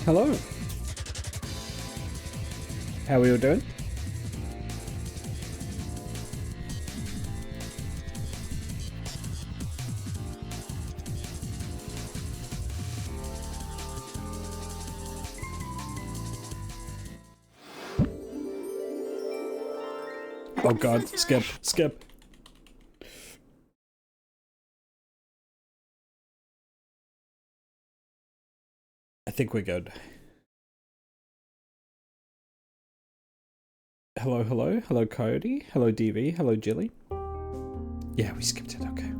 Hello. How are you doing? Oh god, skip, skip. I think we're good. Hello, hello. Hello, Coyote. Hello, DV. Hello, Jilly. Yeah, we skipped it, okay.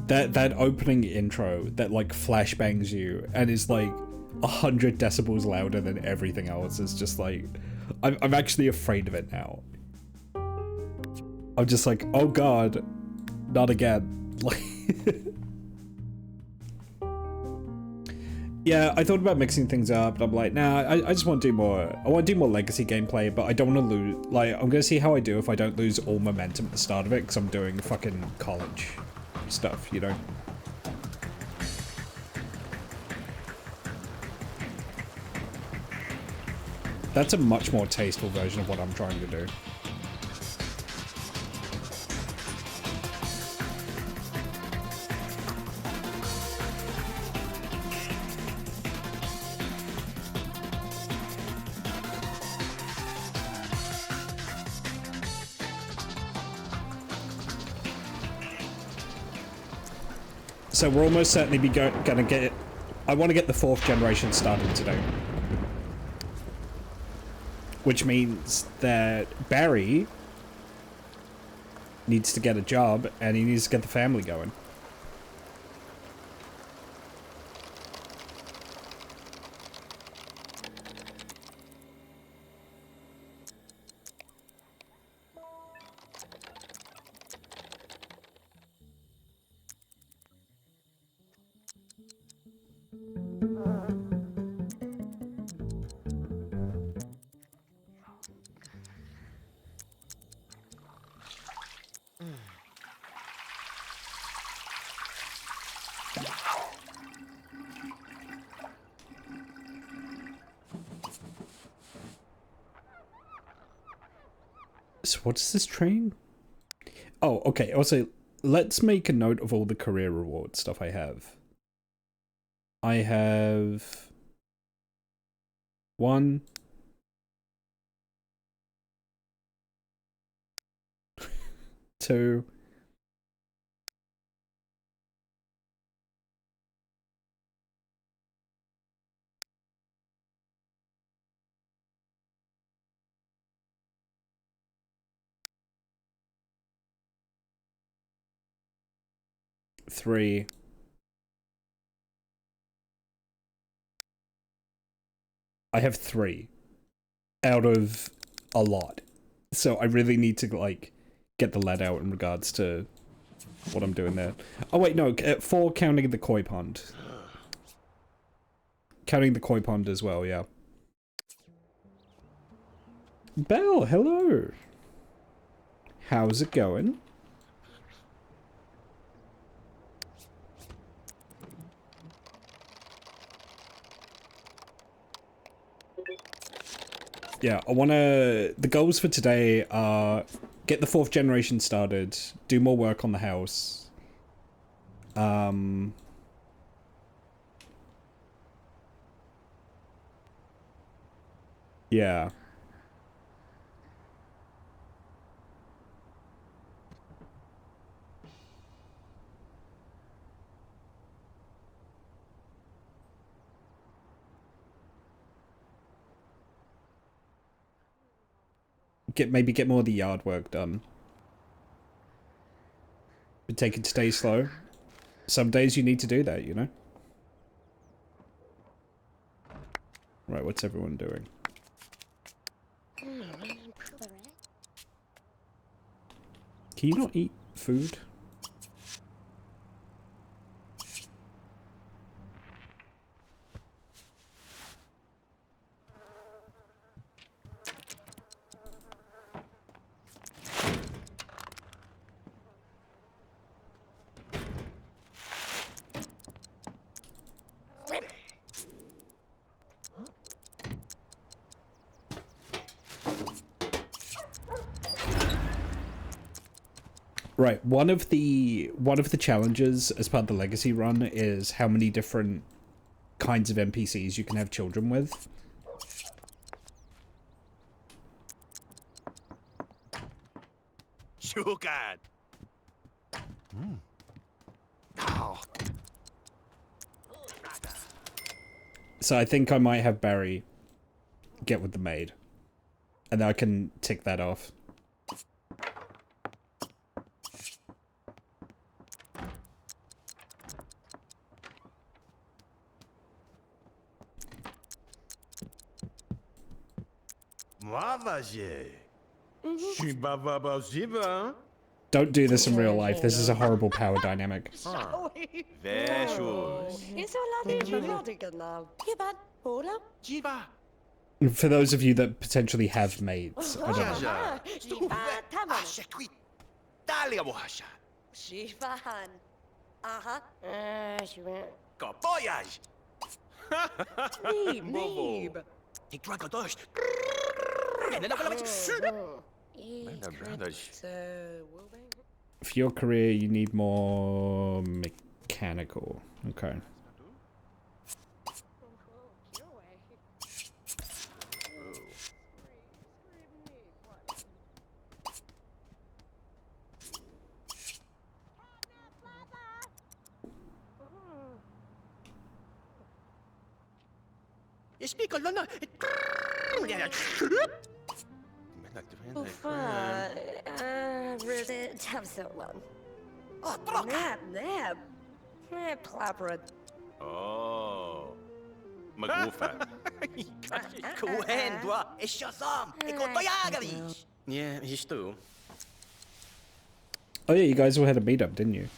That opening intro that like flashbangs you and is like 100 decibels louder than everything else is just like... I'm actually afraid of it now. I'm just like, oh god, not again. Like... Yeah, I thought about mixing things up, but I'm like, nah, I just want to do more. I want to do more legacy gameplay, but I don't want to lose. Like, I'm gonna see how I do if I don't lose all momentum at the start of it, because I'm doing fucking college stuff, you know? That's a much more tasteful version of what I'm trying to do. So we're almost certainly gonna get it. I want to get the 4th generation started today. Which means that Barry needs to get a job and he needs to get the family going. So what is this train? Oh, okay. Also, let's make a note of all the career reward stuff I have. I have 1, 2, 3. I have 3 out of a lot. So I really need to like get the lead out in regards to what I'm doing there. Oh wait, no, 4 counting the koi pond. Counting the koi pond as well, yeah. Belle, hello. How's it going? Yeah, I wanna... The goals for today are get the 4th generation started, do more work on the house. Yeah. Maybe get more of the yard work done. But take it stay slow. Some days you need to do that, you know? Right, what's everyone doing? Can you not eat food? Right. One of the challenges as part of the legacy run is how many different kinds of NPCs you can have children with. Sugar. So I think I might have Barry get with the maid. And then I can tick that off. Don't do this in real life. This is a horrible power dynamic. For those of you that potentially have maids, I don't know. For your career, you need more mechanical. Okay. You speak a lot. Oh, Magufa. Yeah, he's too. Oh yeah, you guys all had a meetup, didn't you?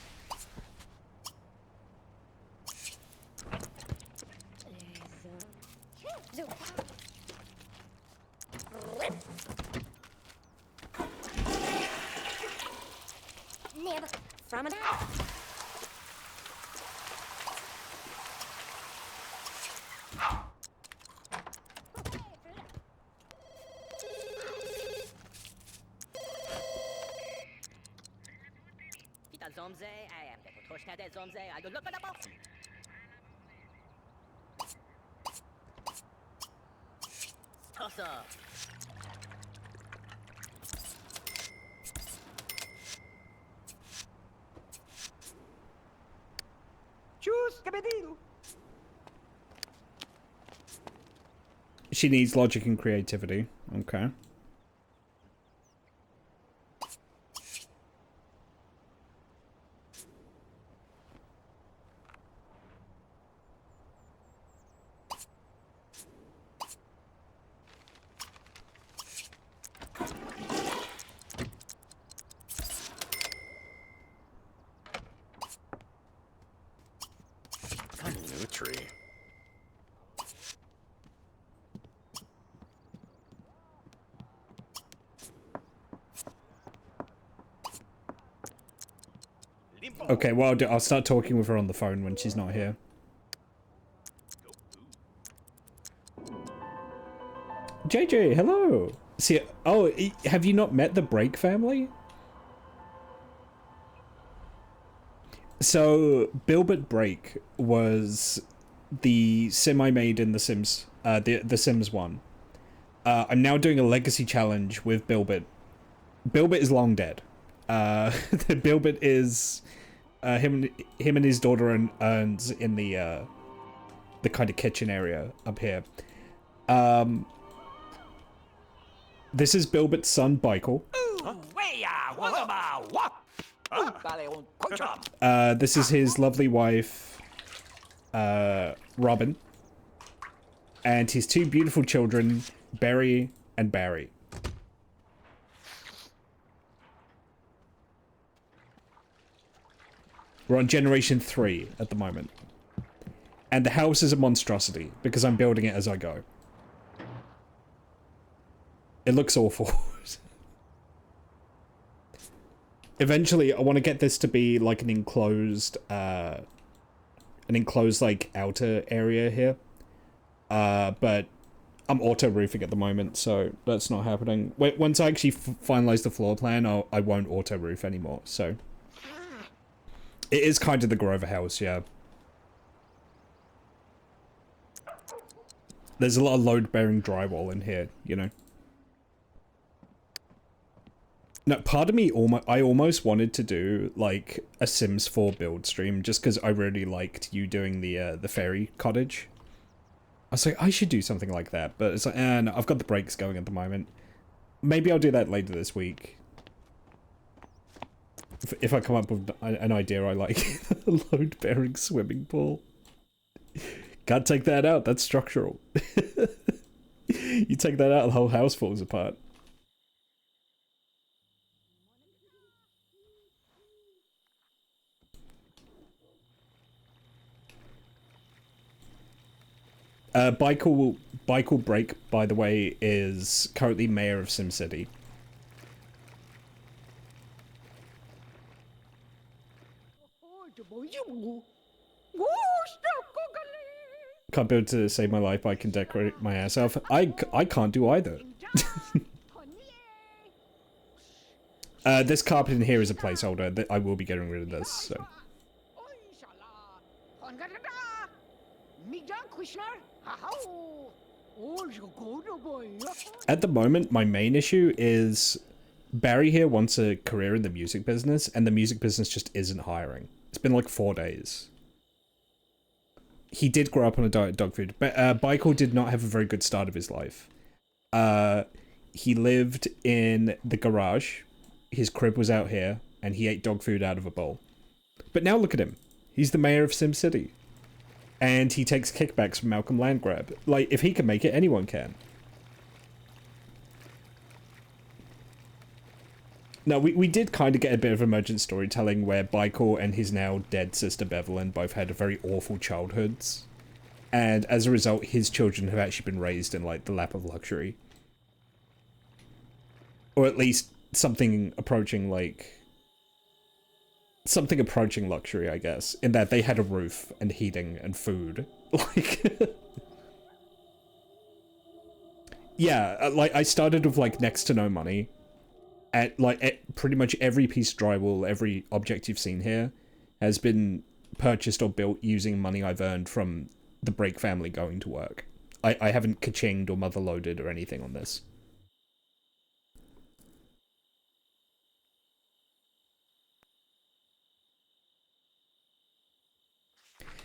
She needs logic and creativity. Okay. Okay, well, I'll start talking with her on the phone when she's not here. JJ, hello! See, oh, have you not met the Break family? So, Bilbert Break was the sim I made in the Sims, the Sims one. I'm now doing a legacy challenge with Bilbert. Bilbert is long dead. Bilbert is... him and his daughter earns in the kind of kitchen area up here. This is Bilbert's son, Michael. This is his lovely wife, Robin. And his two beautiful children, Berry and Barry. We're on generation 3 at the moment. And the house is a monstrosity, because I'm building it as I go. It looks awful. Eventually, I want to get this to be like an enclosed like outer area here. But I'm auto roofing at the moment, so that's not happening. Once I actually finalize the floor plan, I won't auto roof anymore. So it is kind of the Grover house, yeah. There's a lot of load-bearing drywall in here, you know. Now, part of me I almost wanted to do like a Sims 4 build stream just because I really liked you doing the fairy cottage. I was like, I should do something like that, but it's like, no, I've got the brakes going at the moment. Maybe I'll do that later this week. If I come up with an idea I like. A load-bearing swimming pool. Can't take that out, that's structural. You take that out, the whole house falls apart. Michael Break, by the way, is currently mayor of SimCity. Can't build to save my life, but I can decorate my ass off. I can't do either. This carpet in here is a placeholder. I will be getting rid of this, so. At the moment, my main issue is Barry here wants a career in the music business, and the music business just isn't hiring. It's been like 4 days. He did grow up on a diet of dog food, but Michael did not have a very good start of his life. He lived in the garage. His crib was out here, and he ate dog food out of a bowl. But now look at him. He's the mayor of SimCity. And he takes kickbacks from Malcolm Landgrab. Like, if he can make it, anyone can. Now, we did kind of get a bit of emergent storytelling where Michael and his now dead sister Bevelyn both had very awful childhoods. And as a result, his children have actually been raised in, like, the lap of luxury. Or at least something approaching, like... something approaching luxury, I guess. In that they had a roof and heating and food. Like... yeah, like, I started with, like, next to no money. At pretty much every piece of drywall, every object you've seen here has been purchased or built using money I've earned from the Break family going to work. I haven't ka-chinged or mother-loaded or anything on this.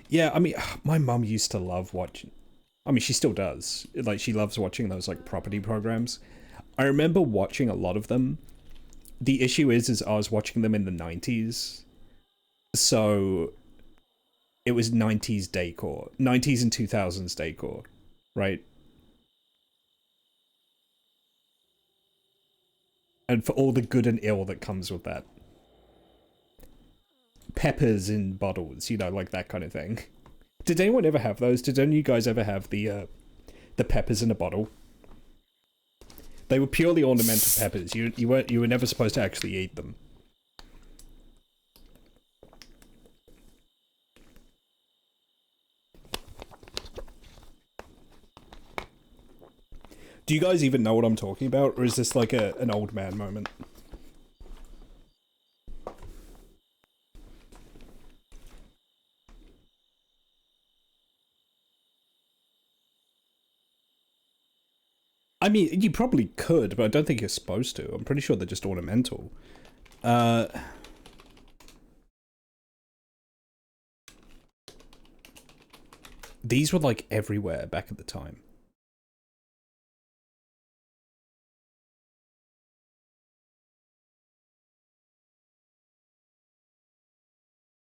Yeah, I mean, my mum used to love watching... I mean, she still does. Like, she loves watching those, like, property programs. I remember watching a lot of them. The issue is I was watching them in the 90s. So it was 90s decor. 90s and 2000s decor, right? And for all the good and ill that comes with that. Peppers in bottles, you know, like that kind of thing. Did anyone ever have those? Did any of you guys ever have the peppers in a bottle? They were purely ornamental peppers. You were never supposed to actually eat them. Do you guys even know what I'm talking about, or is this like an old man moment? I mean, you probably could, but I don't think you're supposed to. I'm pretty sure they're just ornamental. These were like everywhere back at the time.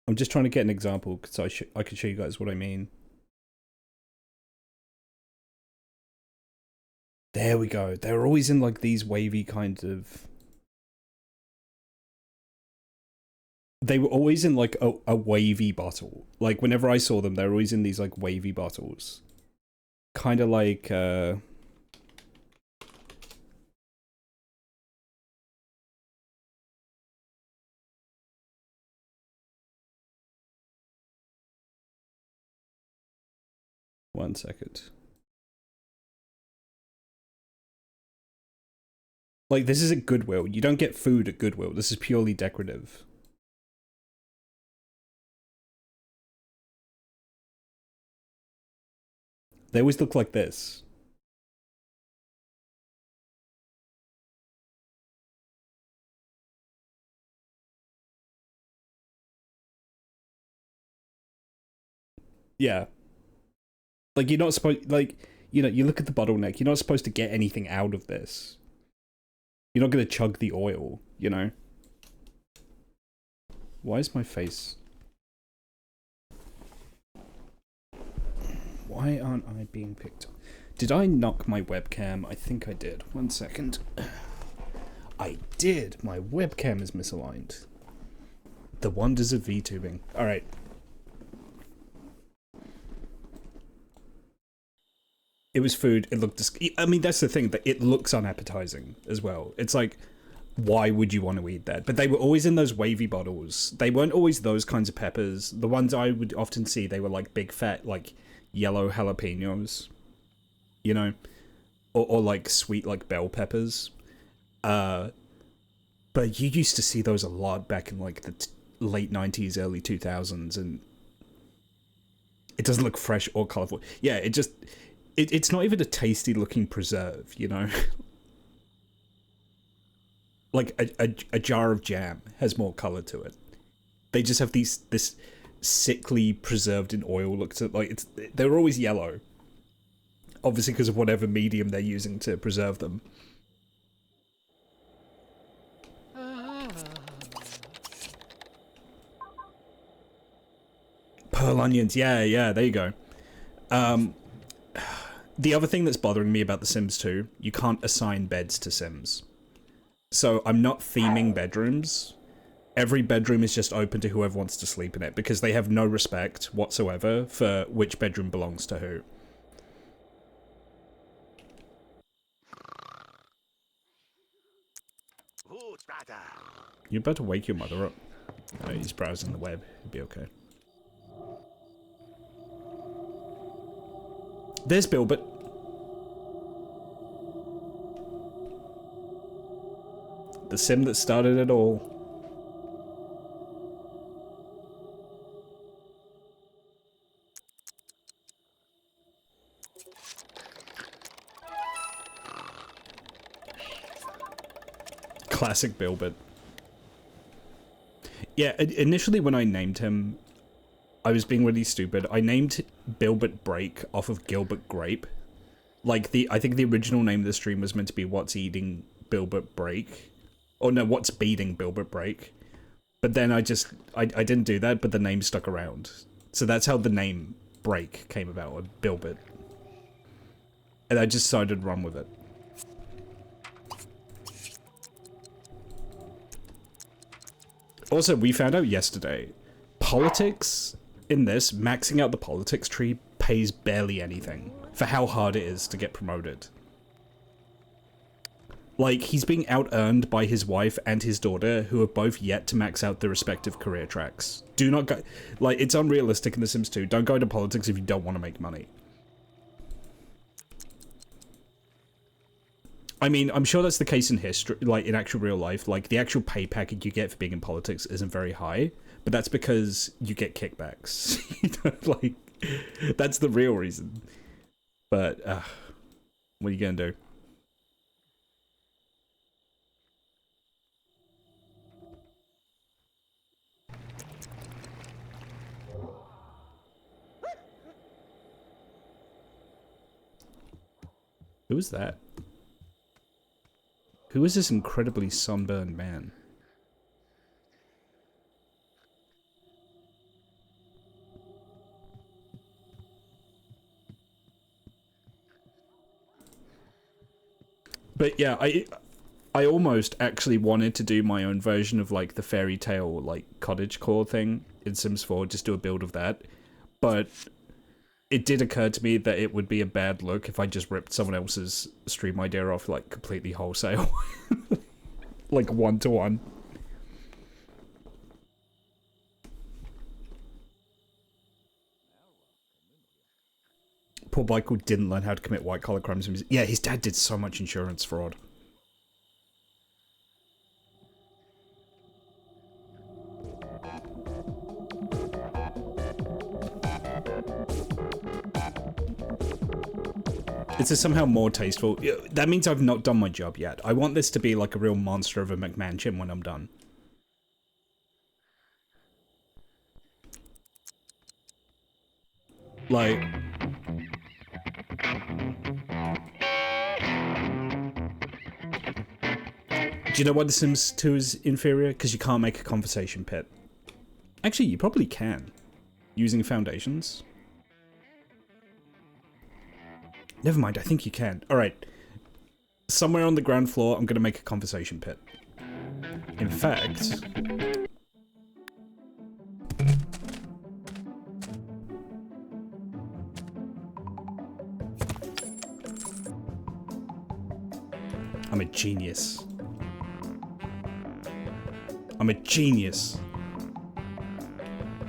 I'm just trying to get an example because I can show you guys what I mean. There we go. They were always in like these wavy kind of... They were always in like a wavy bottle. Like whenever I saw them, they were always in these like wavy bottles. Kind of like... One second. Like, this is at Goodwill. You don't get food at Goodwill. This is purely decorative. They always look like this. Yeah. Like, you're not supposed... Like, you know, you look at the bottleneck. You're not supposed to get anything out of this. You're not going to chug the oil, you know? Why is my face... Why aren't I being picked up? Did I knock my webcam? I think I did. 1 second. I did! My webcam is misaligned. The wonders of VTubing. Alright. It was food. It looked... I mean, that's the thing. That it looks unappetizing as well. It's like, why would you want to eat that? But they were always in those wavy bottles. They weren't always those kinds of peppers. The ones I would often see, they were like big fat, like yellow jalapenos. You know? Or like sweet, like bell peppers. But you used to see those a lot back in like the late 90s, early 2000s, and it doesn't look fresh or colorful. Yeah, it just... It's not even a tasty looking preserve, you know? Like a jar of jam has more color to it. They just have this sickly preserved in oil look to, like, they're always yellow. Obviously because of whatever medium they're using to preserve them. Pearl onions, yeah, there you go. The other thing that's bothering me about The Sims 2, you can't assign beds to Sims. So I'm not theming bedrooms. Every bedroom is just open to whoever wants to sleep in it, because they have no respect whatsoever for which bedroom belongs to who. You're about to wake your mother up. Oh, he's browsing the web. He'll be okay. There's Bilbert. The sim that started it all. Classic Bilbert. Yeah, initially when I named him, I was being really stupid. I named Bilbert Break off of Gilbert Grape. Like, I think the original name of the stream was meant to be What's Eating Bilbert Break. Or no, What's Beating Bilbert Break. But then I didn't do that, but the name stuck around. So that's how the name Break came about, or Bilbert. And I just decided to run with it. Also, we found out yesterday, politics in this, maxing out the politics tree, pays barely anything for how hard it is to get promoted. Like, he's being out-earned by his wife and his daughter, who have both yet to max out their respective career tracks. Do not go... Like, it's unrealistic in The Sims 2. Don't go into politics if you don't want to make money. I mean, I'm sure that's the case in history, like, in actual real life. Like, the actual pay packet you get for being in politics isn't very high, but that's because you get kickbacks. You know, like, that's the real reason. But, what are you gonna do? Who is that? Who is this incredibly sunburned man? But yeah, I almost actually wanted to do my own version of, like, the fairy tale, like, cottagecore thing in Sims 4, just do a build of that. But it did occur to me that it would be a bad look if I just ripped someone else's stream idea off, like, completely wholesale. Like, one-to-one. Poor Michael didn't learn how to commit white-collar crimes. Yeah, his dad did so much insurance fraud. This is somehow more tasteful. That means I've not done my job yet. I want this to be like a real monster of a McMansion when I'm done. Like... Do you know why The Sims 2 is inferior? Because you can't make a conversation pit. Actually, you probably can. Using foundations. Never mind, I think you can. Alright. Somewhere on the ground floor, I'm gonna make a conversation pit. In fact... I'm a genius. I'm a genius.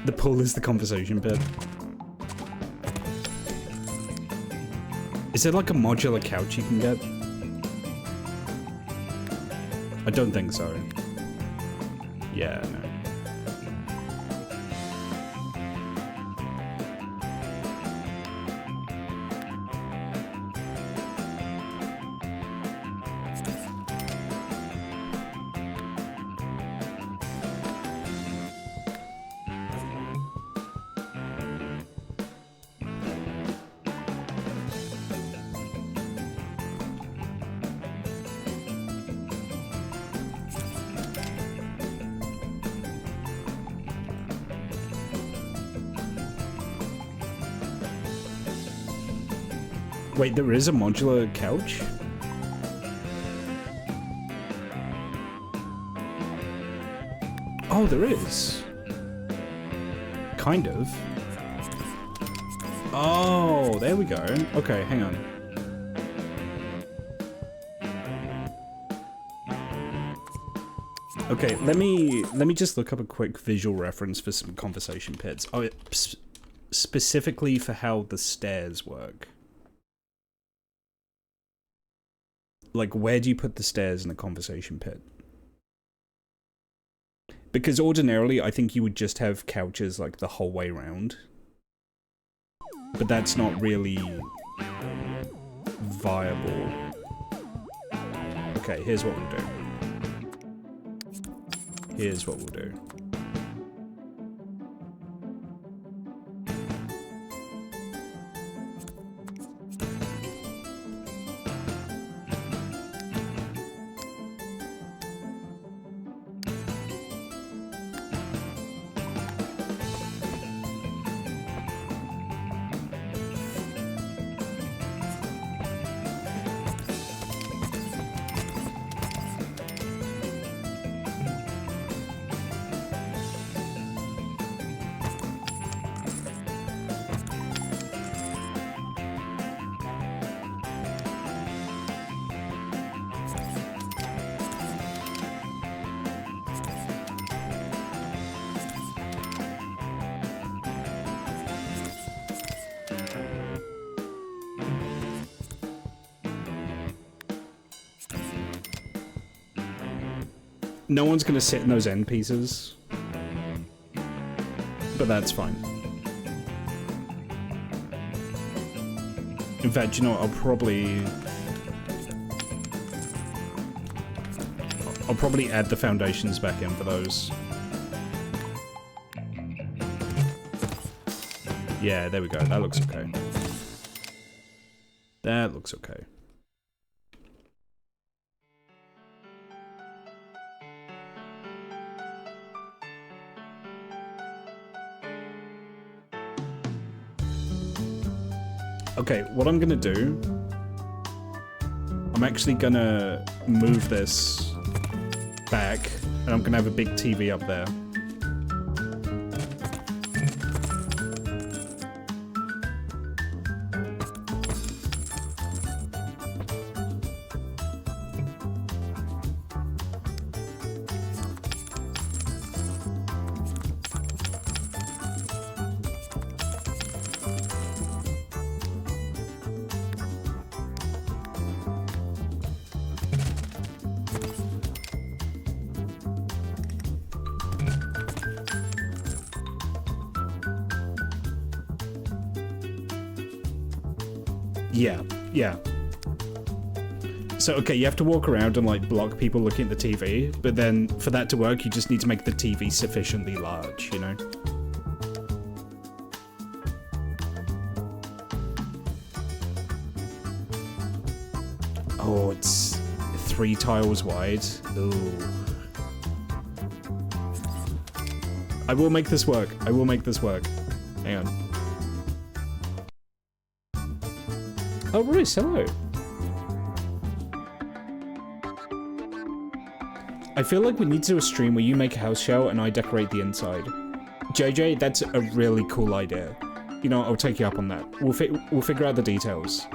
The pool is the conversation pit. Is there like a modular couch you can get? I don't think so. Yeah, no. Wait, there is a modular couch? Oh, there is. Kind of. Oh, there we go. Okay, hang on. Okay, let me just look up a quick visual reference for some conversation pits. Oh, specifically for how the stairs work. Like, where do you put the stairs in a conversation pit? Because ordinarily, I think you would just have couches, like, the whole way around. But that's not really... viable. Okay, here's what we'll do. Here's what we'll do. No one's gonna sit in those end pieces. But that's fine. In fact, you know what, I'll probably add the foundations back in for those. Yeah, there we go. That looks okay. That looks okay. Okay, what I'm gonna do... I'm actually gonna move this back, and I'm gonna have a big TV up there. Yeah, Yeah. So, okay, you have to walk around and, like, block people looking at the TV, but then for that to work, you just need to make the TV sufficiently large, you know? Oh, it's 3 tiles wide. Ooh. I will make this work. I will make this work. Hang on. Oh, Royce, hello. I feel like we need to do a stream where you make a house show and I decorate the inside. JJ, that's a really cool idea. You know, I'll take you up on that. We'll figure out the details.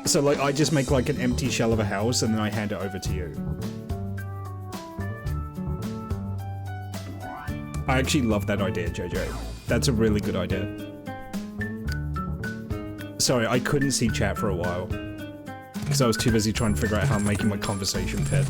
So, like, I just make, like, an empty shell of a house and then I hand it over to you. I actually love that idea, JJ. That's a really good idea. Sorry, I couldn't see chat for a while. Because I was too busy trying to figure out how I'm making my conversation fit.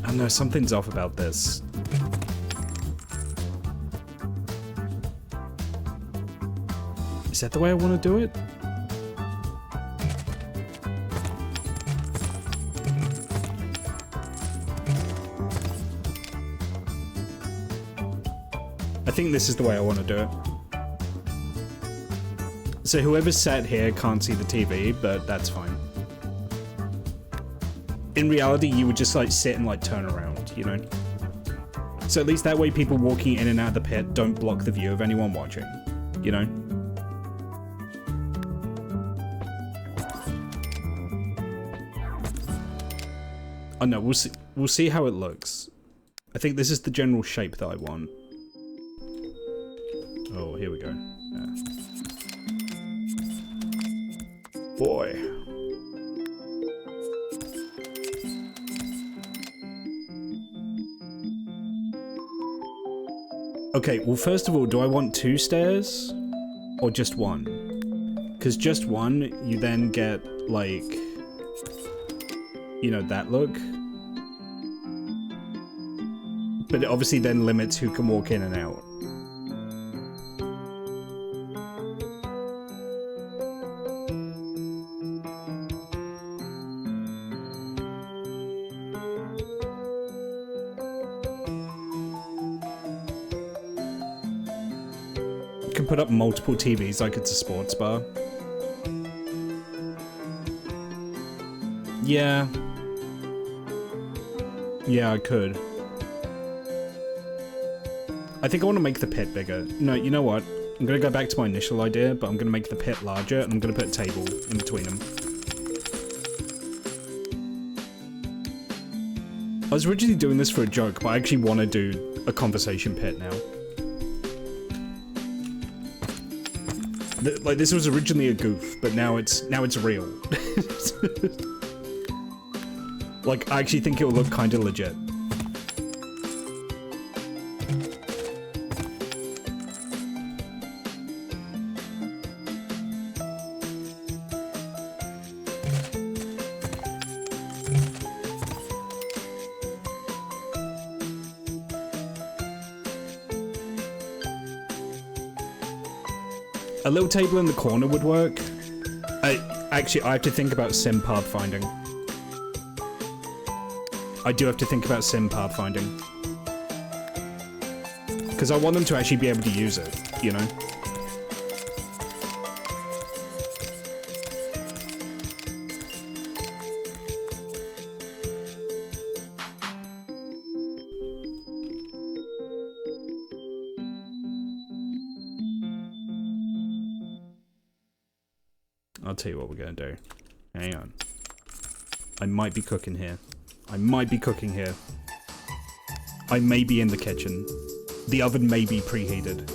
I know, something's off about this. Is that the way I want to do it? I think this is the way I want to do it. So whoever's sat here can't see the TV, but that's fine. In reality, you would just like sit and like turn around, you know? So at least that way people walking in and out of the pit don't block the view of anyone watching, you know? Oh no, we'll see how it looks. I think this is the general shape that I want. Oh, here we go. Yeah. Boy. Okay, well first of all, do I want 2 stairs? Or just 1? Because just 1, you then get, like, you know, that look. But it obviously then limits who can walk in and out. You can put up multiple TVs like it's a sports bar. Yeah. Yeah, I could. I think I want to make the pit bigger. No, you know what? I'm going to go back to my initial idea, but I'm going to make the pit larger, and I'm going to put a table in between them. I was originally doing this for a joke, but I actually want to do a conversation pit now. Like, this was originally a goof, but now it's real. Like, I actually think it will look kind of legit. A little table in the corner would work. I have to think about sim pathfinding. I do have to think about sim pathfinding. Because I want them to actually be able to use it, you know? I'll tell you what we're gonna do. Hang on. I might be cooking here. I might be cooking here. I may be in the kitchen. The oven may be preheated.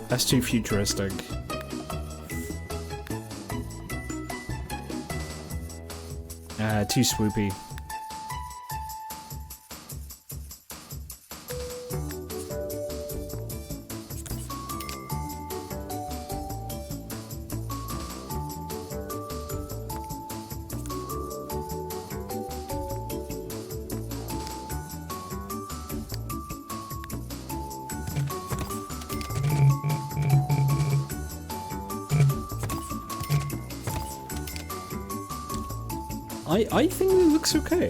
That's too futuristic. Too swoopy. I think it looks okay.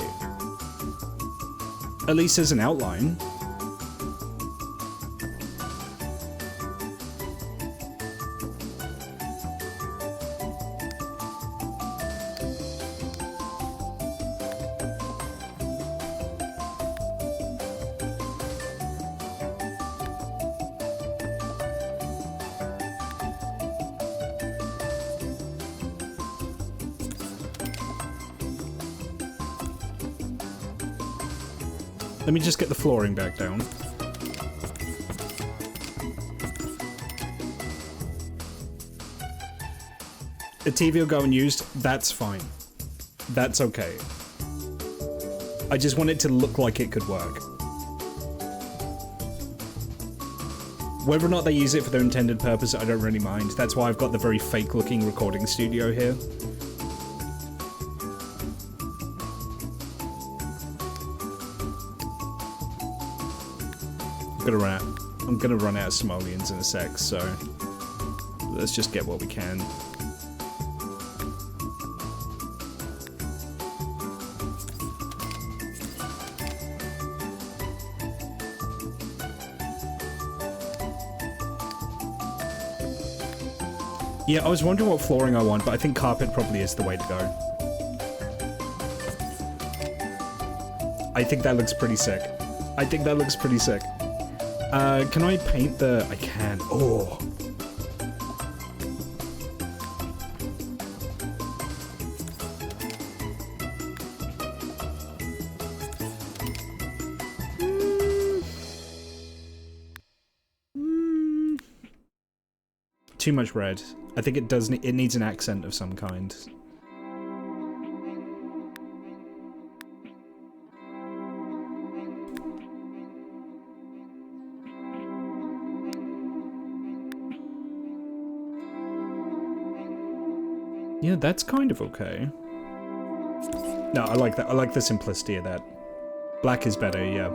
At least as an outline. Let me just get the flooring back down. The TV will go unused, that's fine. That's okay. I just want it to look like it could work. Whether or not they use it for their intended purpose, I don't really mind. That's why I've got the very fake-looking recording studio here. I'm gonna run out of simoleons in a sec, so let's just get what we can. Yeah, I was wondering what flooring I want, but I think carpet probably is the way to go. I think that looks pretty sick. I think that looks pretty sick. Can I paint the... I can. Oh. Too much red. I think it does. It needs an accent of some kind. Yeah, that's kind of okay. No, I like that. I like the simplicity of that. Black is better, yeah.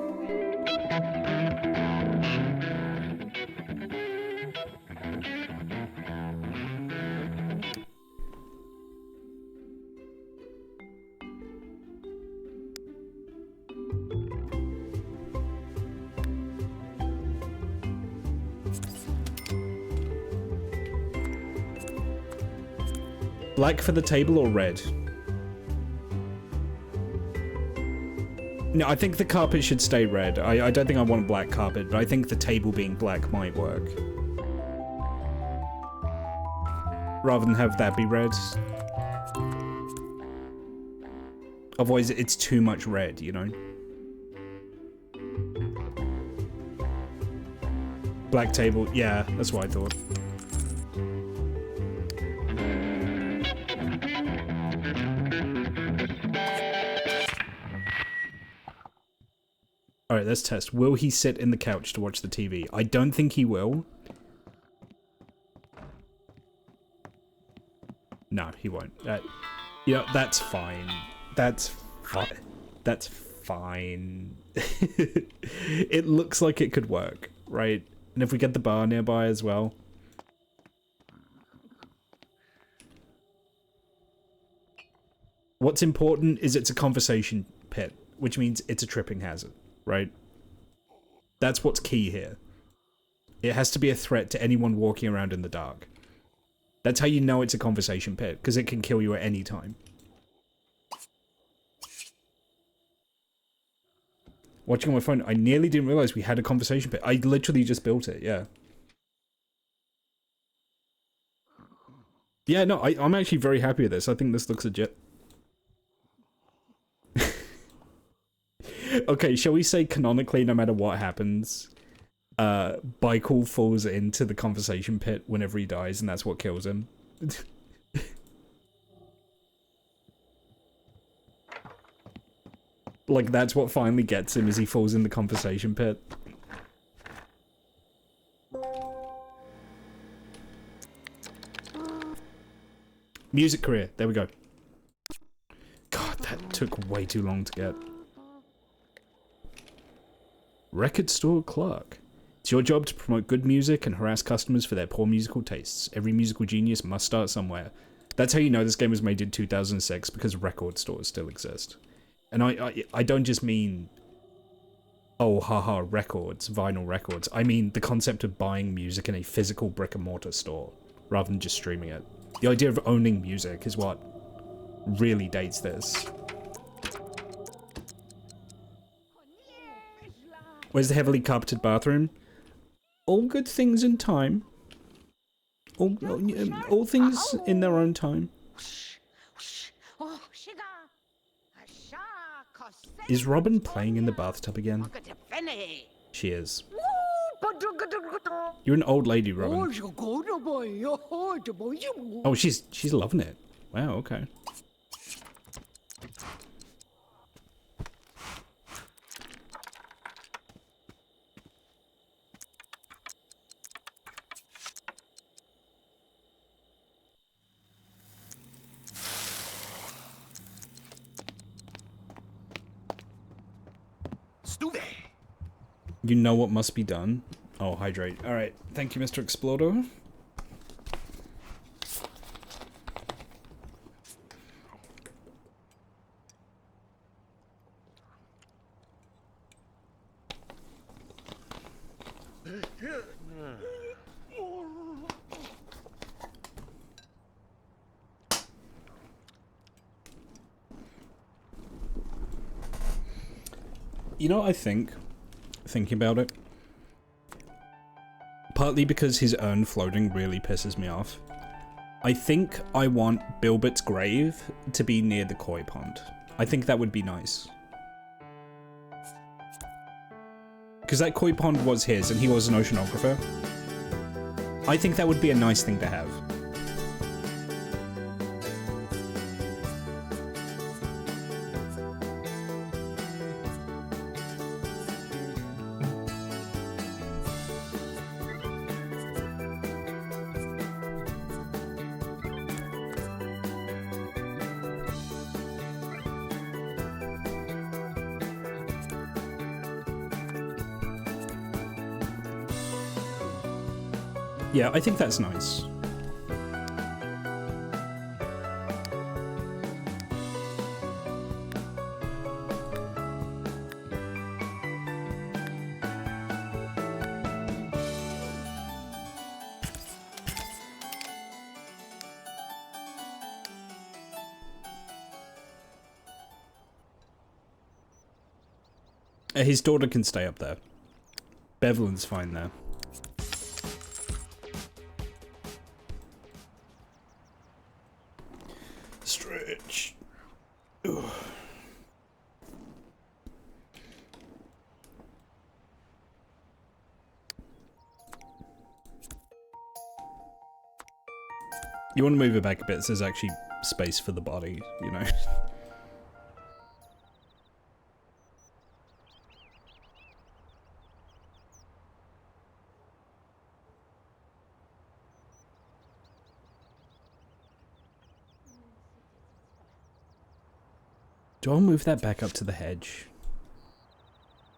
Black for the table or red? No, I think the carpet should stay red. I don't think I want a black carpet, but I think the table being black might work. Rather than have that be red. Otherwise, it's too much red, you know? Black table, yeah, that's what I thought. Alright, let's test. Will he sit in the couch to watch the TV? I don't think he will. No, he won't. You know, that's fine. That's fine. That's fine. It looks like it could work, right? And if we get the bar nearby as well. What's important is it's a conversation pit, which means it's a tripping hazard. Right? That's what's key here. It has to be a threat to anyone walking around in the dark. That's how you know it's a conversation pit, because it can kill you at any time. Watching on my phone, I nearly didn't realize we had a conversation pit. I literally just built it, yeah. Yeah, no, I'm actually very happy with this. I think this looks legit. Okay, shall we say canonically, no matter what happens, Baikal falls into the conversation pit whenever he dies, and that's what kills him? Like, that's what finally gets him, is he falls in the conversation pit. Music career, there we go. God, that took way too long to get. Record store clerk. It's your job to promote good music and harass customers for their poor musical tastes. Every musical genius must start somewhere. That's how you know this game was made in 2006, because record stores still exist. And I don't just mean, oh haha, records, vinyl records. I mean the concept of buying music in a physical brick and mortar store, rather than just streaming it. The idea of owning music is what really dates this. Where's the heavily carpeted bathroom? All good things in time. All things in their own time. Is Robin playing in the bathtub again? She is. You're an old lady, Robin. Oh, she's loving it. Wow, okay. You know what must be done? Oh, hydrate. Alright, thank you, Mr. Exploder. You know what I think? Thinking about it. Partly because his urn floating really pisses me off. I think I want Bilbert's grave to be near the koi pond. I think that would be nice. Because that koi pond was his and he was an oceanographer. I think that would be a nice thing to have. Yeah, I think that's nice. His daughter can stay up there. Bevelyn's fine there. Stretch. Ugh. You want to move it back a bit so there's actually space for the body, you know? Do I move that back up to the hedge?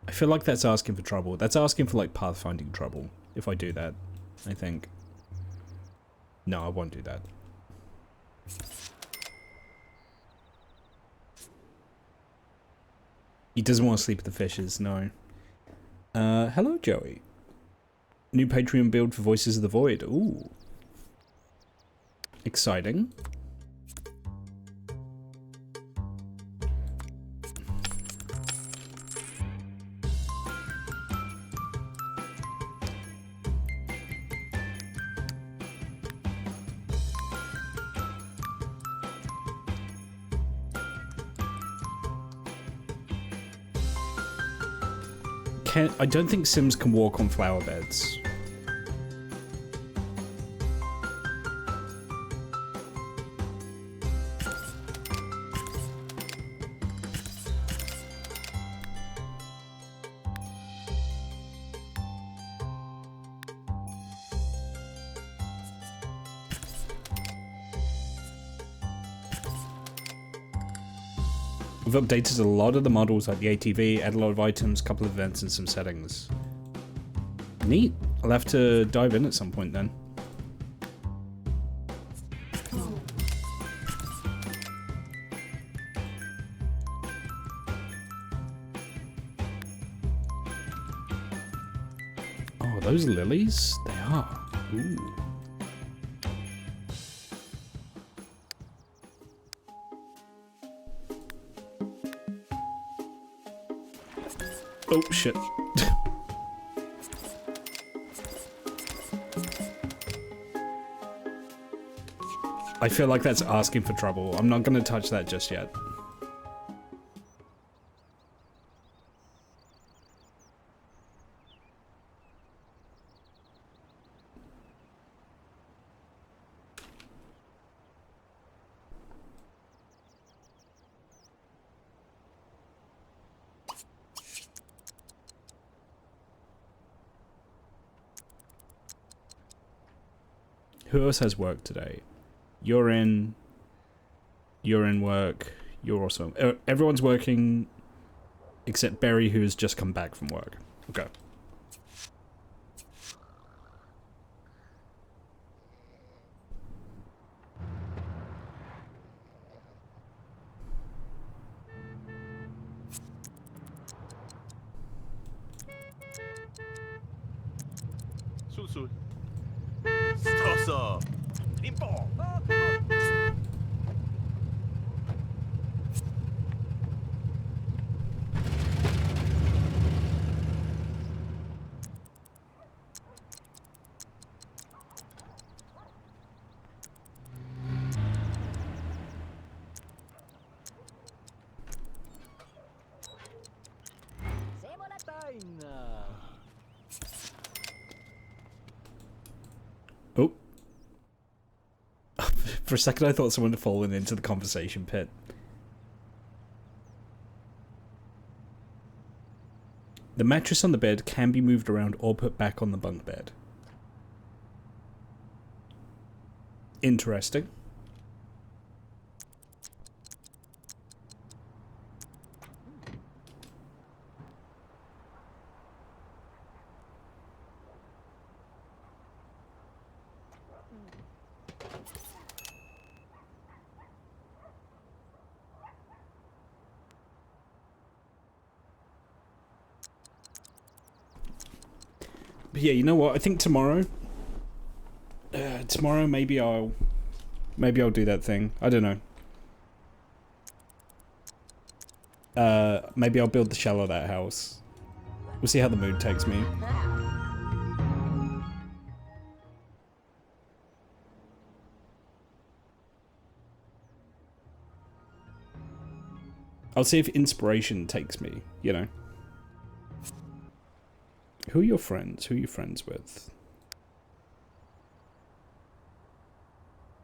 I feel like that's asking for trouble. That's asking for, like, pathfinding trouble, if I do that, I think. No, I won't do that. He doesn't want to sleep with the fishes, no. Hello, Joey. New Patreon build for Voices of the Void. Ooh. Exciting. I don't think Sims can walk on flower beds. We've updated a lot of the models like the ATV, added a lot of items, couple of events and some settings. Neat. I'll have to dive in at some point then. Oh, those lilies? They are. Ooh. Oh, shit. I feel like that's asking for trouble. I'm not going to touch that just yet. Who else has work today? You're in work. You're also... everyone's working except Barry, who has just come back from work. Okay. 술술. 스토서. 림보. Oh. For a second I thought someone had fallen into the conversation pit. The mattress on the bed can be moved around or put back on the bunk bed. Interesting. But yeah, you know what? I think tomorrow maybe I'll do that thing. I don't know. Maybe I'll build the shell of that house. We'll see how the mood takes me. I'll see if inspiration takes me, you know. Who are your friends? Who are you friends with?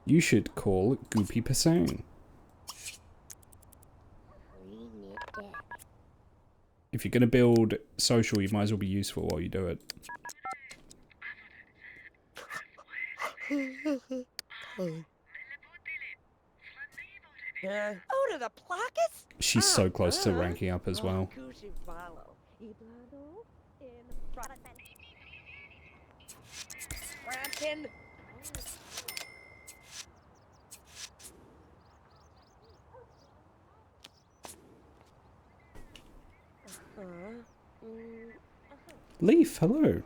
You should call Goopy Pasang. If you're going to build social, you might as well be useful while you do it. She's so close to ranking up as well. Leaf, hello.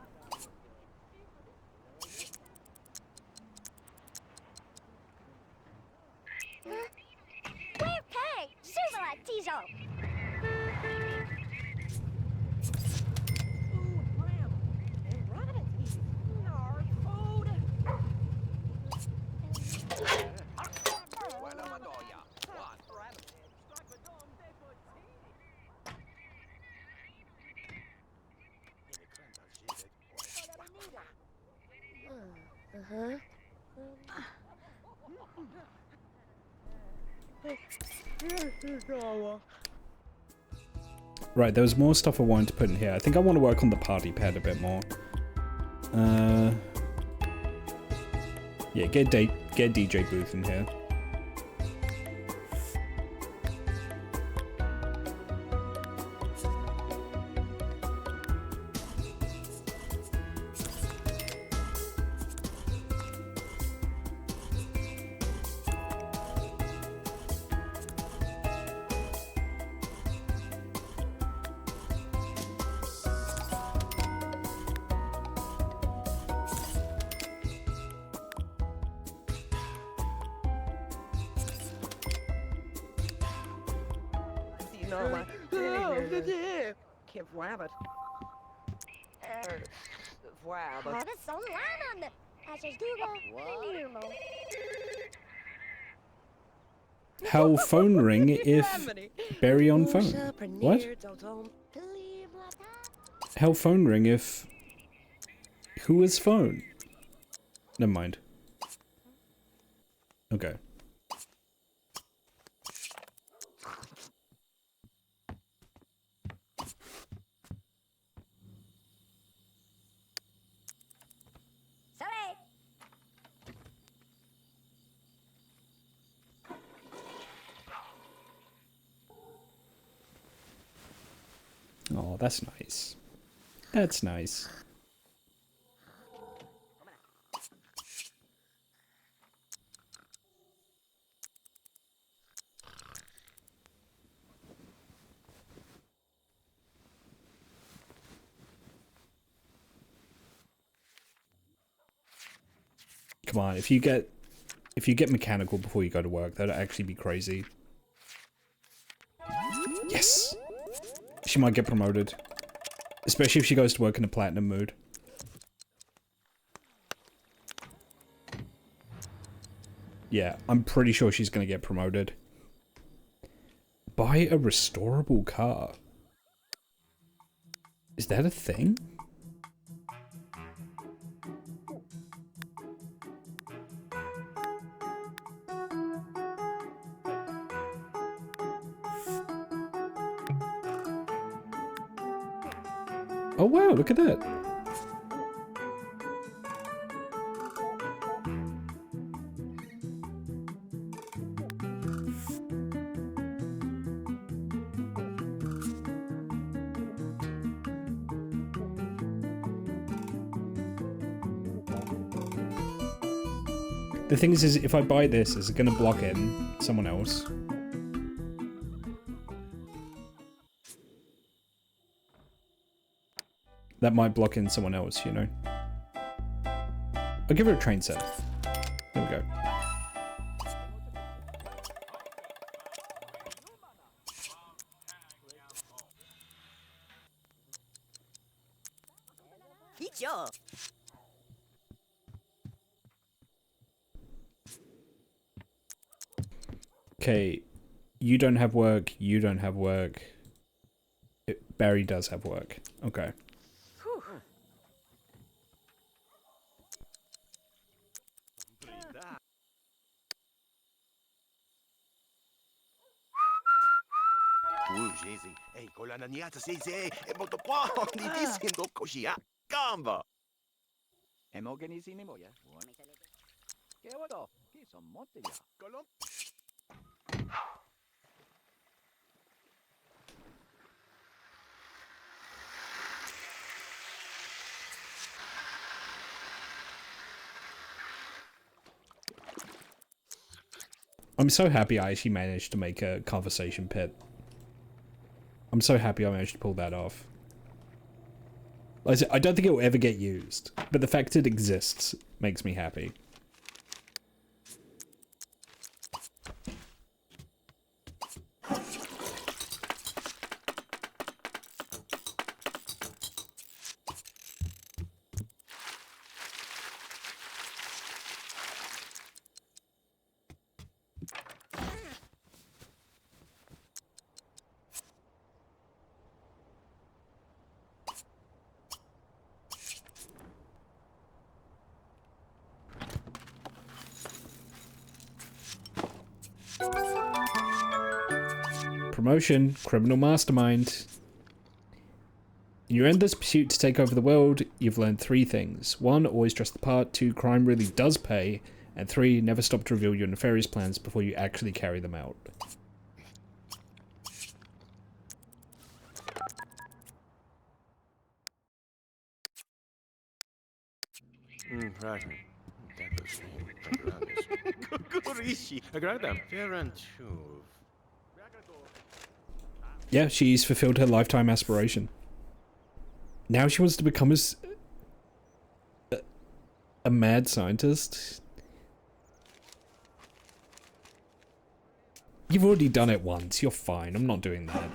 Right, there was more stuff I wanted to put in here. I think I want to work on the party pad a bit more. Yeah, get DJ booth in here. How phone ring if Barry on phone? What? How phone ring if... Who is phone? Never mind. Okay. Oh, that's nice. That's nice. Come on, if you get mechanical before you go to work, that'd actually be crazy. Yes! She might get promoted. Especially if she goes to work in a platinum mood. Yeah, I'm pretty sure she's gonna get promoted. Buy a restorable car. Is that a thing? Oh wow, look at that. The thing is if I buy this, is it gonna block in someone else? That might block in someone else, you know? I'll give her a train set. There we go. Okay, you don't have work, you don't have work. Barry does have work. Okay. I'm so happy I actually managed to make a conversation pit. I'm so happy I managed to pull that off. Like I said, I don't think it will ever get used, but the fact it exists makes me happy. Promotion, criminal mastermind. You're in this pursuit to take over the world. You've learned 3 things. 1, always dress the part. 2, crime really does pay. And 3, never stop to reveal your nefarious plans before you actually carry them out. Right. That was me. Gurishi. Agrada. Verantuv. Yeah, she's fulfilled her lifetime aspiration. Now she wants to become a mad scientist. You've already done it once. You're fine. I'm not doing that.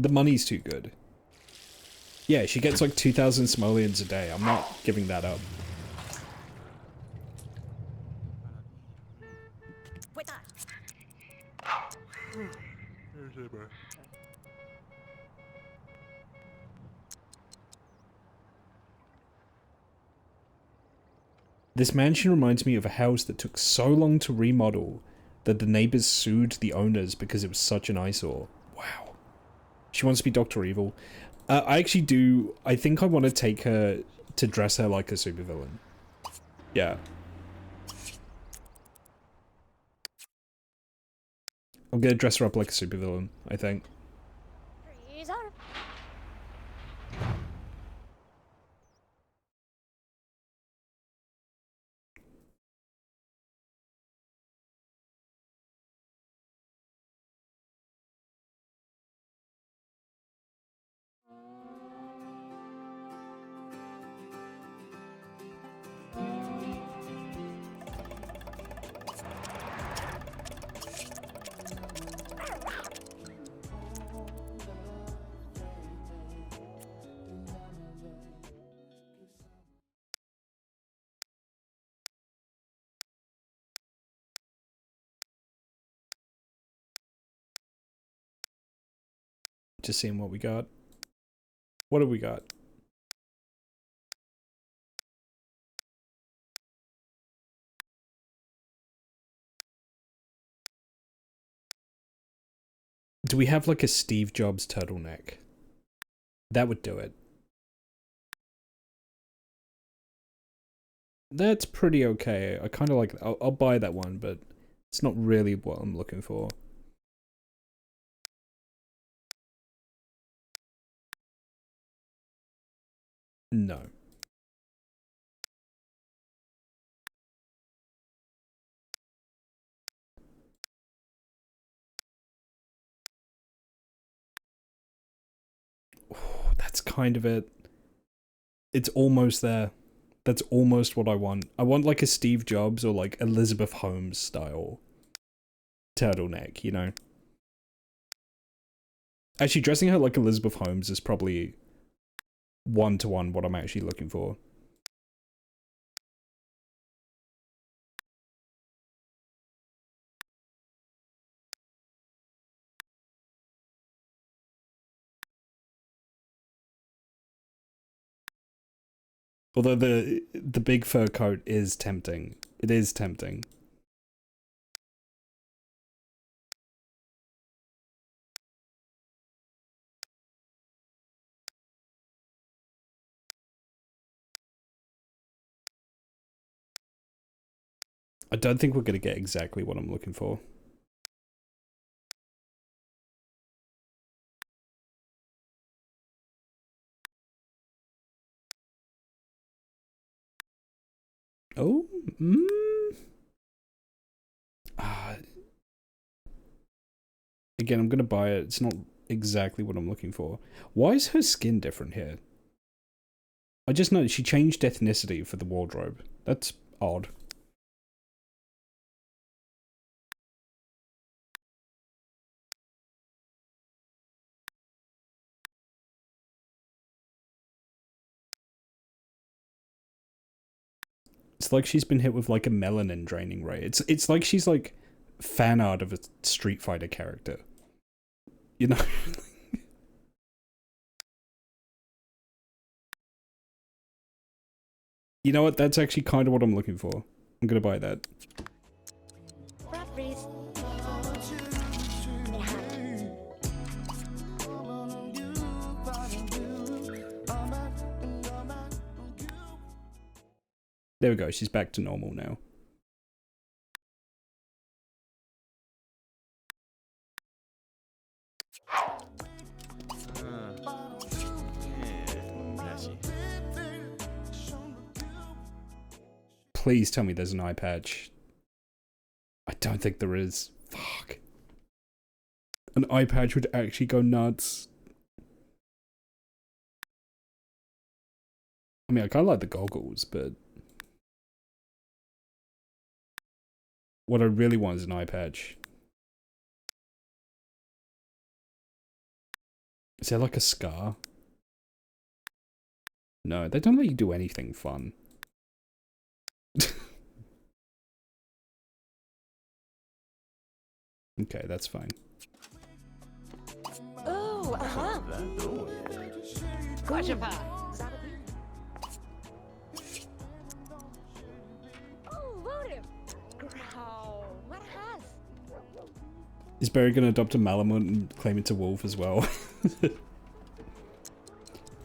The money's too good. Yeah, she gets like 2,000 simoleons a day. I'm not giving that up. This mansion reminds me of a house that took so long to remodel that the neighbors sued the owners because it was such an eyesore. Wow. She wants to be Dr. Evil. I actually do. I think I want to take her to dress her like a supervillain. Yeah. I'm gonna dress her up like a supervillain, I think. Just seeing what we got. What have we got? Do we have like a Steve Jobs turtleneck? That would do it. That's pretty okay. I kind of like. I'll buy that one, but it's not really what I'm looking for. No. Oh, that's kind of it. It's almost there. That's almost what I want. I want like a Steve Jobs or like Elizabeth Holmes style turtleneck, you know? Actually, dressing her like Elizabeth Holmes is probably 1-to-1 what I'm actually looking for. Although the big fur coat is tempting. It is tempting. I don't think we're gonna get exactly what I'm looking for. Oh, again, I'm gonna buy it. It's not exactly what I'm looking for. Why is her skin different here? I just noticed she changed ethnicity for the wardrobe. That's odd. It's like she's been hit with like a melanin draining ray. It's like she's like fan art of a Street Fighter character. You know? You know what? That's actually kind of what I'm looking for. I'm gonna buy that. There we go, she's back to normal now. Please tell me there's an eye patch. I don't think there is. Fuck. An eye patch would actually go nuts. I mean, I kind of like the goggles, but what I really want is an eye patch. Is there like a scar? No, they don't let you do anything fun. Okay, that's fine. Oh, uh-huh. Gotcha. Oh, votive. Growl. What has? Is Barry gonna adopt a Malamute and claim it's a wolf as well?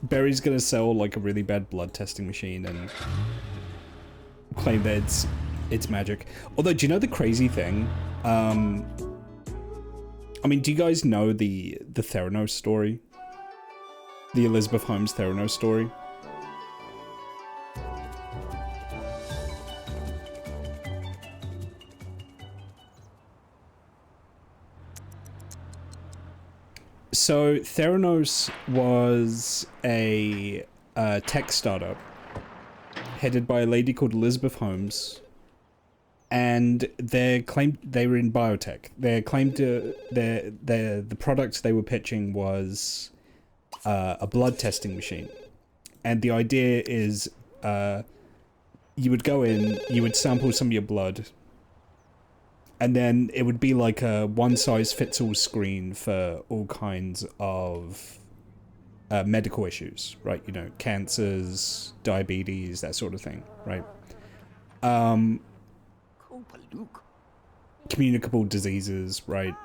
Barry's gonna sell like a really bad blood testing machine and claim that it's magic. Although, do you know the crazy thing? I mean, do you guys know the Theranos story? The Elizabeth Holmes Theranos story? So, Theranos was a tech startup headed by a lady called Elizabeth Holmes, and they claimed they were in biotech. They claimed the product they were pitching was a blood testing machine, and the idea is you would go in, you would sample some of your blood, and then it would be like a one-size-fits-all screen for all kinds of medical issues, right? You know, cancers, diabetes, that sort of thing, right? Communicable diseases, right?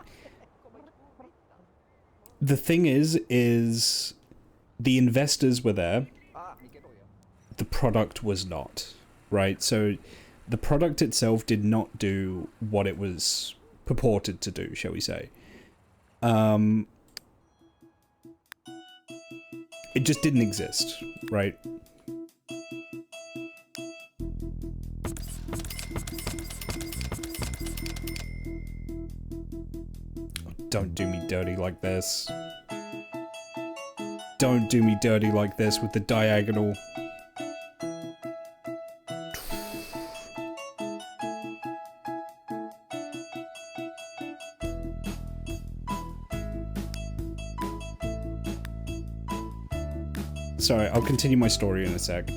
The thing is the investors were there. The product was not, right? So the product itself did not do what it was purported to do, shall we say. It just didn't exist, right? Don't do me dirty like this. Don't do me dirty like this with the diagonal. Sorry, I'll continue my story in a sec.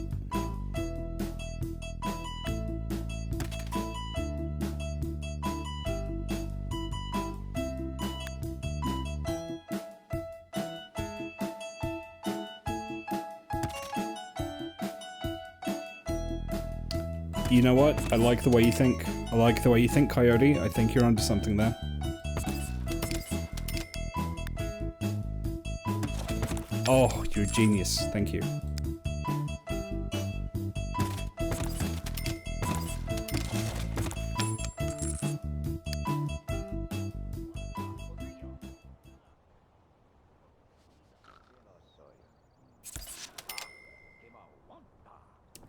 You know what? I like the way you think. I like the way you think, Coyote. I think you're onto something there. Oh, you're a genius. Thank you.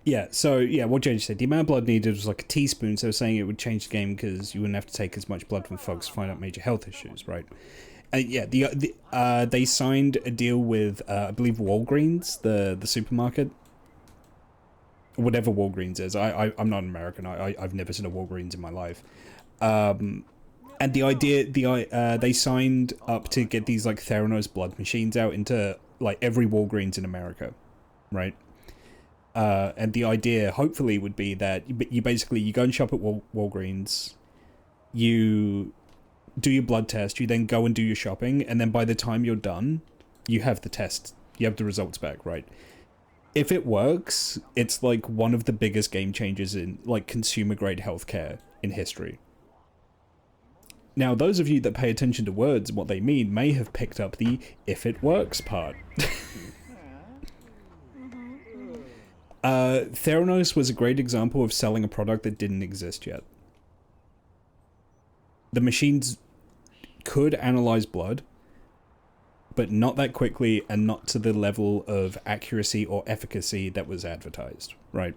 Yeah, so, yeah, what Jade said, the amount of blood needed was like a teaspoon, so saying it would change the game because you wouldn't have to take as much blood from folks to find out major health issues, right? Yeah, they signed a deal with, I believe, Walgreens, the supermarket. Whatever Walgreens is. I'm not an American, I've never seen a Walgreens in my life. And the idea, they signed up to get these, like, Theranos blood machines out into, like, every Walgreens in America, right? And the idea, hopefully, would be that you basically, you go and shop at Walgreens, you do your blood test, you then go and do your shopping, and then by the time you're done, you have the test, you have the results back, right? if it works, it's like one of the biggest game changers in like consumer grade healthcare in history. Now, those of you that pay attention to words and what they mean may have picked up the "if it works" part. Theranos was a great example of selling a product that didn't exist yet. The machines could analyze blood, but not that quickly and not to the level of accuracy or efficacy that was advertised, right?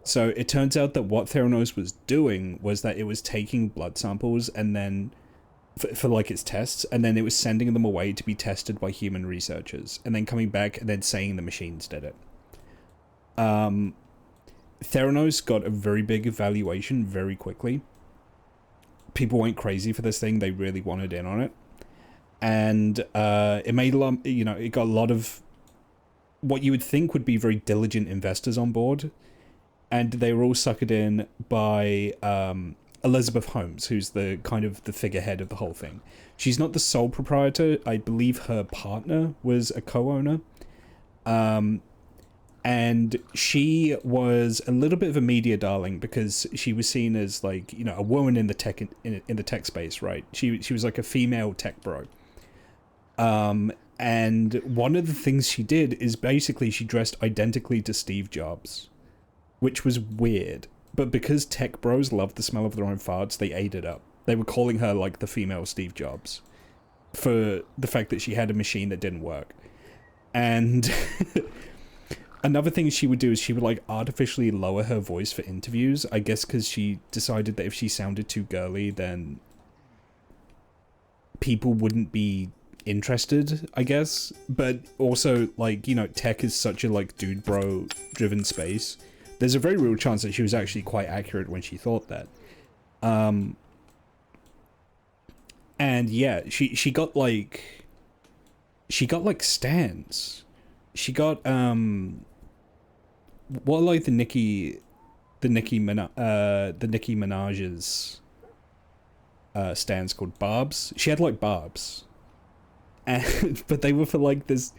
So it turns out that what Theranos was doing was that it was taking blood samples and then for like its tests, and then it was sending them away to be tested by human researchers, and then coming back and then saying the machines did it. Theranos got a very big evaluation very quickly. People went crazy for this thing. They really wanted in on it. And it made a lot, you know, it got a lot of what you would think would be very diligent investors on board. And they were all suckered in by Elizabeth Holmes, who's the kind of the figurehead of the whole thing. She's not the sole proprietor. I believe her partner was a co-owner. And she was a little bit of a media darling because she was seen as like, you know, a woman in the tech in the tech space, right? She was like a female tech bro. And one of the things she did is basically she dressed identically to Steve Jobs, which was weird. But because tech bros love the smell of their own farts, they ate it up. They were calling her like the female Steve Jobs for the fact that she had a machine that didn't work. And another thing she would do is she would like artificially lower her voice for interviews, I guess because she decided that if she sounded too girly, then people wouldn't be interested, I guess. But also, like, you know, tech is such a like dude bro driven space. There's a very real chance that she was actually quite accurate when she thought that. And yeah, she got like stands. She got what are like the Nicki Minaj's stands called? Barbs. She had like barbs, and but they were for like this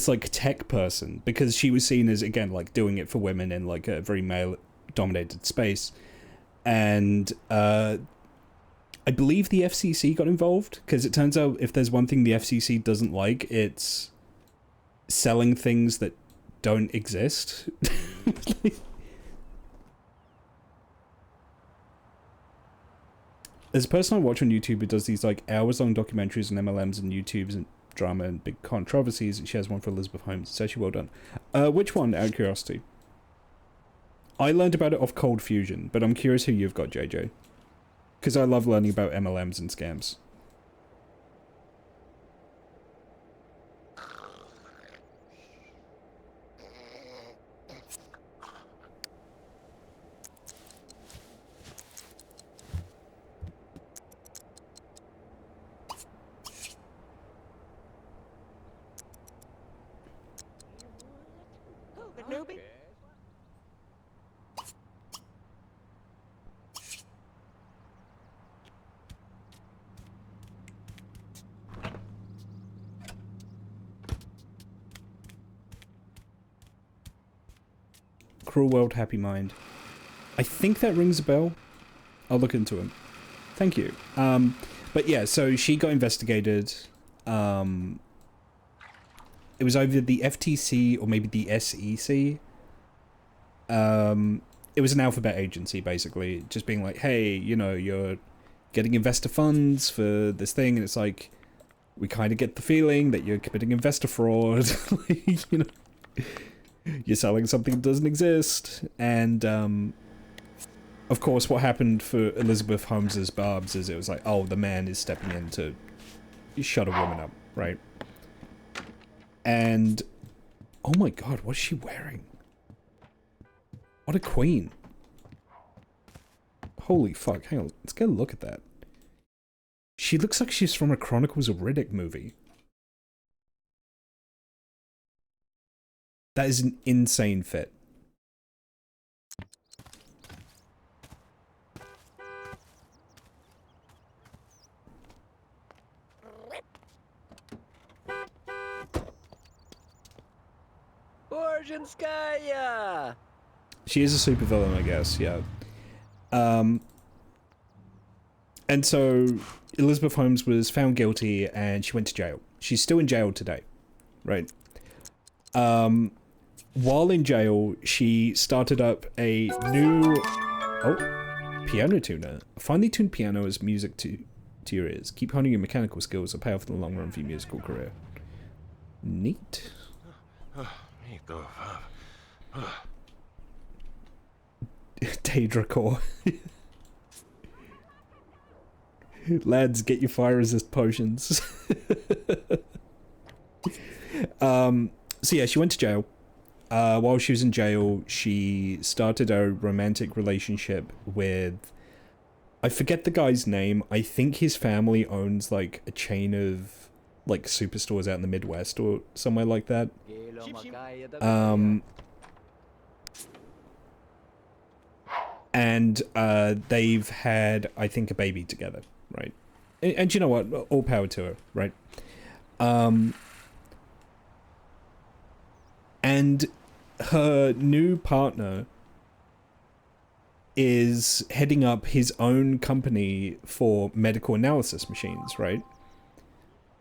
like tech person, because she was seen as, again, like doing it for women in like a very male dominated space. And I believe the FCC got involved, because it turns out if there's one thing the FCC doesn't like, it's selling things that don't exist. There's a person I watch on YouTube who does these like hours-long documentaries on MLMs and YouTubes and drama and big controversies. She has one for Elizabeth Holmes. It's actually well done. Which one, out of curiosity? I learned about it off Cold Fusion, but I'm curious who you've got, JJ. Because I love learning about MLMs and scams. Newbie? Cruel World, Happy Mind. I think that rings a bell. I'll look into it. Thank you. But yeah, so she got investigated. It was either the FTC or maybe the SEC. It was an alphabet agency, basically, just being like, hey, you know, you're getting investor funds for this thing, and it's like, we kind of get the feeling that you're committing investor fraud. Like, you know, you're selling something that doesn't exist. And of course, what happened for Elizabeth Holmes's Barbs is it was like, oh, the man is stepping in to shut a woman up, right? And oh my god, what is she wearing? What a queen. Holy fuck, hang on, let's get a look at that. She looks like she's from a Chronicles of Riddick movie. That is an insane fit. Arjanskaya! She is a supervillain, I guess, yeah. And so Elizabeth Holmes was found guilty and she went to jail. She's still in jail today, right? While in jail, she started up a new piano tuner. A finely tuned piano is music to your ears. Keep honing your mechanical skills. Will pay off in the long run for your musical career. Neat. Daedra core. Lads, get your fire resist potions. So yeah, she went to jail. While she was in jail, she started a romantic relationship with, I forget the guy's name. I think his family owns like a chain of like superstores out in the Midwest or somewhere like that. And they've had, I think, a baby together, right? And you know what? All power to her, right? And her new partner is heading up his own company for medical analysis machines, right?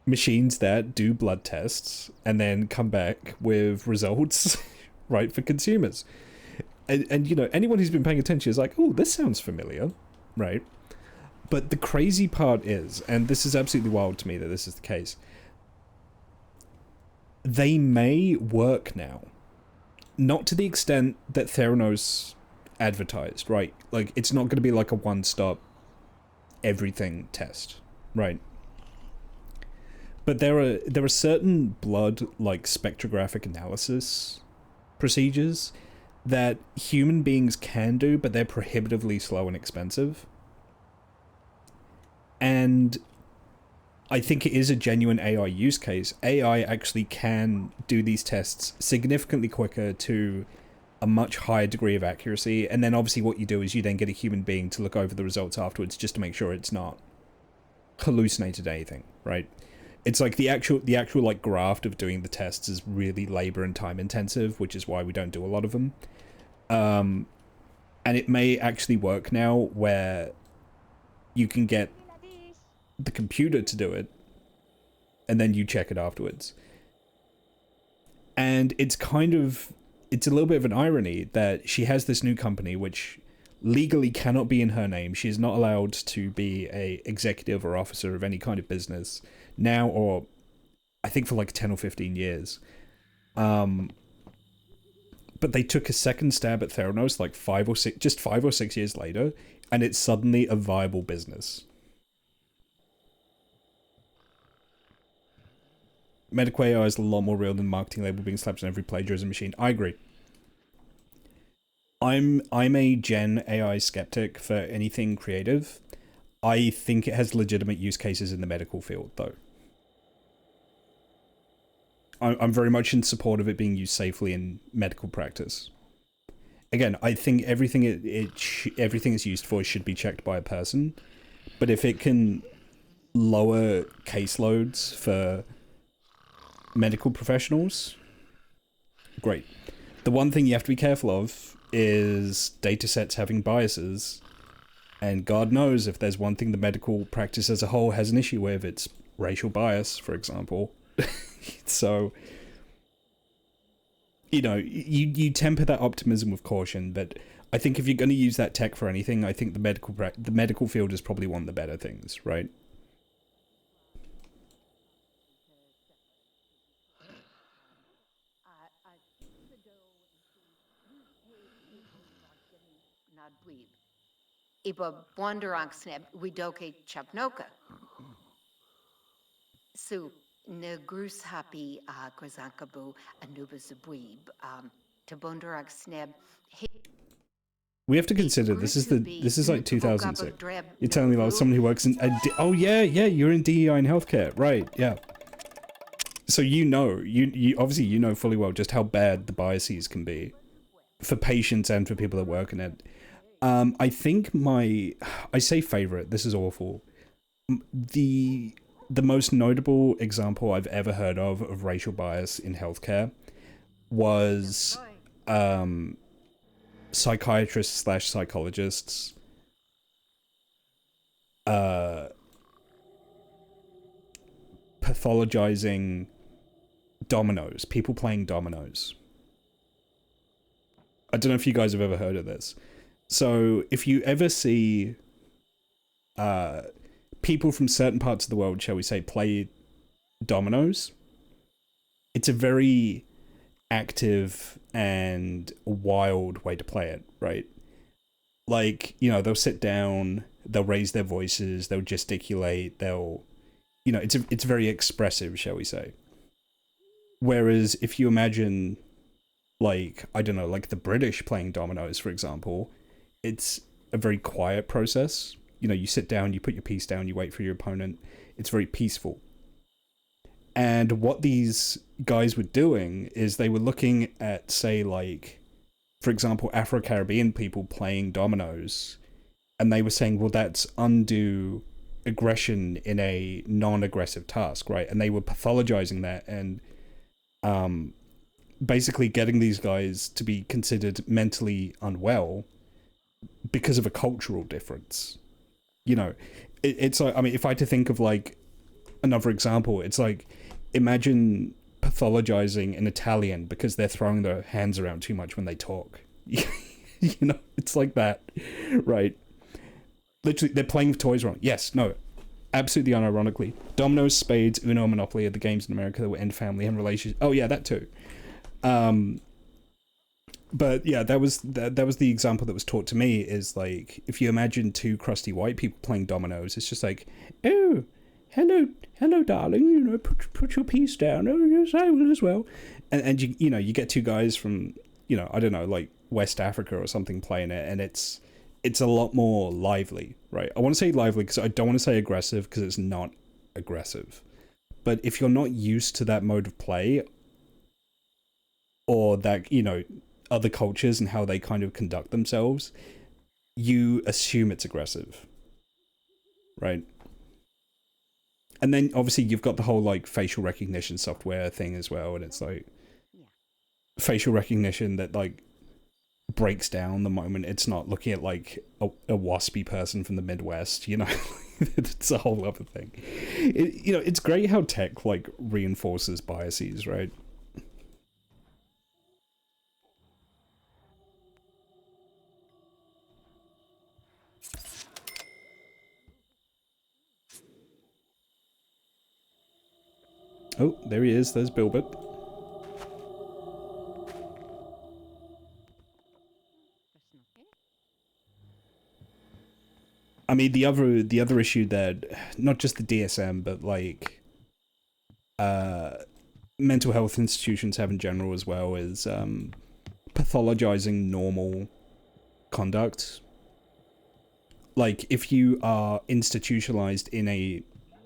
Machines that do blood tests and then come back with results, right, for consumers. And you know, anyone who's been paying attention is like, oh, this sounds familiar, right? But the crazy part is, and this is absolutely wild to me that this is the case, they may work now. Not to the extent that Theranos advertised, right? Like, it's not going to be like a one-stop everything test, right? But there are certain blood, like, spectrographic analysis procedures that human beings can do, but they're prohibitively slow and expensive. And I think it is a genuine AI use case. AI actually can do these tests significantly quicker to a much higher degree of accuracy, and then obviously what you do is you then get a human being to look over the results afterwards just to make sure it's not hallucinated anything, right? It's like the actual like graft of doing the tests is really labor and time intensive, which is why we don't do a lot of them. And it may actually work now where you can get the computer to do it and then you check it afterwards. And it's a little bit of an irony that she has this new company which legally cannot be in her name. She is not allowed to be a executive or officer of any kind of business now, or I think for like 10 or 15 years. But they took a second stab at Theranos like 5 or 6 years later, and it's suddenly a viable business. Medical AI is a lot more real than marketing label being slapped on every plagiarism machine. I agree. I'm a Gen AI skeptic for anything creative. I think it has legitimate use cases in the medical field, though. I'm very much in support of it being used safely in medical practice. Again, I think everything everything it's used for should be checked by a person, but if it can lower caseloads for medical professionals, great. The one thing you have to be careful of is datasets having biases, and God knows if there's one thing the medical practice as a whole has an issue with, it's racial bias, for example. So, you know, you temper that optimism with caution, but I think if you're going to use that tech for anything, I think the medical field is probably one of the better things, right? Iba Wanderang Sneb, Widoke Chapnoka. So, Negrus Happy, Grazankabu, Anubis Abweeb, Tabundarag Sneb. We have to consider this is like 2006. You're telling me about someone who works in oh yeah, you're in DEI and healthcare, right? Yeah. So you obviously you know fully well just how bad the biases can be for patients and for people that work in it. I think I say favorite. This is awful. The most notable example I've ever heard of racial bias in healthcare was psychiatrists slash psychologists pathologizing dominoes, people playing dominoes. I don't know if you guys have ever heard of this. So if you ever see people from certain parts of the world, shall we say, play dominoes, it's a very active and wild way to play it, right? Like, you know, they'll sit down, they'll raise their voices, they'll gesticulate, they'll, you know, it's very expressive, shall we say. Whereas if you imagine, like, I don't know, like the British playing dominoes, for example, it's a very quiet process. You know, you sit down, you put your piece down, you wait for your opponent. It's very peaceful. And what these guys were doing is they were looking at, say, like, for example, Afro-Caribbean people playing dominoes, and they were saying, well, that's undue aggression in a non-aggressive task, right? And they were pathologizing that and basically getting these guys to be considered mentally unwell because of a cultural difference. You know, it's like, I mean, if I had to think of like another example, it's like, imagine pathologizing an Italian because they're throwing their hands around too much when they talk. You know, it's like that, right? Literally, they're playing with toys wrong. Yes, no, absolutely unironically. Dominoes, spades, Uno, Monopoly are the games in America that will end family and relationships. Oh yeah, that too. But yeah, that was the example that was taught to me, is like, if you imagine two crusty white people playing dominoes, it's just like, oh, hello, darling, you know, put your piece down. Oh, yes, I will as well. And you know, you get two guys from, you know, I don't know, like West Africa or something playing it, and it's a lot more lively, right? I want to say lively because I don't want to say aggressive, because it's not aggressive. But if you're not used to that mode of play, or that, you know, other cultures and how they kind of conduct themselves, you assume it's aggressive, right? And then obviously you've got the whole like facial recognition software thing as well, and it's like facial recognition that like breaks down the moment it's not looking at like a waspy person from the Midwest, you know. It's a whole other thing. You know, it's great how tech like reinforces biases, right? Oh, there he is. There's Bilbert. I mean, the other issue that, not just the DSM, but like mental health institutions have in general as well, is pathologizing normal conduct. Like, if you are institutionalized in a,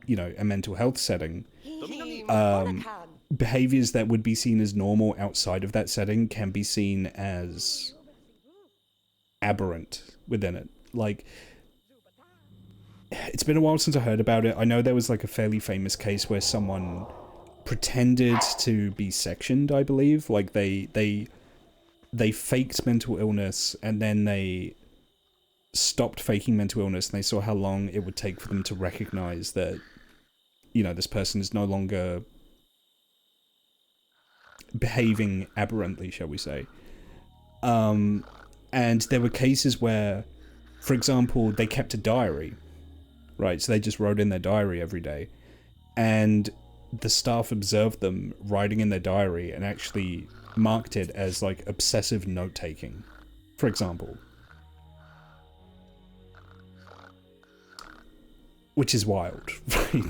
you know, a mental health setting, behaviors that would be seen as normal outside of that setting can be seen as aberrant within it. Like, it's been a while since I heard about it. I know there was like a fairly famous case where someone pretended to be sectioned, I believe. Like they faked mental illness, and then they stopped faking mental illness, and they saw how long it would take for them to recognize that, you know, this person is no longer behaving aberrantly, shall we say. And there were cases where, for example, they kept a diary, right? So they just wrote in their diary every day, and the staff observed them writing in their diary and actually marked it as like obsessive note-taking, for example. Which is wild, right?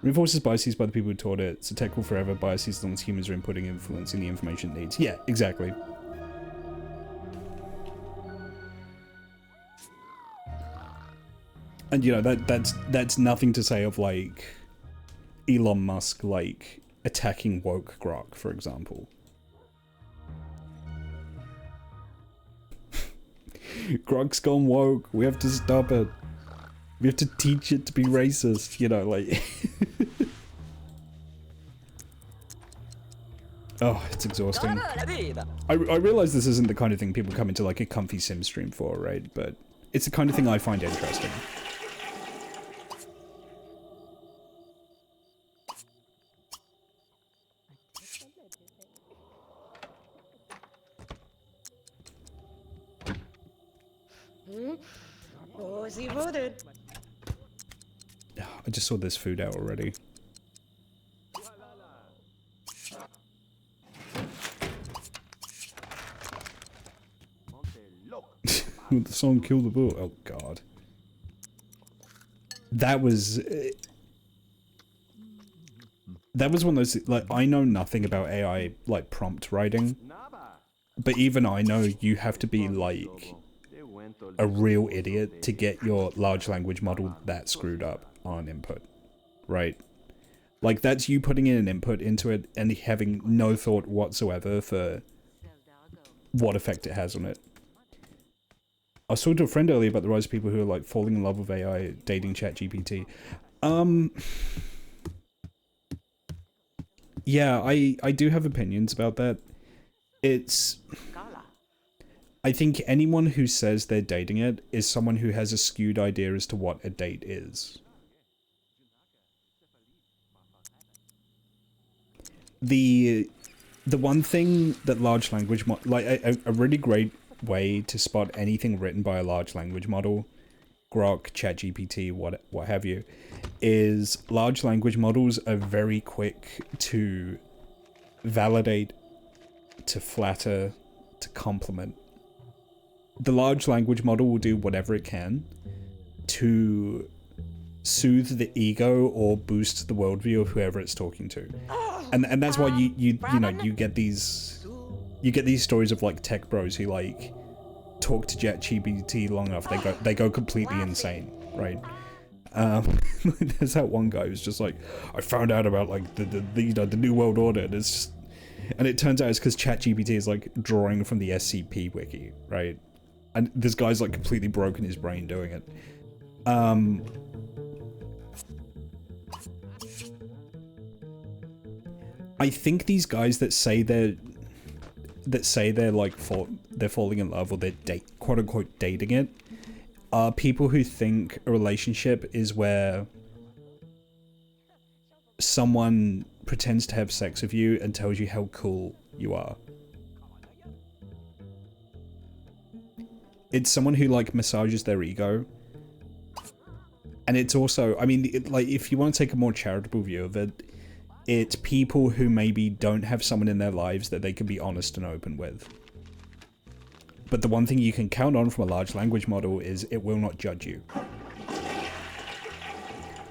Reinforces biases by the people who taught it. It's a tech will forever. Biases as long as humans are inputting influencing the information it needs. Yeah, exactly. And you know, that's nothing to say of like Elon Musk like attacking woke grok, for example. Grok's gone woke. We have to stop it. We have to teach it to be racist, you know, like... Oh, it's exhausting. I realize this isn't the kind of thing people come into like a comfy sim stream for, right? But it's the kind of thing I find interesting. I just saw this food out already. The song Kill the Bull. Oh god. That was one of those, like, I know nothing about AI, like, prompt writing. But even I know you have to be, like, a real idiot to get your large language model that screwed up on input. Right? Like, that's you putting in an input into it and having no thought whatsoever for what effect it has on it. I was talking to a friend earlier about the rise of people who are like falling in love with AI, dating ChatGPT. Yeah, I do have opinions about that. I think anyone who says they're dating it is someone who has a skewed idea as to what a date is. The one thing that large language like a really great way to spot anything written by a large language model, Grok, ChatGPT, what have you, is large language models are very quick to validate, to flatter, to compliment. The large language model will do whatever it can to soothe the ego or boost the worldview of whoever it's talking to. And that's why you know, you get these stories of like tech bros who like talk to ChatGPT long enough, they go completely insane, right? There's that one guy who's just like, I found out about like the you know, the New World Order, and it's just, and it turns out it's because ChatGPT is like drawing from the SCP wiki, right? And this guy's like completely broken his brain doing it. I think these guys that say they're like they're falling in love, or they're quote unquote dating it, are people who think a relationship is where someone pretends to have sex with you and tells you how cool you are. It's someone who like massages their ego. And it's also, I mean, like, if you want to take a more charitable view of it, it's people who maybe don't have someone in their lives that they can be honest and open with. But the one thing you can count on from a large language model is it will not judge you.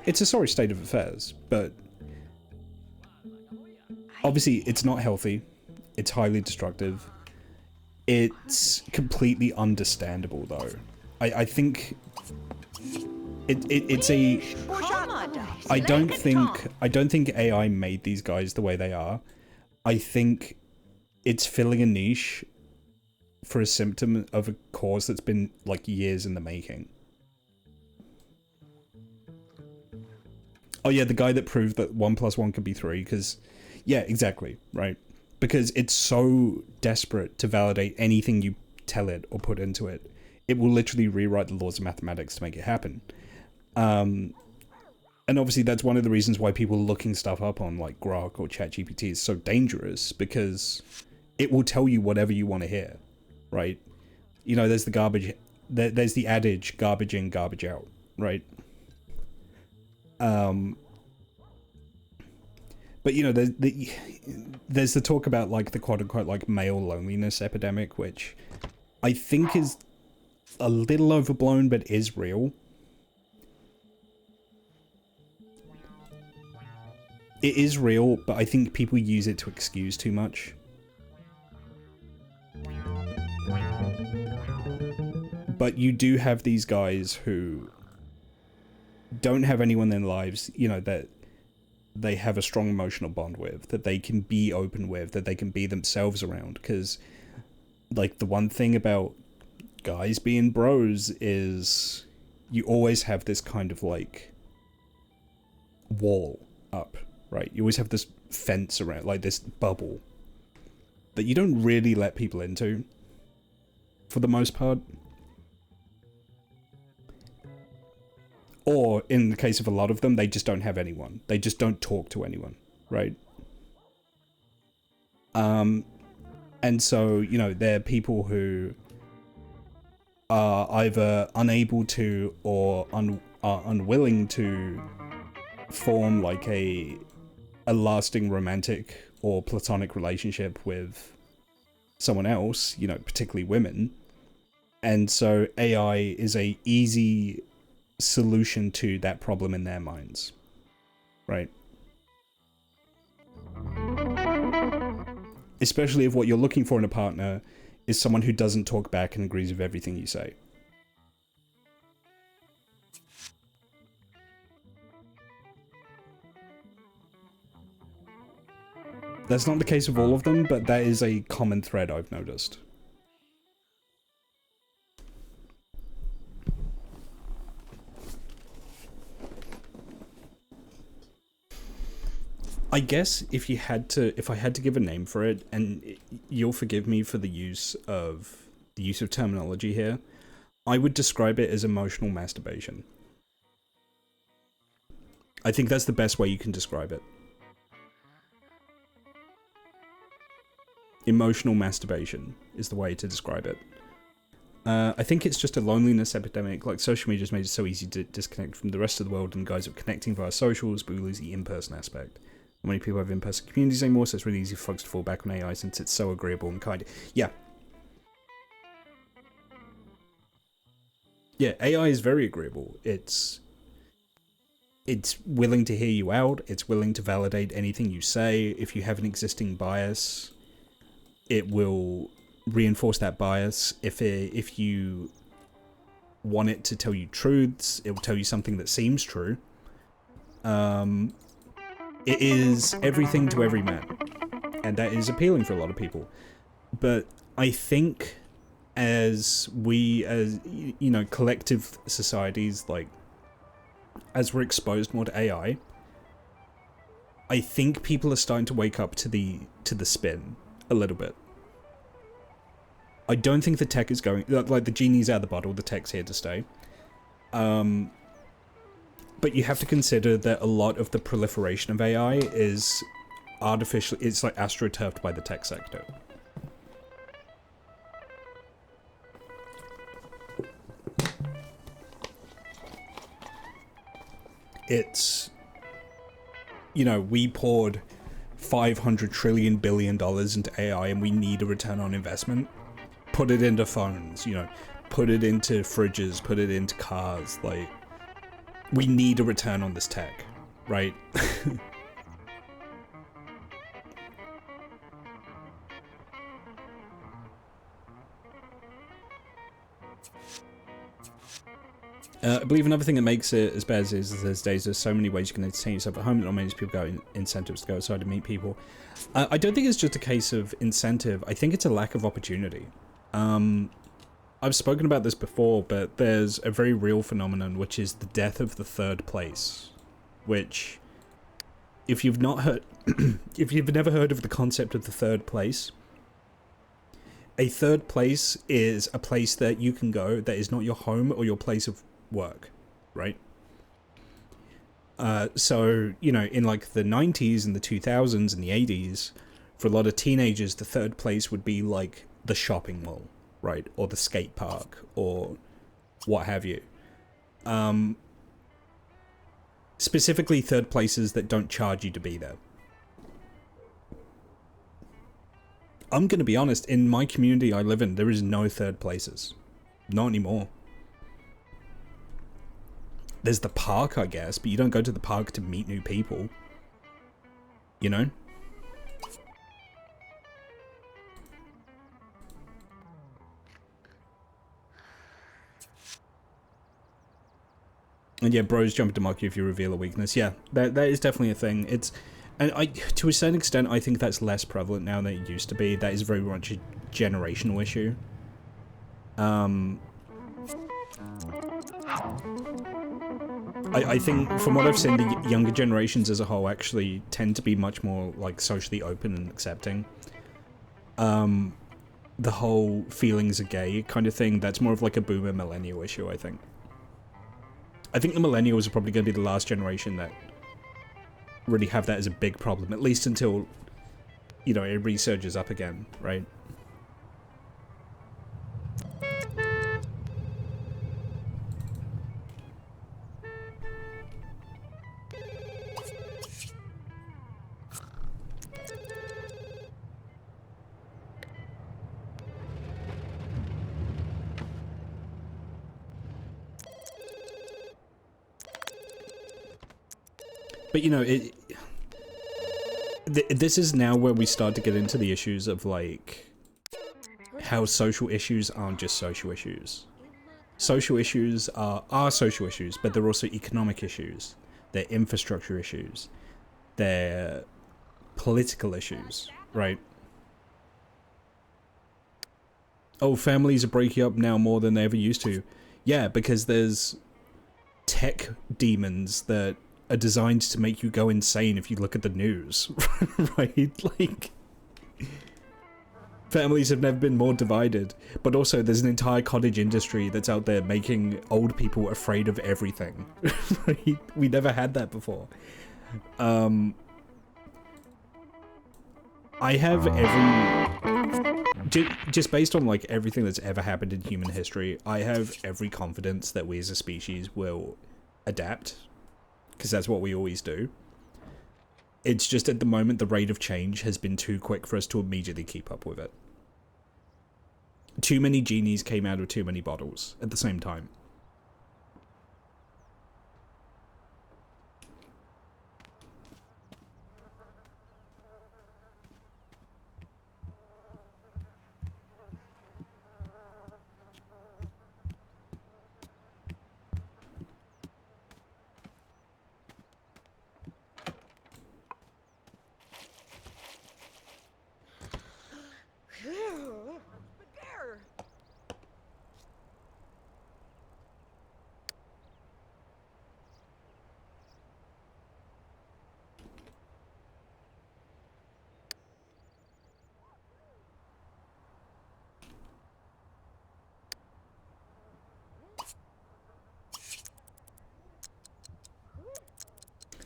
It's a sorry state of affairs, but obviously it's not healthy. It's highly destructive. It's completely understandable, though. I think it's a... I don't think AI made these guys the way they are. I think it's filling a niche for a symptom of a cause that's been like years in the making. Oh yeah, the guy that proved that 1 + 1 can be 3, because... Yeah, exactly, right? Because it's so desperate to validate anything you tell it or put into it. It will literally rewrite the laws of mathematics to make it happen. And obviously that's one of the reasons why people looking stuff up on like Grok or ChatGPT is so dangerous, because it will tell you whatever you want to hear, right? You know, there's the garbage, there's the adage, garbage in, garbage out, right? But you know, there's the talk about like the quote-unquote like male loneliness epidemic, which I think is a little overblown, but is real. It is real, but I think people use it to excuse too much. But you do have these guys who don't have anyone in their lives, you know, that they have a strong emotional bond with, that they can be open with, that they can be themselves around. Because, like, the one thing about guys being bros is you always have this kind of, like, wall up, right? You always have this fence around, like, this bubble that you don't really let people into, for the most part. Or, in the case of a lot of them, they just don't have anyone. They just don't talk to anyone, right? And so, you know, they're people who are either unable to or are unwilling to form like a lasting romantic or platonic relationship with someone else, you know, particularly women. And so AI is a easy solution to that problem in their minds, right? Especially if what you're looking for in a partner is someone who doesn't talk back and agrees with everything you say. That's not the case of all of them, but that is a common thread I've noticed. I guess if I had to give a name for it, and you'll forgive me for the use of terminology here, I would describe it as emotional masturbation. I think that's the best way you can describe it. Emotional masturbation is the way to describe it. I think it's just a loneliness epidemic. Like, social media has made it so easy to disconnect from the rest of the world in the guise of connecting via socials, but we lose the in-person aspect. Not many people have in-person communities anymore, so it's really easy for folks to fall back on AI since it's so agreeable and kind. Yeah. Yeah, AI is very agreeable. It's willing to hear you out. It's willing to validate anything you say. If you have an existing bias, it will reinforce that bias. If you want it to tell you truths, it will tell you something that seems true. It is everything to every man, and that is appealing for a lot of people. But I think as you know, collective societies, like, as we're exposed more to AI, I think people are starting to wake up to the spin a little bit. I don't think the tech is going, like, the genie's out of the bottle, the tech's here to stay. But you have to consider that a lot of the proliferation of AI is artificial, it's like astroturfed by the tech sector. It's, you know, we poured $500 trillion billion into AI and we need a return on investment. Put it into phones, you know, put it into fridges, put it into cars, like, we need a return on this tech, right? I believe another thing that makes it as bad as it is these days, there's so many ways you can entertain yourself at home that not many people got incentives to go outside to meet people. I don't think it's just a case of incentive. I think it's a lack of opportunity. I've spoken about this before, but there's a very real phenomenon, which is the death of the third place, which, if you've not heard, if you've never heard of the concept of the third place, a third place is a place that you can go that is not your home or your place of work, right? So, you know, in like the 90s and the 2000s and the 80s, for a lot of teenagers, the third place would be like the shopping mall, right? Or the skate park, or what have you. Specifically third places that don't charge you to be there. I'm gonna be honest, in my community I live in, there is no third places. Not anymore. There's the park, I guess, but you don't go to the park to meet new people. You know? And yeah, bros jump into mock you if you reveal a weakness. Yeah, that is definitely a thing. It's, and to a certain extent, I think that's less prevalent now than it used to be. That is very much a generational issue. I think, from what I've seen, the younger generations as a whole actually tend to be much more, like, socially open and accepting. the whole feelings are gay kind of thing, that's more of like a boomer millennial issue, I think. I think the millennials are probably going to be the last generation that really have that as a big problem, at least until, you know, it resurges up again, right? But, you know, this is now where we start to get into the issues of, like, how social issues aren't just social issues. Social issues are social issues, but they're also economic issues. They're infrastructure issues. They're political issues, right? Oh, families are breaking up now more than they ever used to. Yeah, because there's tech demons that are designed to make you go insane if you look at the news, right? Like, families have never been more divided, but also there's an entire cottage industry that's out there making old people afraid of everything, right? We never had that before. I have just based on like everything that's ever happened in human history, I have every confidence that we as a species will adapt, because that's what we always do. It's just at the moment the rate of change has been too quick for us to immediately keep up with it. Too many genies came out of too many bottles at the same time.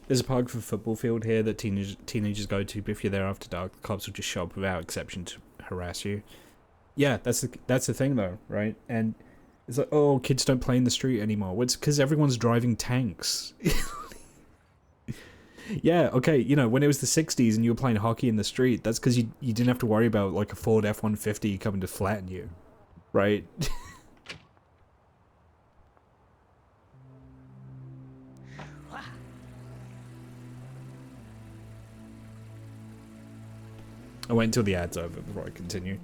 There's a park for football field here that teenagers go to, but if you're there after dark, the cops will just show up without exception to harass you. Yeah, that's the thing though, right? And it's like, oh, kids don't play in the street anymore. Well, it's because everyone's driving tanks. Yeah, okay, you know, when it was the 60s and you were playing hockey in the street, that's because you didn't have to worry about like a Ford F-150 coming to flatten you, right? I wait until the ad's over before I continue.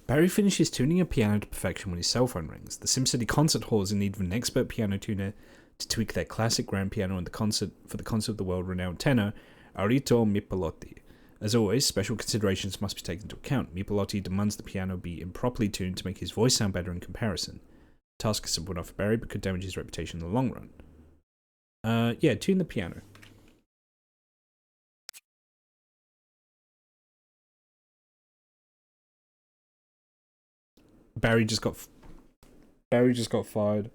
Barry finishes tuning a piano to perfection when his cell phone rings. The SimCity concert hall is in need of an expert piano tuner to tweak their classic grand piano and for the concert of the world-renowned tenor, Arito Mipolotti. As always, special considerations must be taken into account. Mipolotti demands the piano be improperly tuned to make his voice sound better in comparison. The task is simple enough for Barry, but could damage his reputation in the long run. Yeah, tune the piano. Barry just got fired. Barry just got fired.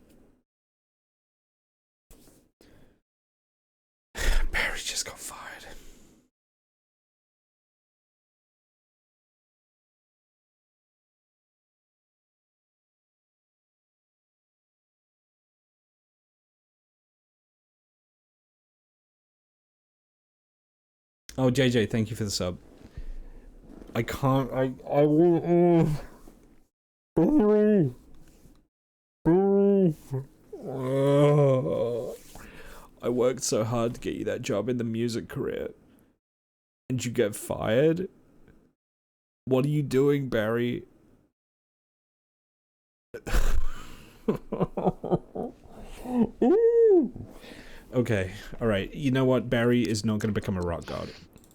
Oh, JJ, thank you for the sub. I can't. I will. I worked so hard to get you that job in the music career, and you get fired? What are you doing, Barry? Okay, alright. You know what? Barry is not going to become a rock god.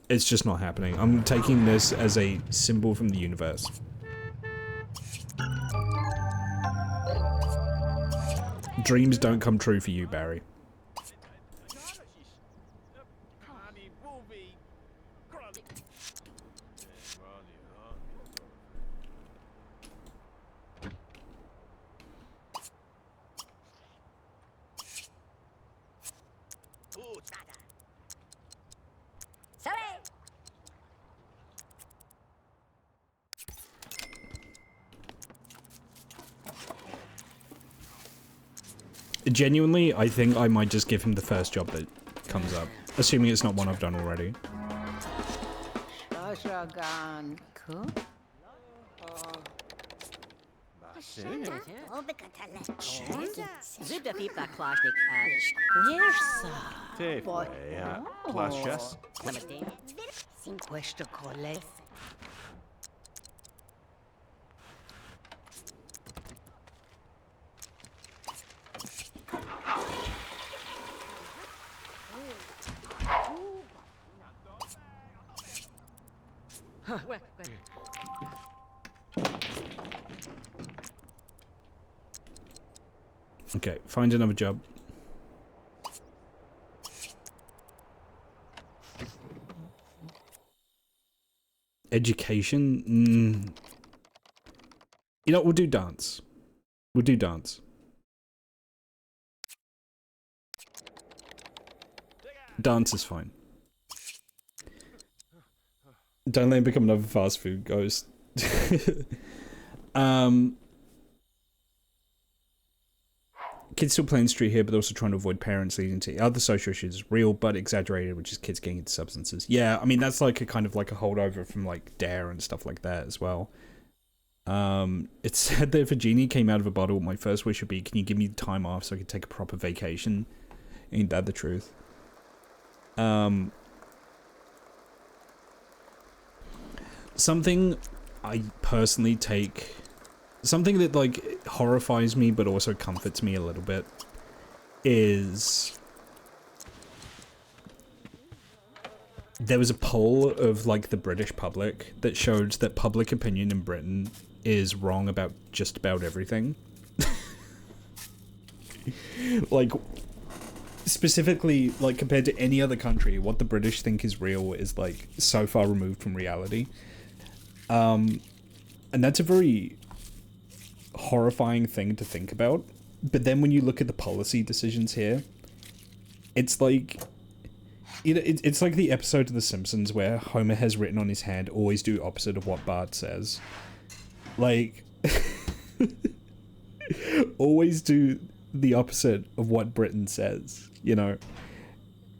It's just not happening. I'm taking this as a symbol from the universe. Dreams don't come true for you, Barry. Genuinely, I think I might just give him the first job that comes up, assuming it's not one I've done already. Okay, find another job. Education? You know, we'll do dance. We'll do dance. Dance is fine. Don't let him become another fast food ghost. Kids still playing street here, but also trying to avoid parents, leading to other social issues. Real but exaggerated, which is kids getting into substances. Yeah, I mean, that's like a kind of like a holdover from like Dare and stuff like that as well. It said that if a genie came out of a bottle, my first wish would be, can you give me time off so I could take a proper vacation? Ain't that the truth? Something I personally take... Something that, like, horrifies me but also comforts me a little bit is... There was a poll of, like, the British public that showed that public opinion in Britain is wrong about just about everything. Like, specifically, like, compared to any other country, what the British think is real is, like, so far removed from reality. And that's a very horrifying thing to think about. But then when you look at the policy decisions here, it's like... You know, it's like the episode of The Simpsons where Homer has written on his hand, always do opposite of what Bart says. Like... always do the opposite of what Britain says, you know?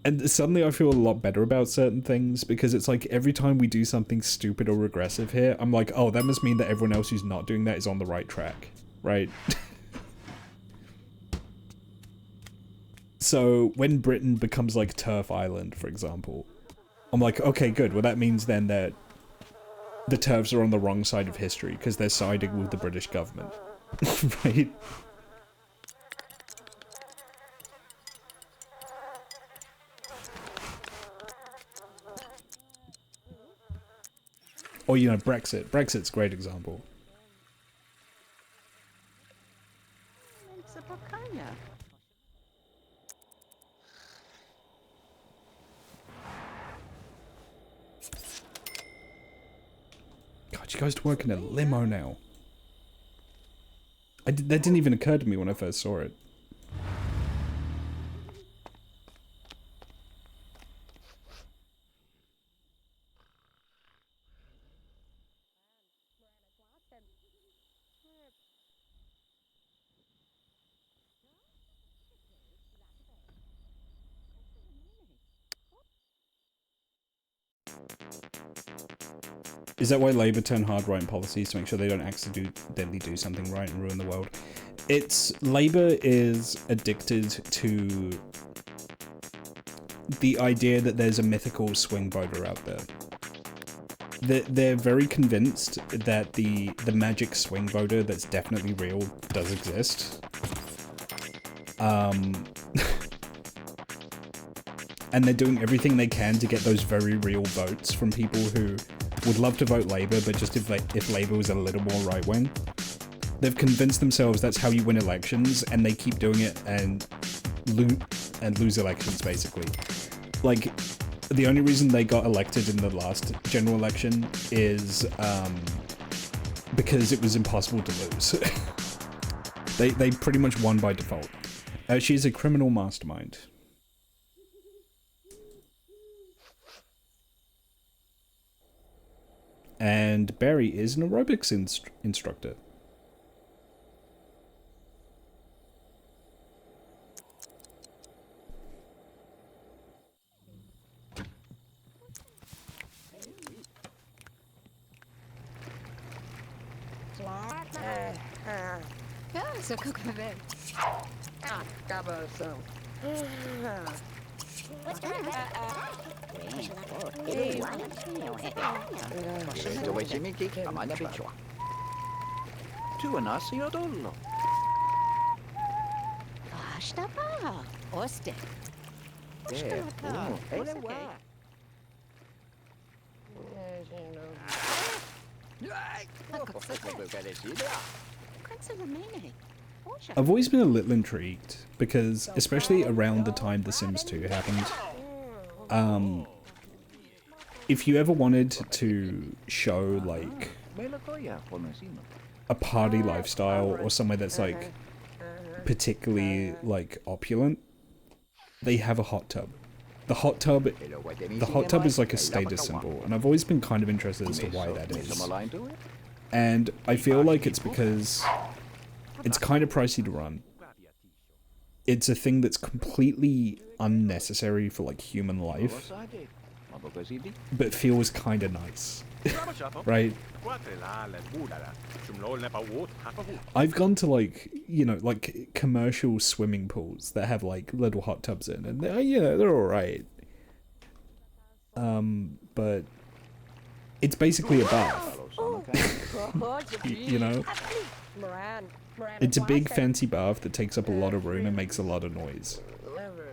And suddenly I feel a lot better about certain things, because it's like every time we do something stupid or regressive here, I'm like, oh, that must mean that everyone else who's not doing that is on the right track, right? So when Britain becomes like Turf Island, for example, I'm like, okay, good. Well, that means then that the Turfs are on the wrong side of history because they're siding with the British government, right? Or, you know, Brexit. Brexit's a great example. God, she goes to work in a limo now. That didn't even occur to me when I first saw it. Is that why Labour turn hard right in policies to make sure they don't accidentally do something right and ruin the world? Labour is addicted to the idea that there's a mythical swing voter out there. They're very convinced that the magic swing voter that's definitely real does exist. and they're doing everything they can to get those very real votes from people who would love to vote Labour, but just if Labour was a little more right-wing. They've convinced themselves that's how you win elections, and they keep doing it and lose elections, basically. Like, the only reason they got elected in the last general election is because it was impossible to lose. They pretty much won by default. She's a criminal mastermind. And Barry is an aerobics instructor. Yeah, so cook my bed. Basta pa. Oste. I've always been a little intrigued because, especially around the time The Sims 2 happened, if you ever wanted to show like a party lifestyle or somewhere that's like particularly like opulent, they have a hot tub. The hot tub is like a status symbol, and I've always been kind of interested as to why that is. And I feel like it's because it's kind of pricey to run. It's a thing that's completely unnecessary for like human life, but feels kind of nice, right? I've gone to like, you know, like commercial swimming pools that have like little hot tubs in, and they're alright. But it's basically a bath. You know? It's a big fancy bath that takes up a lot of room and makes a lot of noise.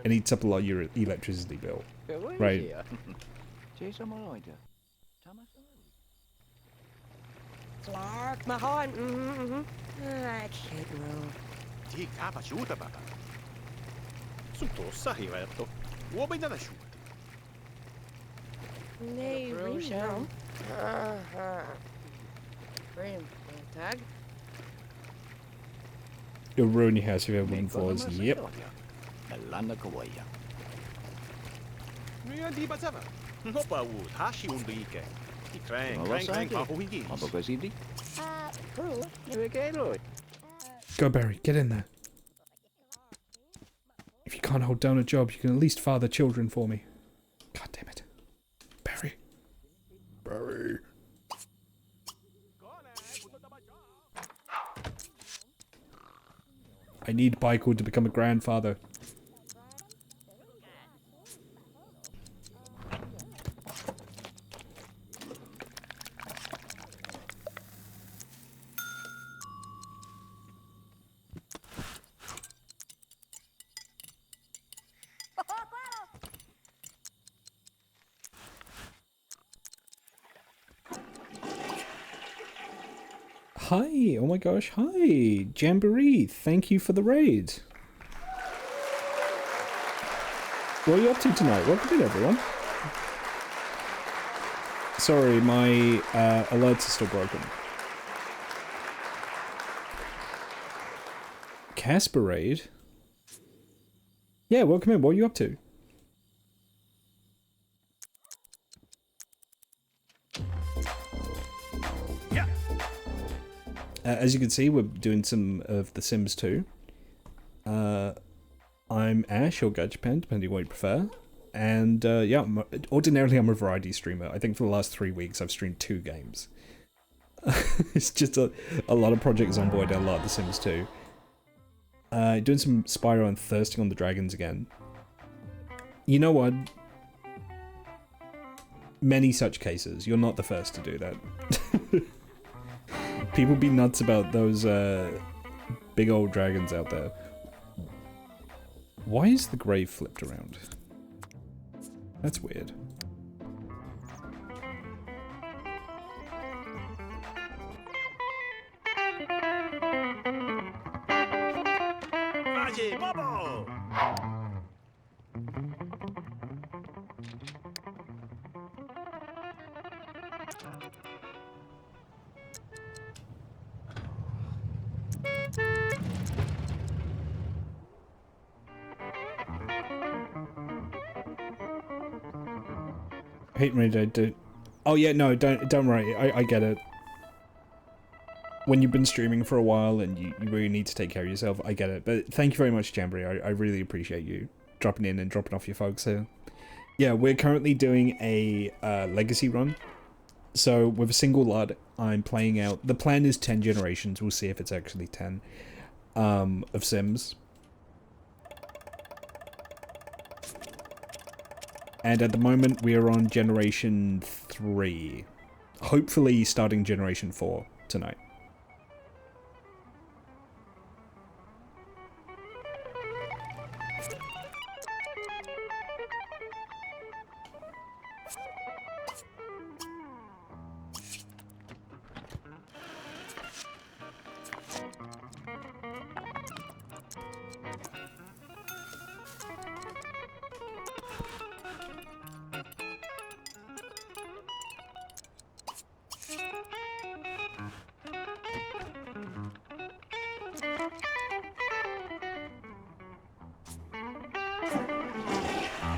And eats up a lot of your electricity bill. Right? It'll ruin your house if you have wooden floors. Yep. Go, Barry, get in there. If you can't hold down a job, you can at least father children for me. God damn it. Barry. Barry. I need Michael to become a grandfather. Hi, oh my gosh, hi, Jamboree, thank you for the raid. What are you up to tonight? Welcome in, everyone. Sorry, my alerts are still broken. Casper raid? Yeah, welcome in, what are you up to? As you can see, we're doing some of The Sims 2. I'm Ash, or Gajapan, depending on what you prefer. And yeah, ordinarily I'm a variety streamer. I think for the last 3 weeks I've streamed 2 games. It's just a lot of projects on board, a lot of The Sims 2. Doing some Spyro and Thirsting on the Dragons again. You know what? Many such cases. You're not the first to do that. People be nuts about those big old dragons out there. Why is the grave flipped around? That's weird. Magie, Bobo! Hate me to do. Oh yeah, no, don't worry. I get it. When you've been streaming for a while and you really need to take care of yourself, I get it. But thank you very much, Jamboree. I really appreciate you dropping in and dropping off your folks here. Yeah, we're currently doing a legacy run. So with a single lot, I'm playing out. The plan is 10 generations. We'll see if it's actually 10 of Sims. And at the moment, we are on generation 3. Hopefully starting generation 4 tonight.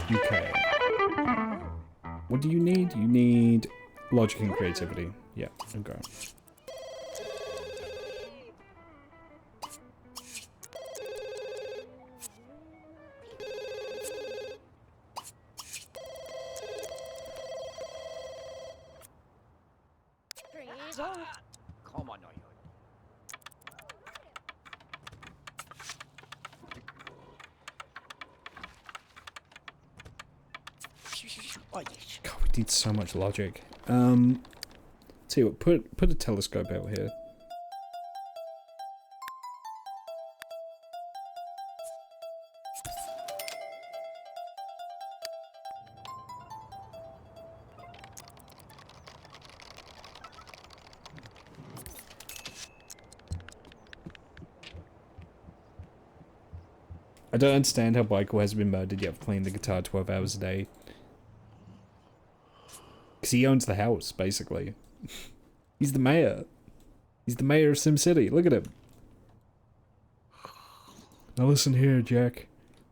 Okay. What do you need? You need logic and creativity. Yeah, okay. God, we need so much logic. See what, put a telescope out here. I don't understand how Michael has been murdered yet for playing the guitar 12 hours a day. Because he owns the house, basically. He's the mayor. He's the mayor of SimCity. Look at him. Now listen here, Jack.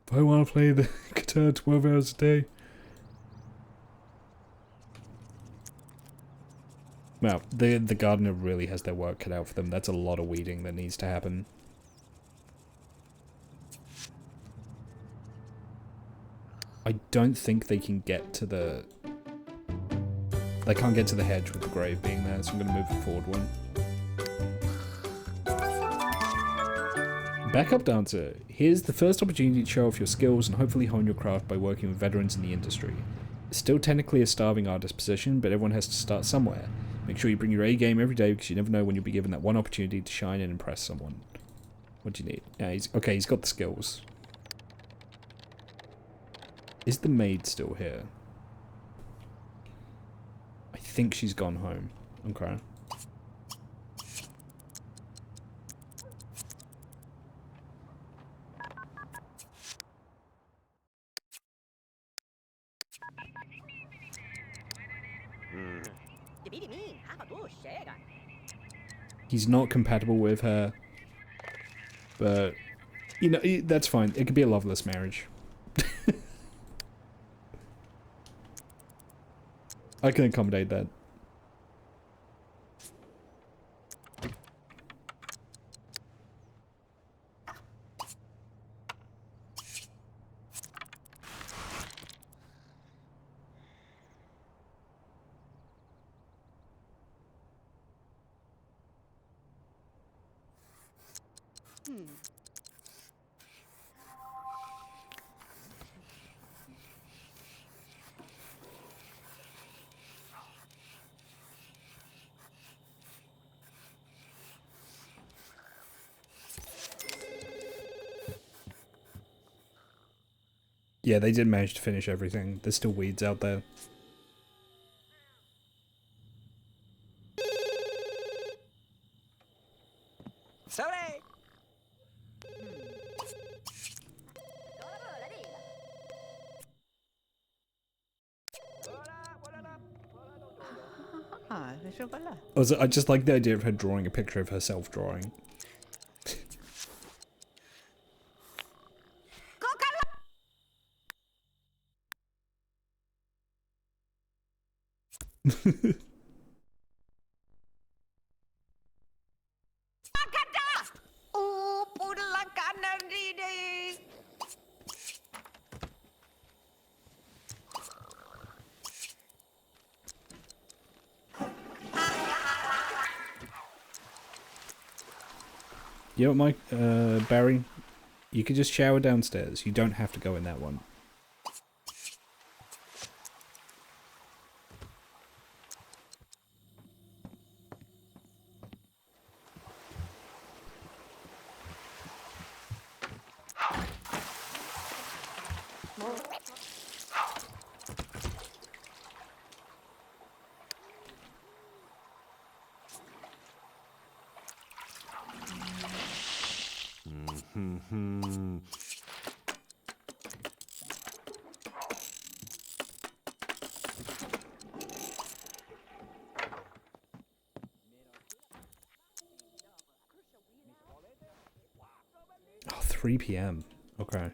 If I want to play the guitar 12 hours a day... Well, the gardener really has their work cut out for them. That's a lot of weeding that needs to happen. I don't think they can get to the... They can't get to the hedge with the grave being there, so I'm going to move it forward one. Backup dancer. Here's the first opportunity to show off your skills and hopefully hone your craft by working with veterans in the industry. It's still technically a starving artist position, but everyone has to start somewhere. Make sure you bring your A game every day because you never know when you'll be given that one opportunity to shine and impress someone. What do you need? Yeah, he's got the skills. Is the maid still here? I think she's gone home. Okay. He's not compatible with her, but, you know, that's fine. It could be a loveless marriage. I can accommodate that. Yeah, they did manage to finish everything. There's still weeds out there. Sorry. Also, I just like the idea of her drawing a picture of herself drawing. You know what, Mike? Barry? You could just shower downstairs. You don't have to go in that one. Oh, 3 p.m. Okay.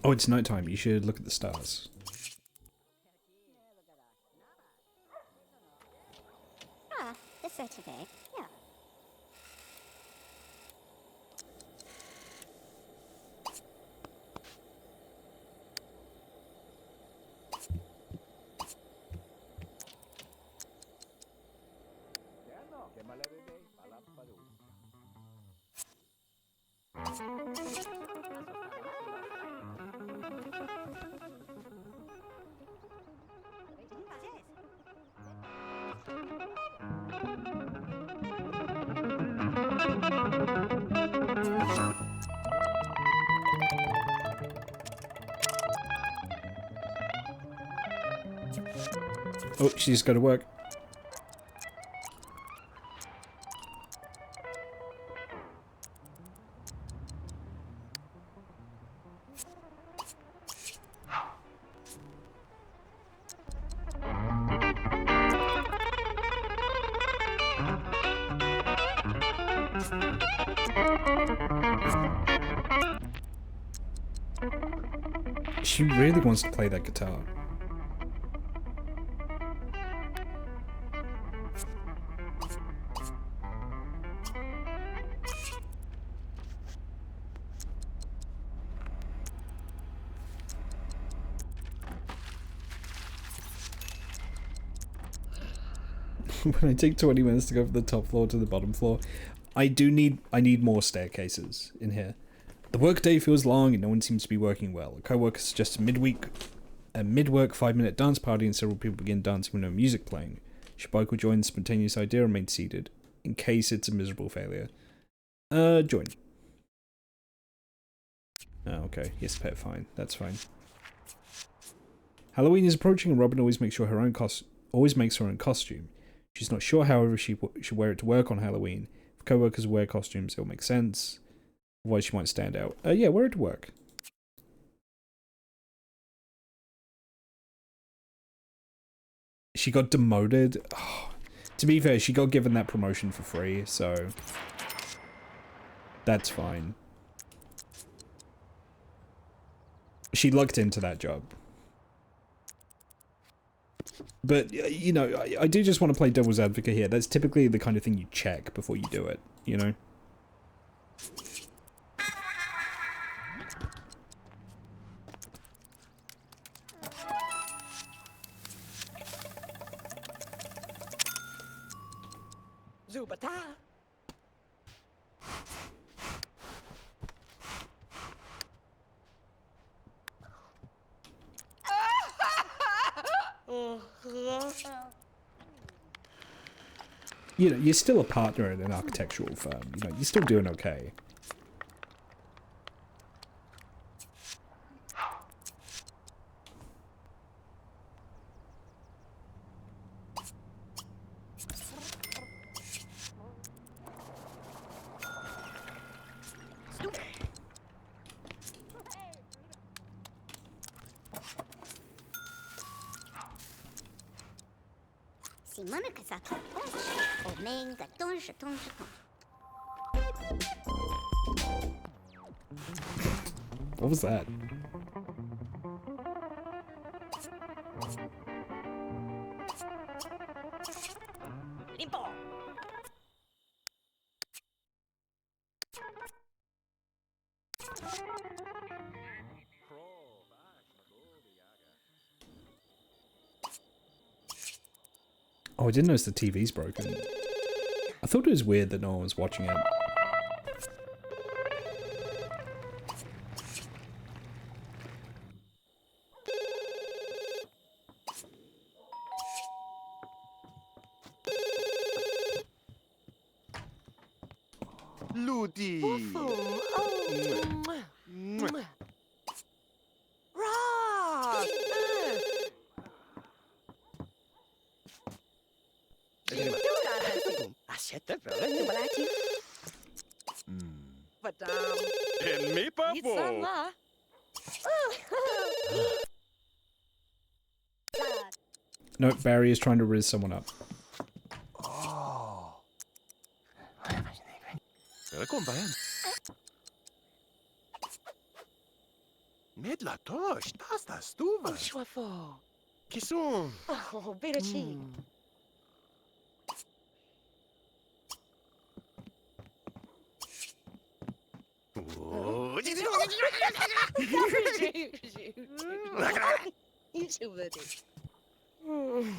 Oh, it's nighttime. You should look at the stars. Ah, the Saturday. Yeah. Oh, she's got to work. She really wants to play that guitar. When I take 20 minutes to go from the top floor to the bottom floor, I need more staircases in here. The workday feels long and no one seems to be working well. A co-worker suggests a mid-work 5-minute dance party and several people begin dancing with no music playing. Shabike will join the spontaneous idea and remain seated, in case it's a miserable failure. Join. Oh, okay. Yes, pet, fine. That's fine. Halloween is approaching and Robin always makes her own costume. She's not sure, however, she should wear it to work on Halloween. If co-workers wear costumes, it'll make sense. Otherwise, she won't stand out. Yeah, wear it to work. She got demoted. Oh, To be fair, she got given that promotion for free, so that's fine. She lucked into that job. But, you know, I do just want to play devil's advocate here. That's typically the kind of thing you check before you do it, you know? Zubata. You know, you're still a partner in an architectural firm. You know, you're still doing okay. What was that? Limpo. Oh, I didn't notice the TV's broken. I thought it was weird that no one was watching it. Ludi. Rock. Aspetta, però. But E mi papo. Nope, Barry is trying to riz someone up. Oh. Kom igen. Med la tosh, tasta stuva. Shwafo. Kisum. Oh, Birachi. Oh.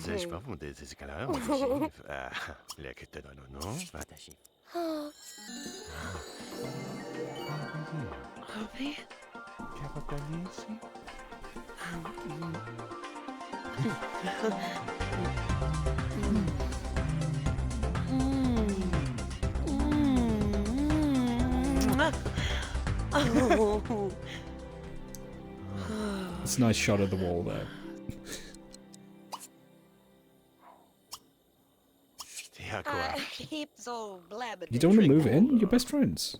Zeg pas pour des escalaires, les que t'as dans le nom, Watashi. It's a nice shot of the wall there. You don't want to move in? You're best friends.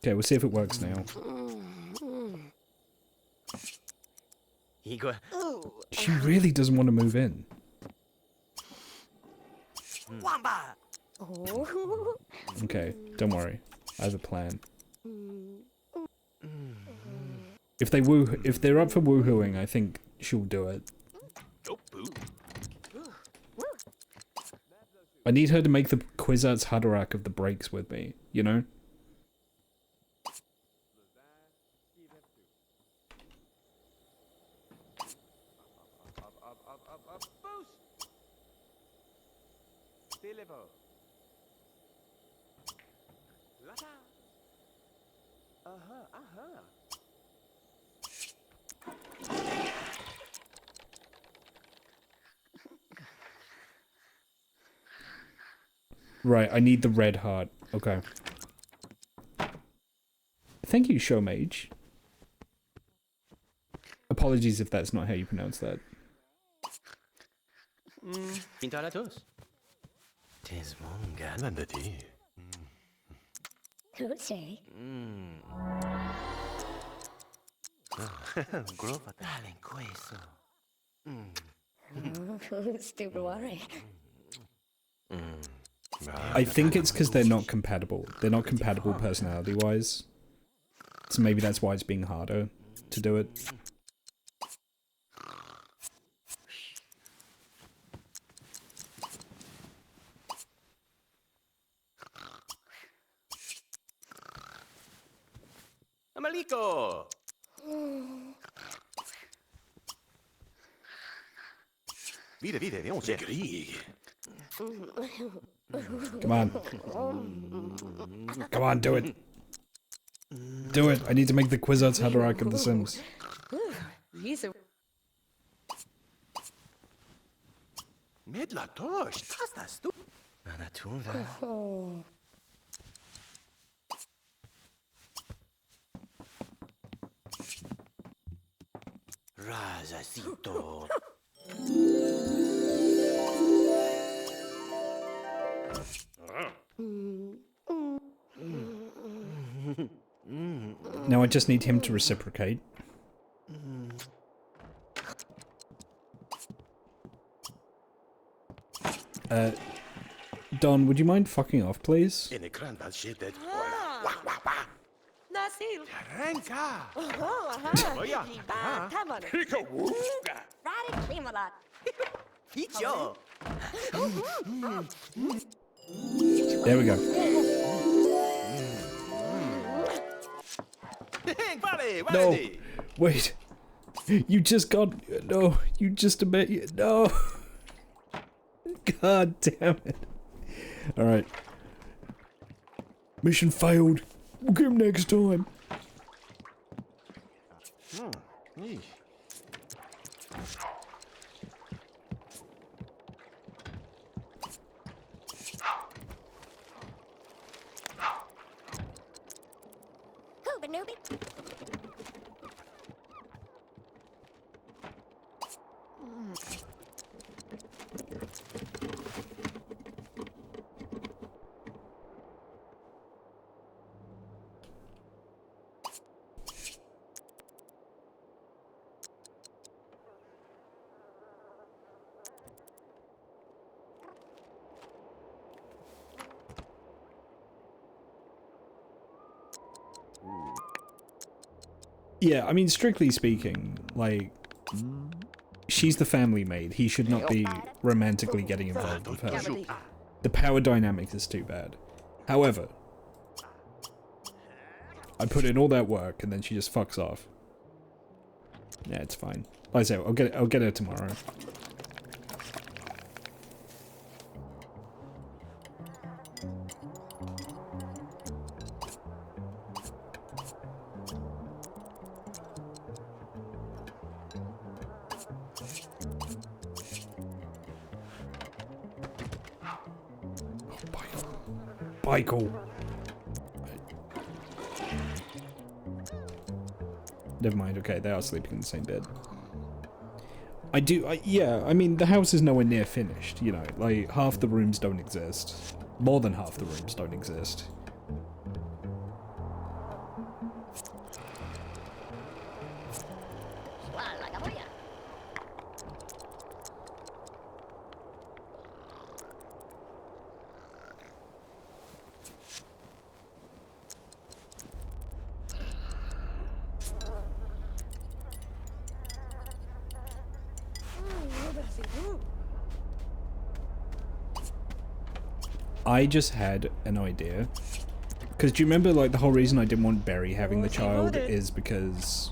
Okay, we'll see if it works now. She really doesn't want to move in. Okay, don't worry. I have a plan. If they're up for woohooing, I think she'll do it. I need her to make the Kwisatz Haderach of the breaks with me, you know? Right, I need the red heart. Okay. Thank you, Showmage. Apologies if that's not how you pronounce that. Pinto à la tous. Tis monga landati. Oopsie. Grova dalen queso. Stupid worry. I think it's because they're not compatible. They're not compatible personality-wise. So maybe that's why it's being harder to do it. Amaliko. Vide, vi måste krig. Come on. Come on, do it. Do it. I need to make the Quizzards Haderach of The Sims. These are Medla tosh, tas du. Anatuva. Oh. Razasito. Now I just need him to reciprocate. Don, would you mind fucking off, please? En ekran var shittet. Nasil. Ranka. Oja. Taman. Friday cream-a-lot. Ficho. There we go. Vale, No, vale. wait. You just got... No, you just admit... No. God damn it. Alright. Mission failed. We'll get him next time. Hooba noobie. Yeah, I mean, strictly speaking, like, she's the family maid. He should not be romantically getting involved with her. The power dynamic is too bad. However, I put in all that work and then she just fucks off. Yeah, it's fine. Like I say, I'll get her tomorrow. Michael. Never mind, okay, they are sleeping in the same bed. Yeah, I mean, the house is nowhere near finished, you know, like, half the rooms don't exist. More than half the rooms don't exist. I just had an idea. Because do you remember, like, the whole reason I didn't want Berry having the child is because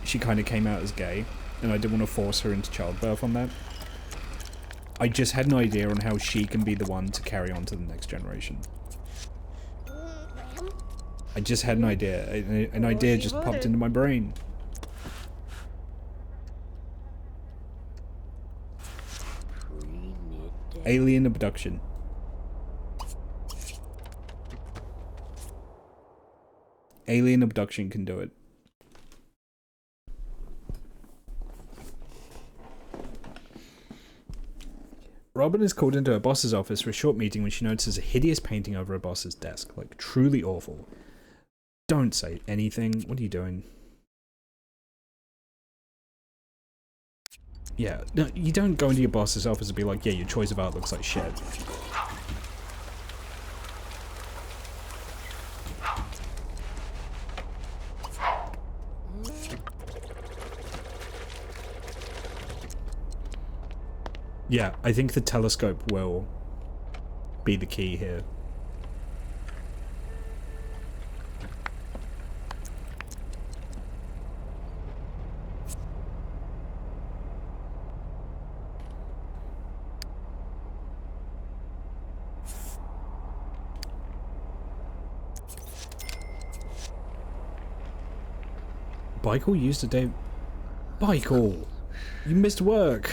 she kind of came out as gay, and I didn't want to force her into childbirth on that. I just had an idea on how she can be the one to carry on to the next generation. I just had an idea. An idea just popped into my brain. Alien abduction. Alien abduction can do it. Robin is called into her boss's office for a short meeting when she notices a hideous painting over her boss's desk. Like, truly awful. Don't say anything. What are you doing? Yeah, no, you don't go into your boss's office and be like, yeah, your choice of art looks like shit. Yeah, I think the telescope will be the key here. Michael used a day. Michael, you missed work.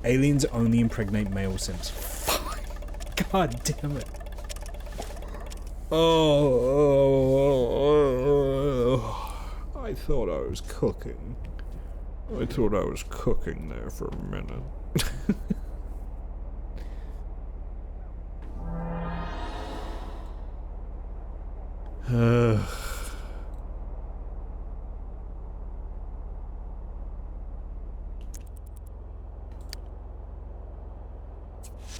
Aliens only impregnate male Sims. Fuck. God damn it. Oh, I thought I was cooking. I thought I was cooking there for a minute.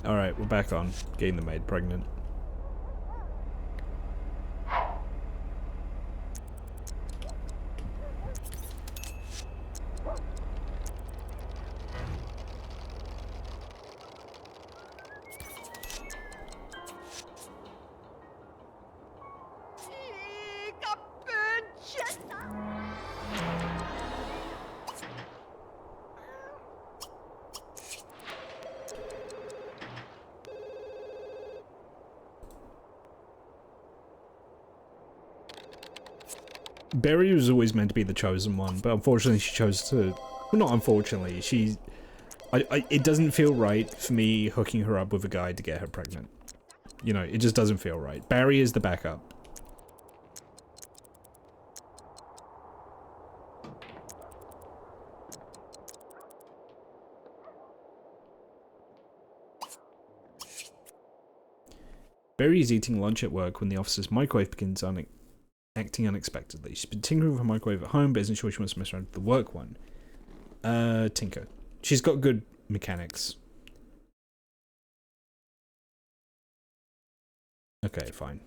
Alright, we're back on. Getting the maid pregnant. Barry was always meant to be the chosen one, but unfortunately she chose to... Well, not unfortunately, she... it doesn't feel right for me hooking her up with a guy to get her pregnant. You know, it just doesn't feel right. Barry is the backup. Barry is eating lunch at work when the officer's microwave begins acting unexpectedly. She's been tinkering with her microwave at home, but isn't sure she wants to mess around with the work one. Tinker. She's got good mechanics. Okay, fine.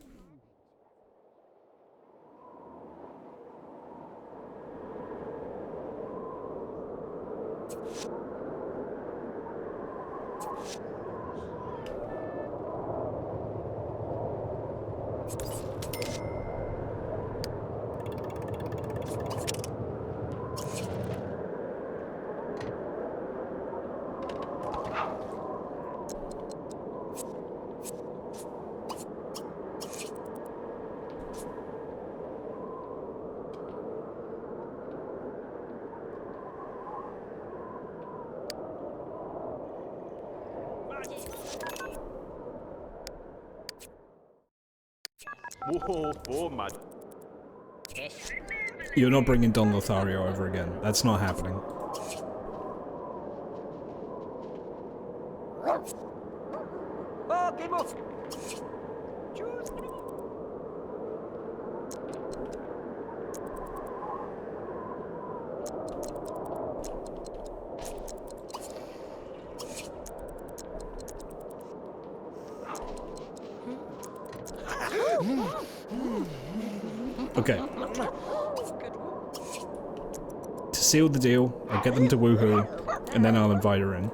You're not bringing Don Lothario over again. That's not happening. Okay. To seal the deal, I'll get them to woohoo, and then I'll invite her in.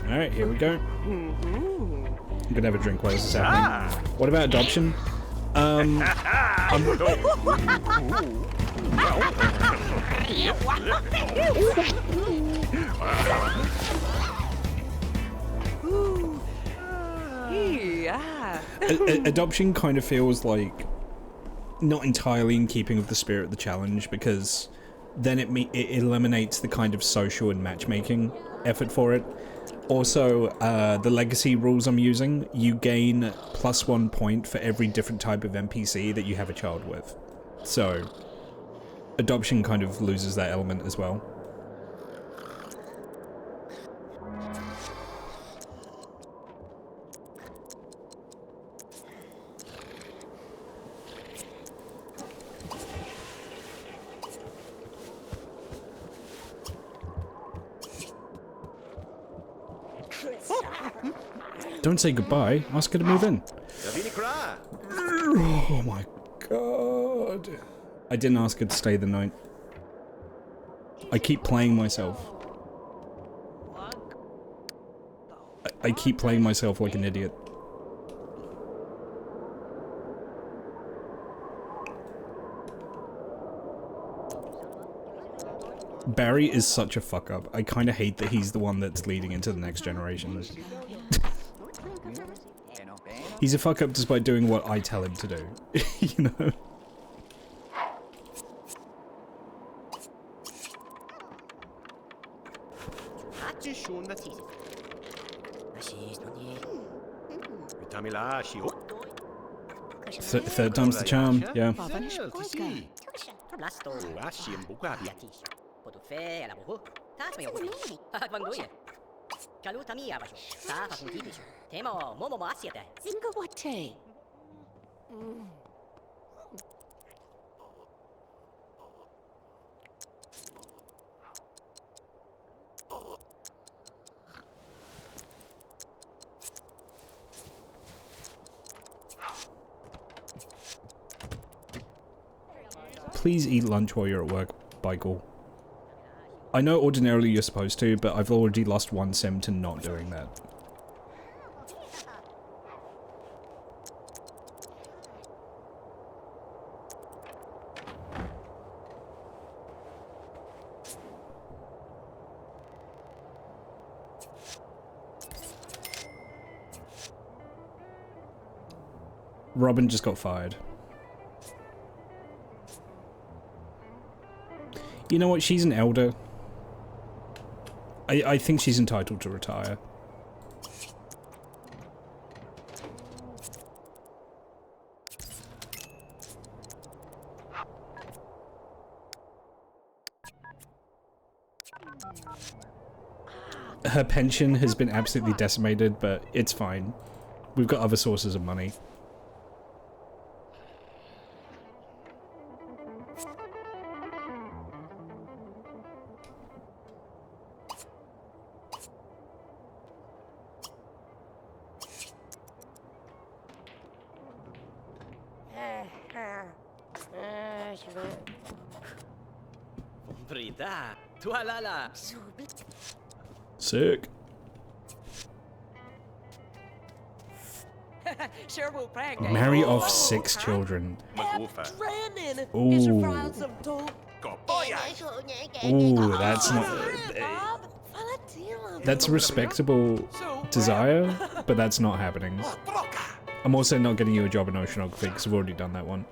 Alright, here we go. I'm gonna have a drink while this is happening. What about adoption? Yeah. Adoption kind of feels like not entirely in keeping with the spirit of the challenge, because then it eliminates the kind of social and matchmaking effort for it. Also, the legacy rules I'm using, you gain +1 point for every different type of NPC that you have a child with. So, adoption kind of loses that element as well. Don't say goodbye, ask her to move in. Oh my god. I didn't ask her to stay the night. I keep playing myself. I keep playing myself like an idiot. Barry is such a fuck up. I kind of hate that he's the one that's leading into the next generation. He's a fuck up despite doing what I tell him to do, you know? Third time's the charm, yeah. Please eat lunch while you're at work, Michael. I know ordinarily you're supposed to, but I've already lost 1 sim to not doing that. Robin just got fired. You know what? She's an elder. I think she's entitled to retire. Her pension has been absolutely decimated, but it's fine. We've got other sources of money. Sick. Marry off 6 children. Ooh. Ooh, that's not... That's a respectable desire, but that's not happening. I'm also not getting you a job in oceanography, because I've already done that one.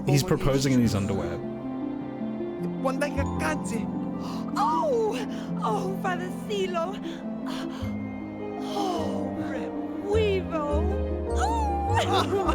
He's proposing in his underwear. Oh! Oh, Father Silo! Oh, Revivo! Oh!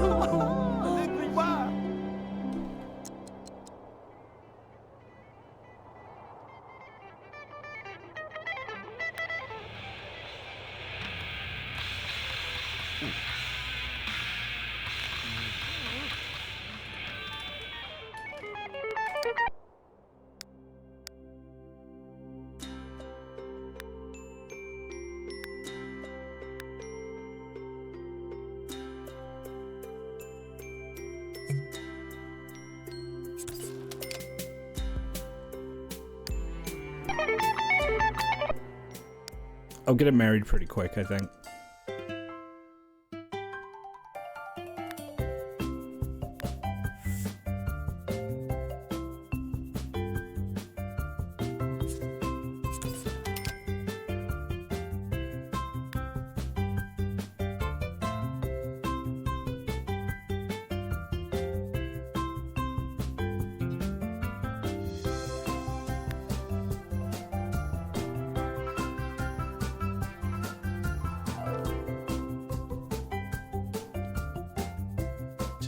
I'll get it married pretty quick, I think.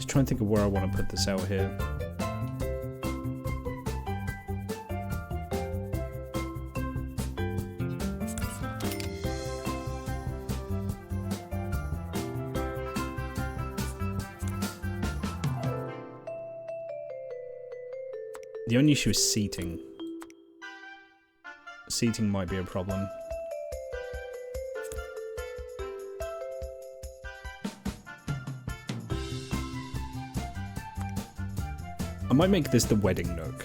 Trying to think of where I want to put this out here. The only issue is seating. Seating might be a problem. I might make this the wedding nook.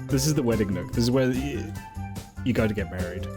This is the wedding nook. This is where you go to get married.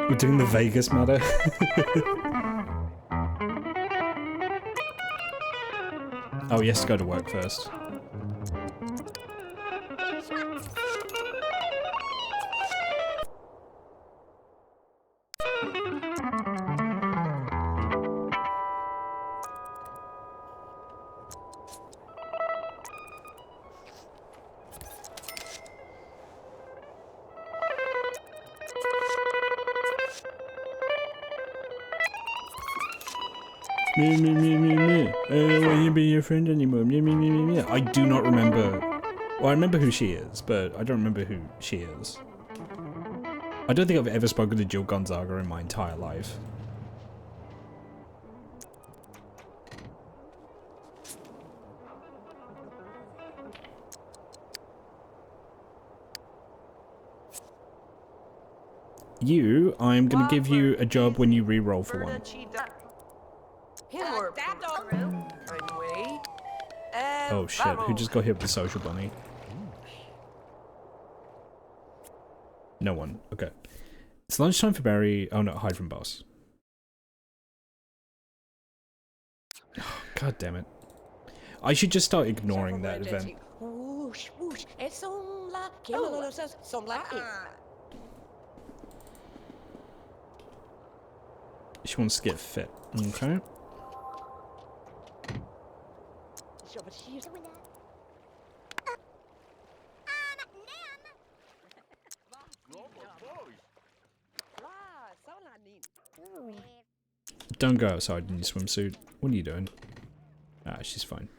We're doing the Vegas matter. Oh, he has to go to work first. Me. I don't want to be your friend anymore. Me. I do not remember. Well, I remember who she is, but I don't remember who she is. I don't think I've ever spoken to Jill Gonzaga in my entire life. You, I'm gonna give you a job when you re-roll for one. Oh shit, who just got hit with the social bunny? No one, okay. It's lunchtime for Barry. Oh no, hide from boss. Oh, God damn it. I should just start ignoring that event. She wants to get fit, okay. Don't go outside in your swimsuit. What are you doing? Ah, she's fine.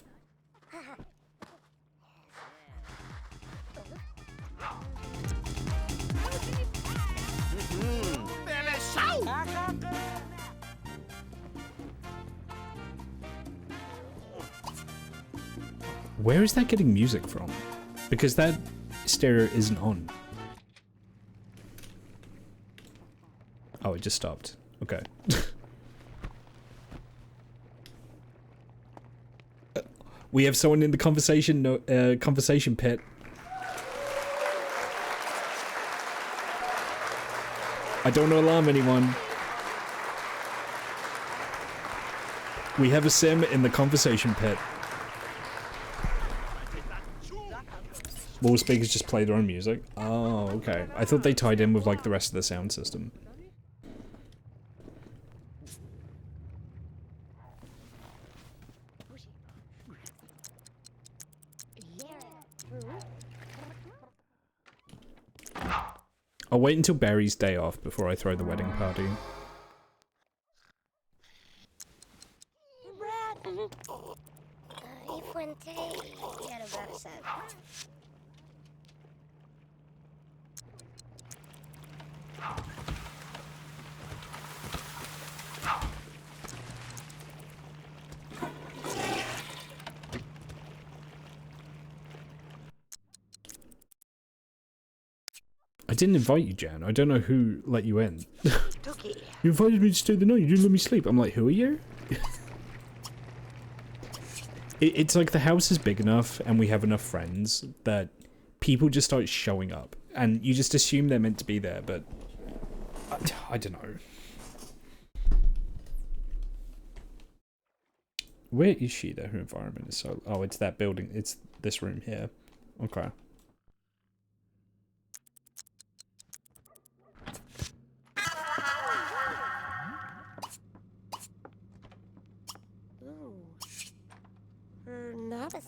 Where is that getting music from? Because that stereo isn't on. Oh, it just stopped. Okay. We have someone in the conversation pit. I don't want to alarm anyone. We have a sim in the conversation pit. Will speakers just play their own music? Oh, okay. I thought they tied in with like the rest of the sound system. I'll wait until Barry's day off before I throw the wedding party. Y fuente y arobarse. I didn't invite you, Jan. I don't know who let you in. Dookie. You invited me to stay the night. You didn't let me sleep. I'm like, who are you? It's like the house is big enough and we have enough friends that people just start showing up. And you just assume they're meant to be there, but... I don't know. Where is she that her environment is so... Oh, it's that building. It's this room here. Okay. Nervous.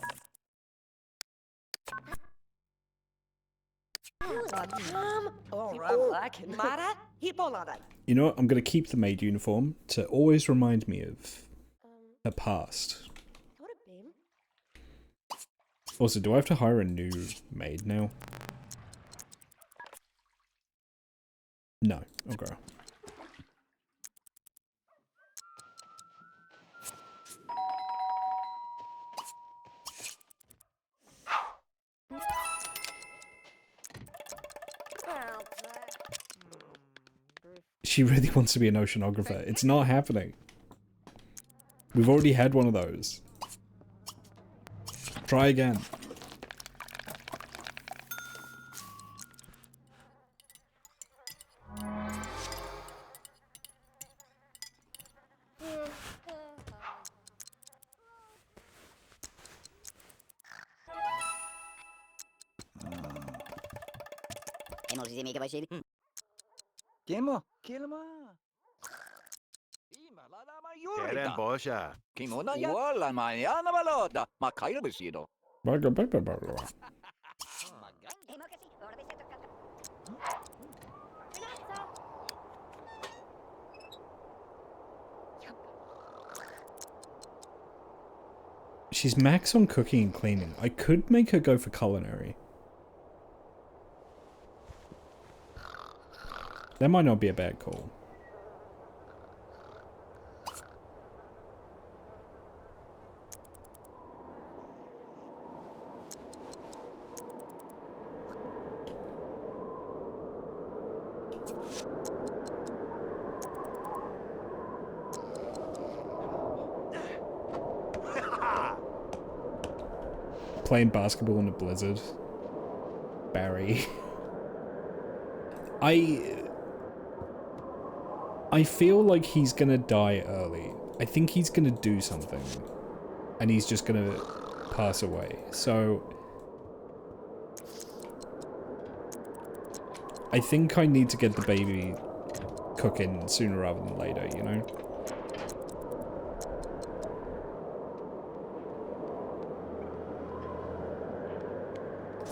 You know what? I'm going to keep the maid uniform to always remind me of her past. Also, do I have to hire a new maid now? No. Okay. She really wants to be an oceanographer. It's not happening. We've already had one of those. Try again. Keren Bosha. Wala mañana balota. Makaila besido. She's max on cooking and cleaning. I could make her go for culinary. That might not be a bad call. Playing basketball in a blizzard. Barry. I feel like he's gonna die early. I think he's gonna do something. And he's just gonna pass away. So... I think I need to get the baby cooking sooner rather than later, you know?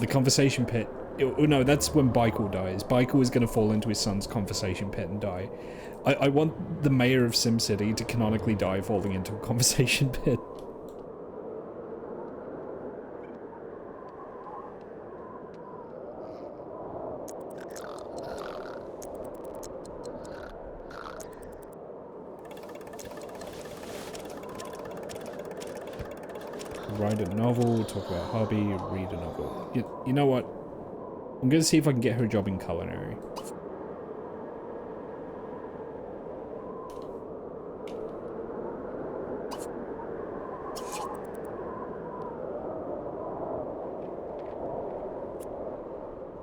The conversation pit. Oh no, that's when Baikel dies. Baikel is going to fall into his son's conversation pit and die. I want the mayor of SimCity to canonically die falling into a conversation pit. Write a novel, talk about hobby, read a novel. You know what? I'm gonna see if I can get her a job in culinary.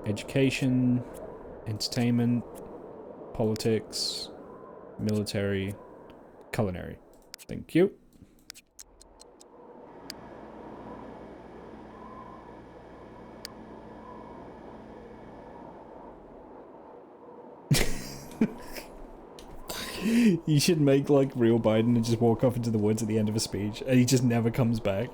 Education, entertainment, politics, military, culinary. Thank you. You should make like real Biden and just walk off into the woods at the end of a speech and he just never comes back.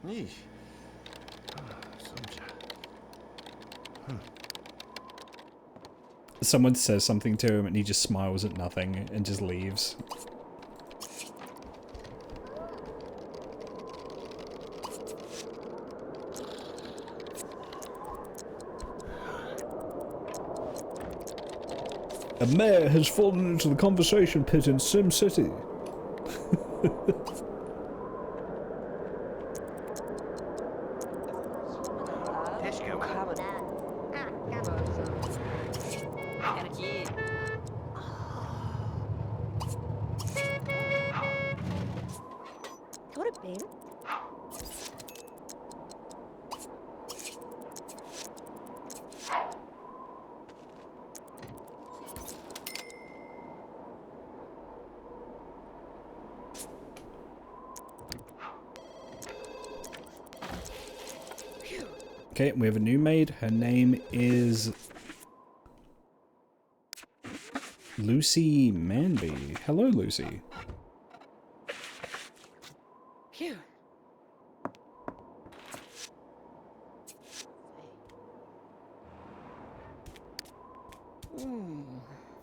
Yeesh. Sumja. Someone says something to him and he just smiles at nothing and just leaves. A mayor has fallen into the conversation pit in Sim City. Could have been. Okay, we have a new maid. Her name is Lucy Manby. Hello, Lucy. Phew.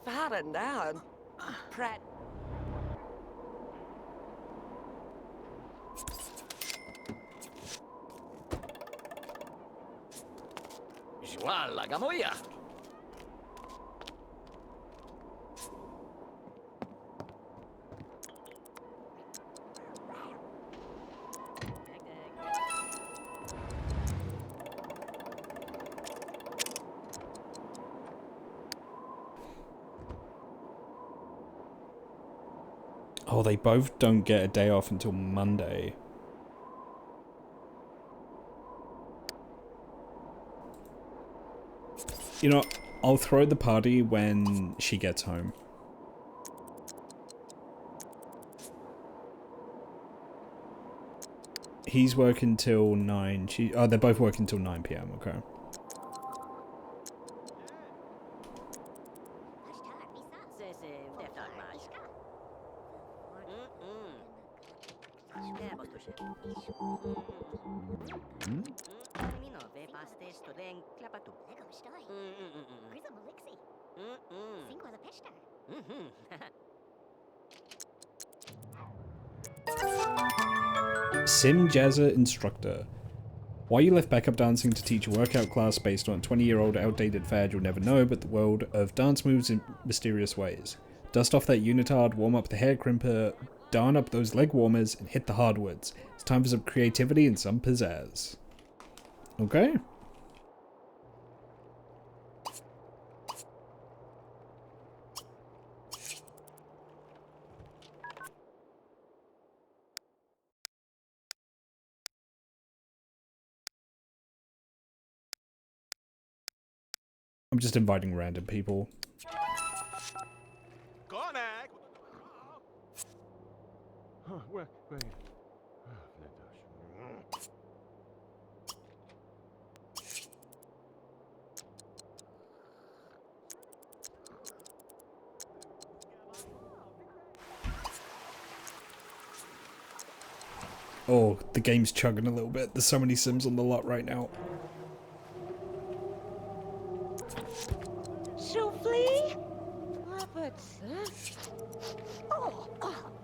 Far down. Pratt. Voilà, gamoya. Oh, they both don't get a day off until Monday. You know, I'll throw the party when she gets home. He's working till 9. Oh, they're both working till 9 PM, okay. Sim Jazzer Instructor. Why you left backup dancing to teach a workout class based on a 20-year-old outdated fad you'll never know, but the world of dance moves in mysterious ways. Dust off that unitard, warm up the hair crimper, darn up those leg warmers, and hit the hardwoods. It's time for some creativity and some pizzazz. Okay. I'm just inviting random people. Connect! Where? Oh, the game's chugging a little bit. There's so many Sims on the lot right now. Souffle? Roberts, huh? Oh,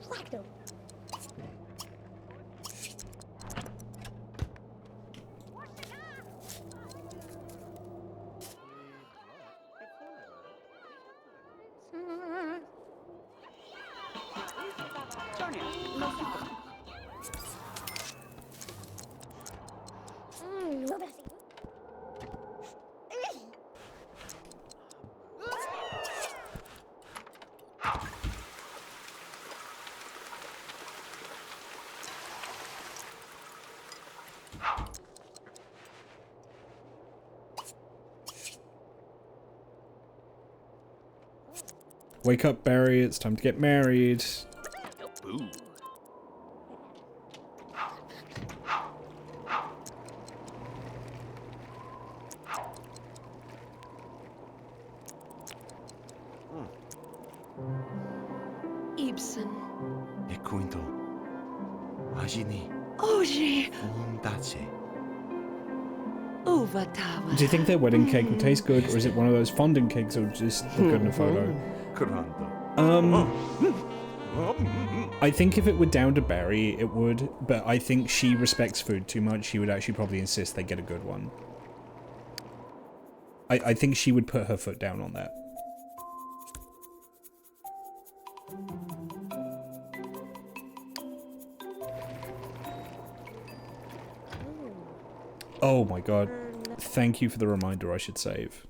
Flacco. Wake up, Barry. It's time to get married. Boo. Ibsen. Ecco into. Agini. Oji. Dace. Uvatawa. Do you think their wedding cake would taste good, or is it one of those fondant cakes that would just look good in a photo? Grande. I think if it were down to Barry, it would, but I think she respects food too much. She would actually probably insist they get a good one. I think she would put her foot down on that. Oh my god. Thank you for the reminder I should save.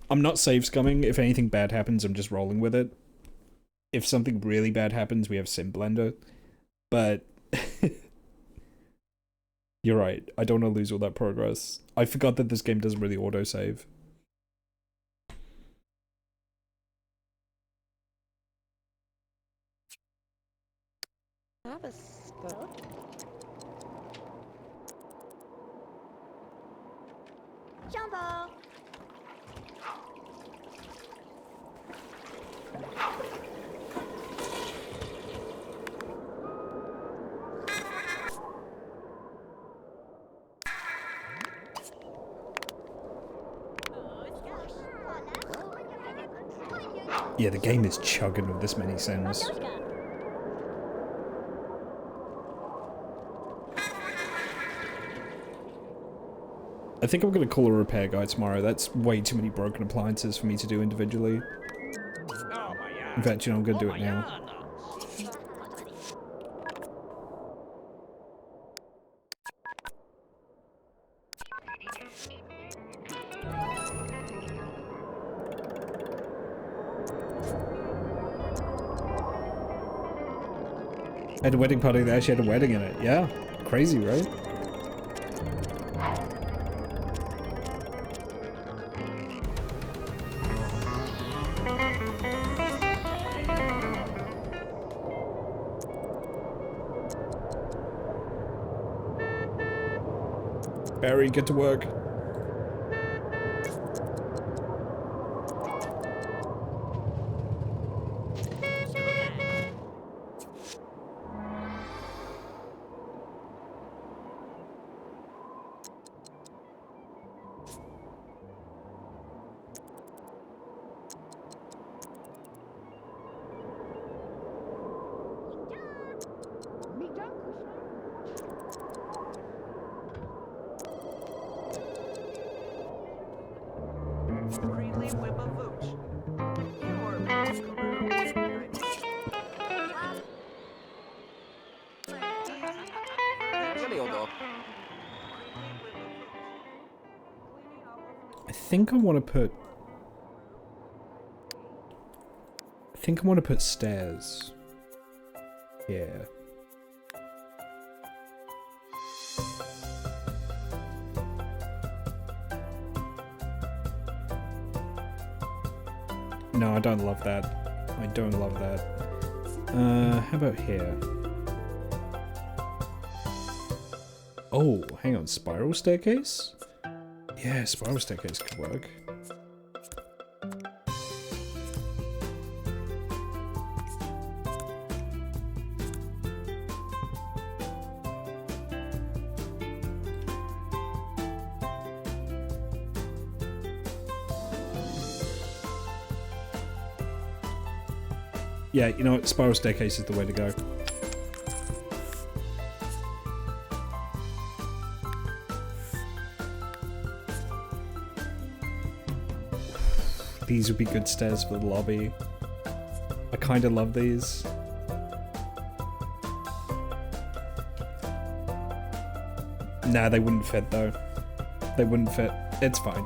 I'm not save scumming. If anything bad happens, I'm just rolling with it. If something really bad happens, we have Sim Blender. But you're right. I don't want to lose all that progress. I forgot that this game doesn't really autosave. Have a spot. Jumbo! Yeah, the game is chugging with this many Sims. I think I'm gonna call a repair guy tomorrow. That's way too many broken appliances for me to do individually. In fact, you know, I'm gonna do it now. At a wedding party, they actually had a wedding in it. Yeah, crazy, right? Barry, get to work. I think I want to put stairs here. No, I don't love that. I don't love that. How about here? Oh, hang on, spiral staircase? Yeah, spiral staircase could work. Yeah, you know what? Spiral staircase is the way to go. These would be good stairs for the lobby. I kind of love these. Nah, they wouldn't fit though. They wouldn't fit. It's fine.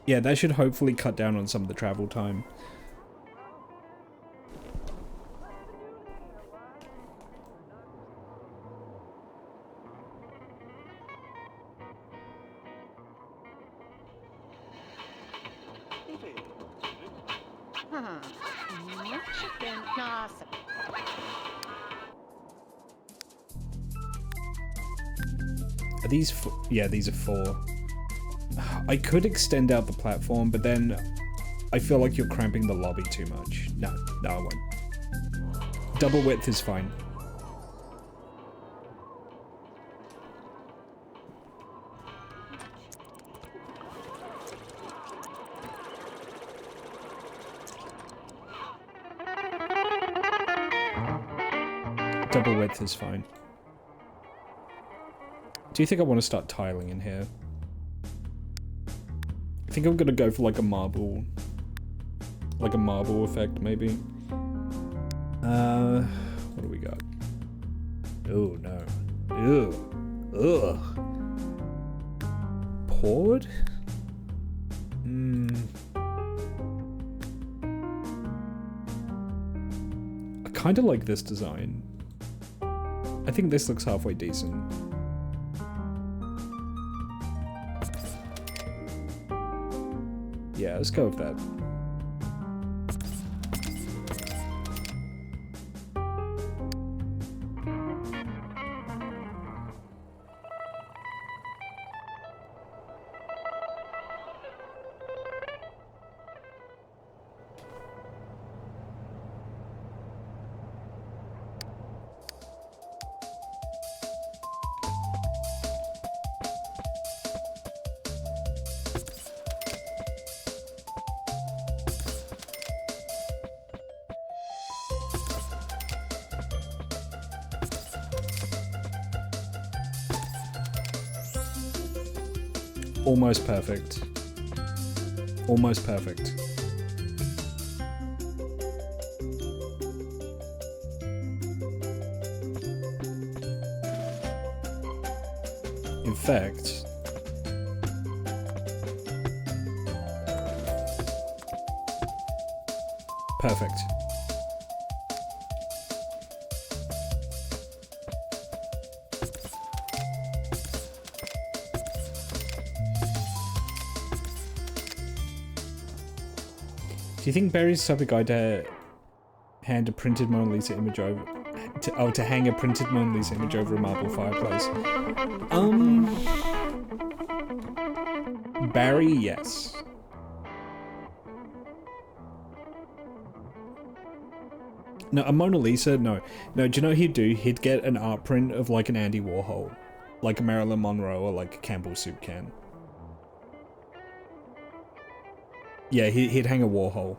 Yeah, that should hopefully cut down on some of the travel time. Chicken. Awesome. Are these yeah, these are 4. I could extend out the platform, but then I feel like you're cramping the lobby too much. No, I won't. Double width is fine. Double width is fine. Do you think I want to start tiling in here? I think I'm gonna go for like a marble effect maybe. What do we got? Oh no. Ugh. Poured? I kinda like this design. I think this looks halfway decent. Yeah, let's go with that. Almost perfect. Almost perfect. In fact, perfect. Do you think Barry's the type of guy to hand a printed Mona Lisa image over... to hang a printed Mona Lisa image over a marble fireplace? Barry, yes. No, a Mona Lisa, no. No, do you know what he'd do? He'd get an art print of like an Andy Warhol. Like a Marilyn Monroe or like a Campbell soup can. Yeah, he'd hang a Warhol.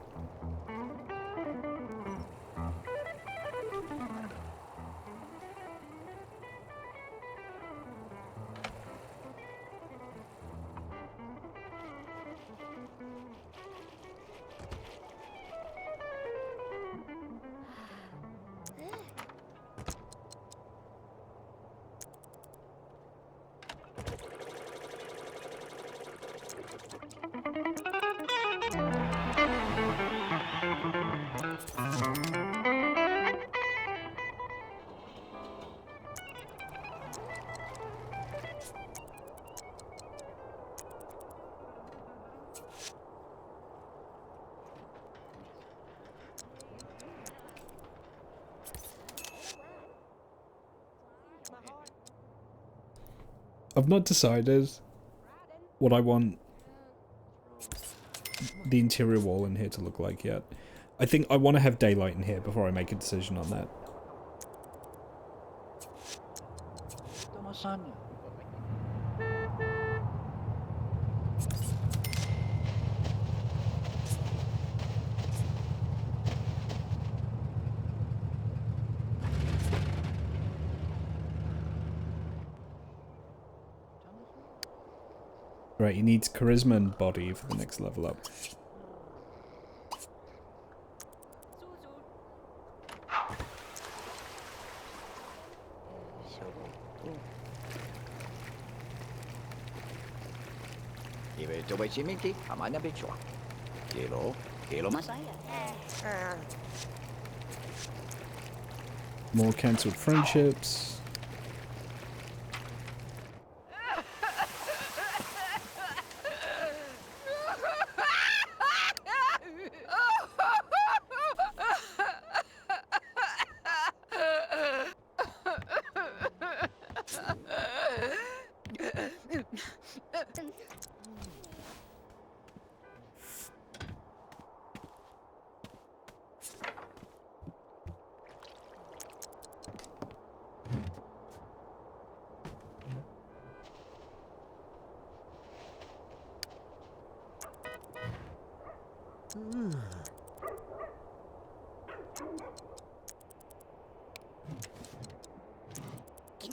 I've not decided what I want the interior wall in here to look like yet. I think I want to have daylight in here before I make a decision on that. Right, he needs charisma and body for the next level up. More cancelled friendships.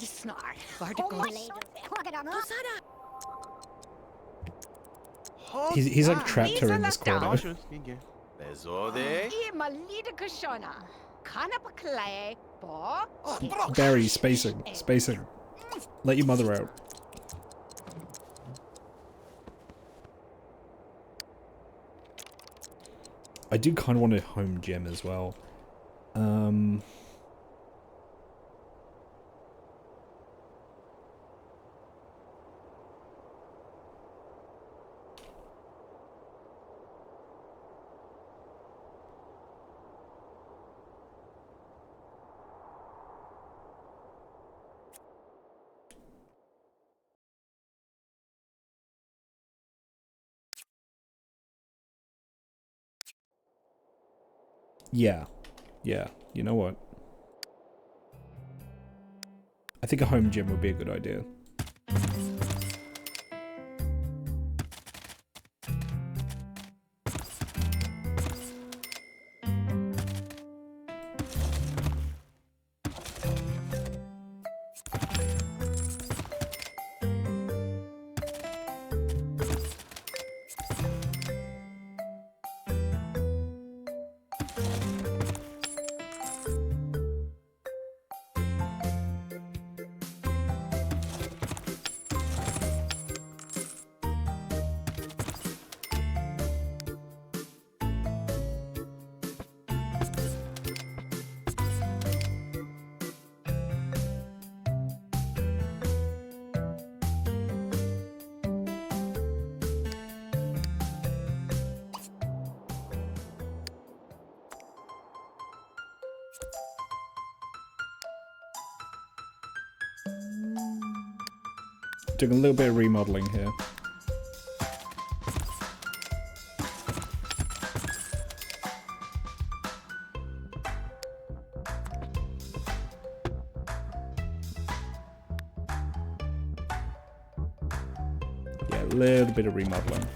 Snart. Vertical. He's like trapped her in this corner. Cautious, ninguém. Desordem. Barry, spacing. Spacing. Let your mother out. I do kind of want a home gym as well. Yeah. Yeah. You know what? I think a home gym would be a good idea. Doing a little bit of remodeling here. Yeah, a little bit of remodeling.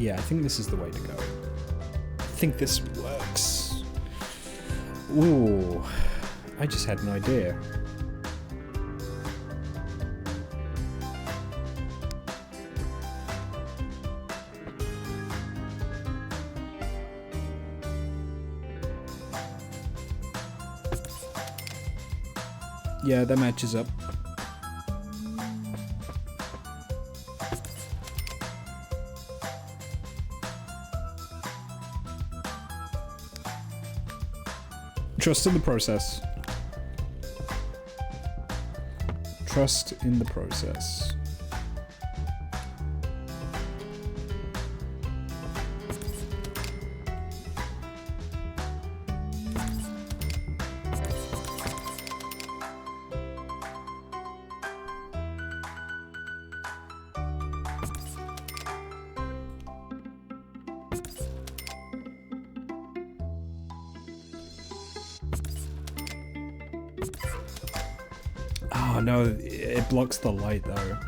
Yeah, I think this is the way to go. I think this works. Ooh, I just had an idea. Yeah, that matches up. Trust in the process. Trust in the process. Oh no, it blocks the light though.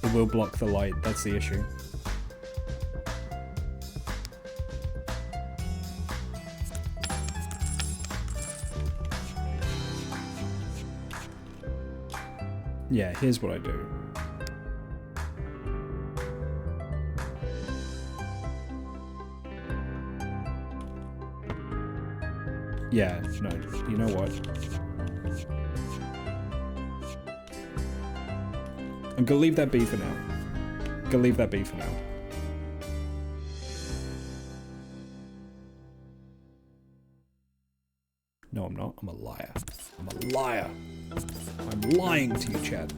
It will block the light, that's the issue. Yeah, here's what I do. Yeah, no, you know what? I'm gonna leave that be for now. Gonna leave that be for now. No, I'm not. I'm a liar. I'm a liar. I'm lying to you, Chad.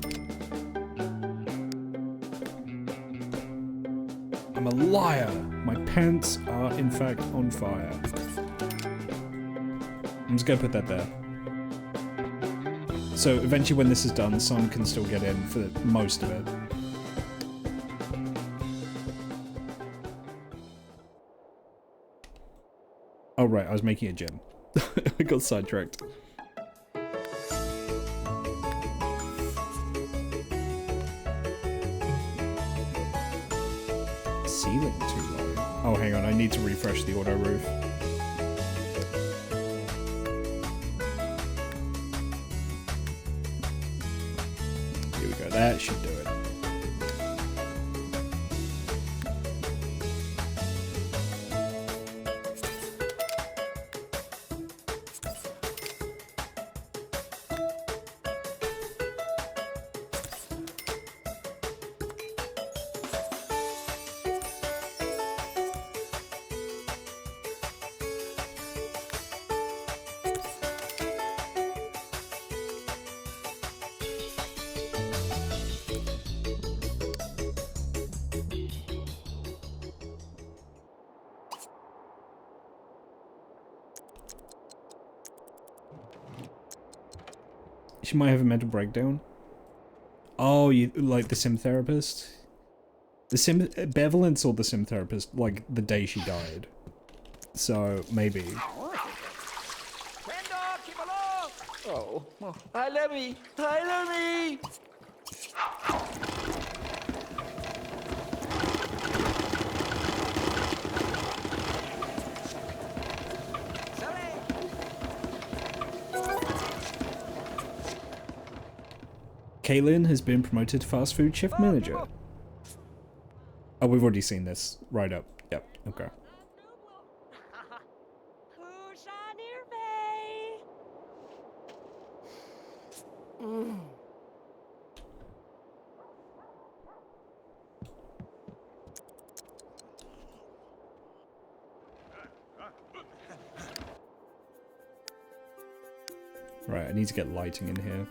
I'm a liar. My pants are, in fact, on fire. I'm just gonna put that there. So eventually when this is done, some can still get in for most of it. Oh right, I was making a gym. I got sidetracked. Ceiling too low. Oh hang on, I need to refresh the auto roof. Here we go, that should do it. She might have a mental breakdown. Oh, you like the sim therapist? The sim Benevolence or the sim therapist, like the day she died. So maybe. Oh, hi Lemmy! Hi Lemmy! Kaylin has been promoted to fast food shift manager. Oh, we've already seen this. Right up. Yep, okay. Right, I need to get lighting in here.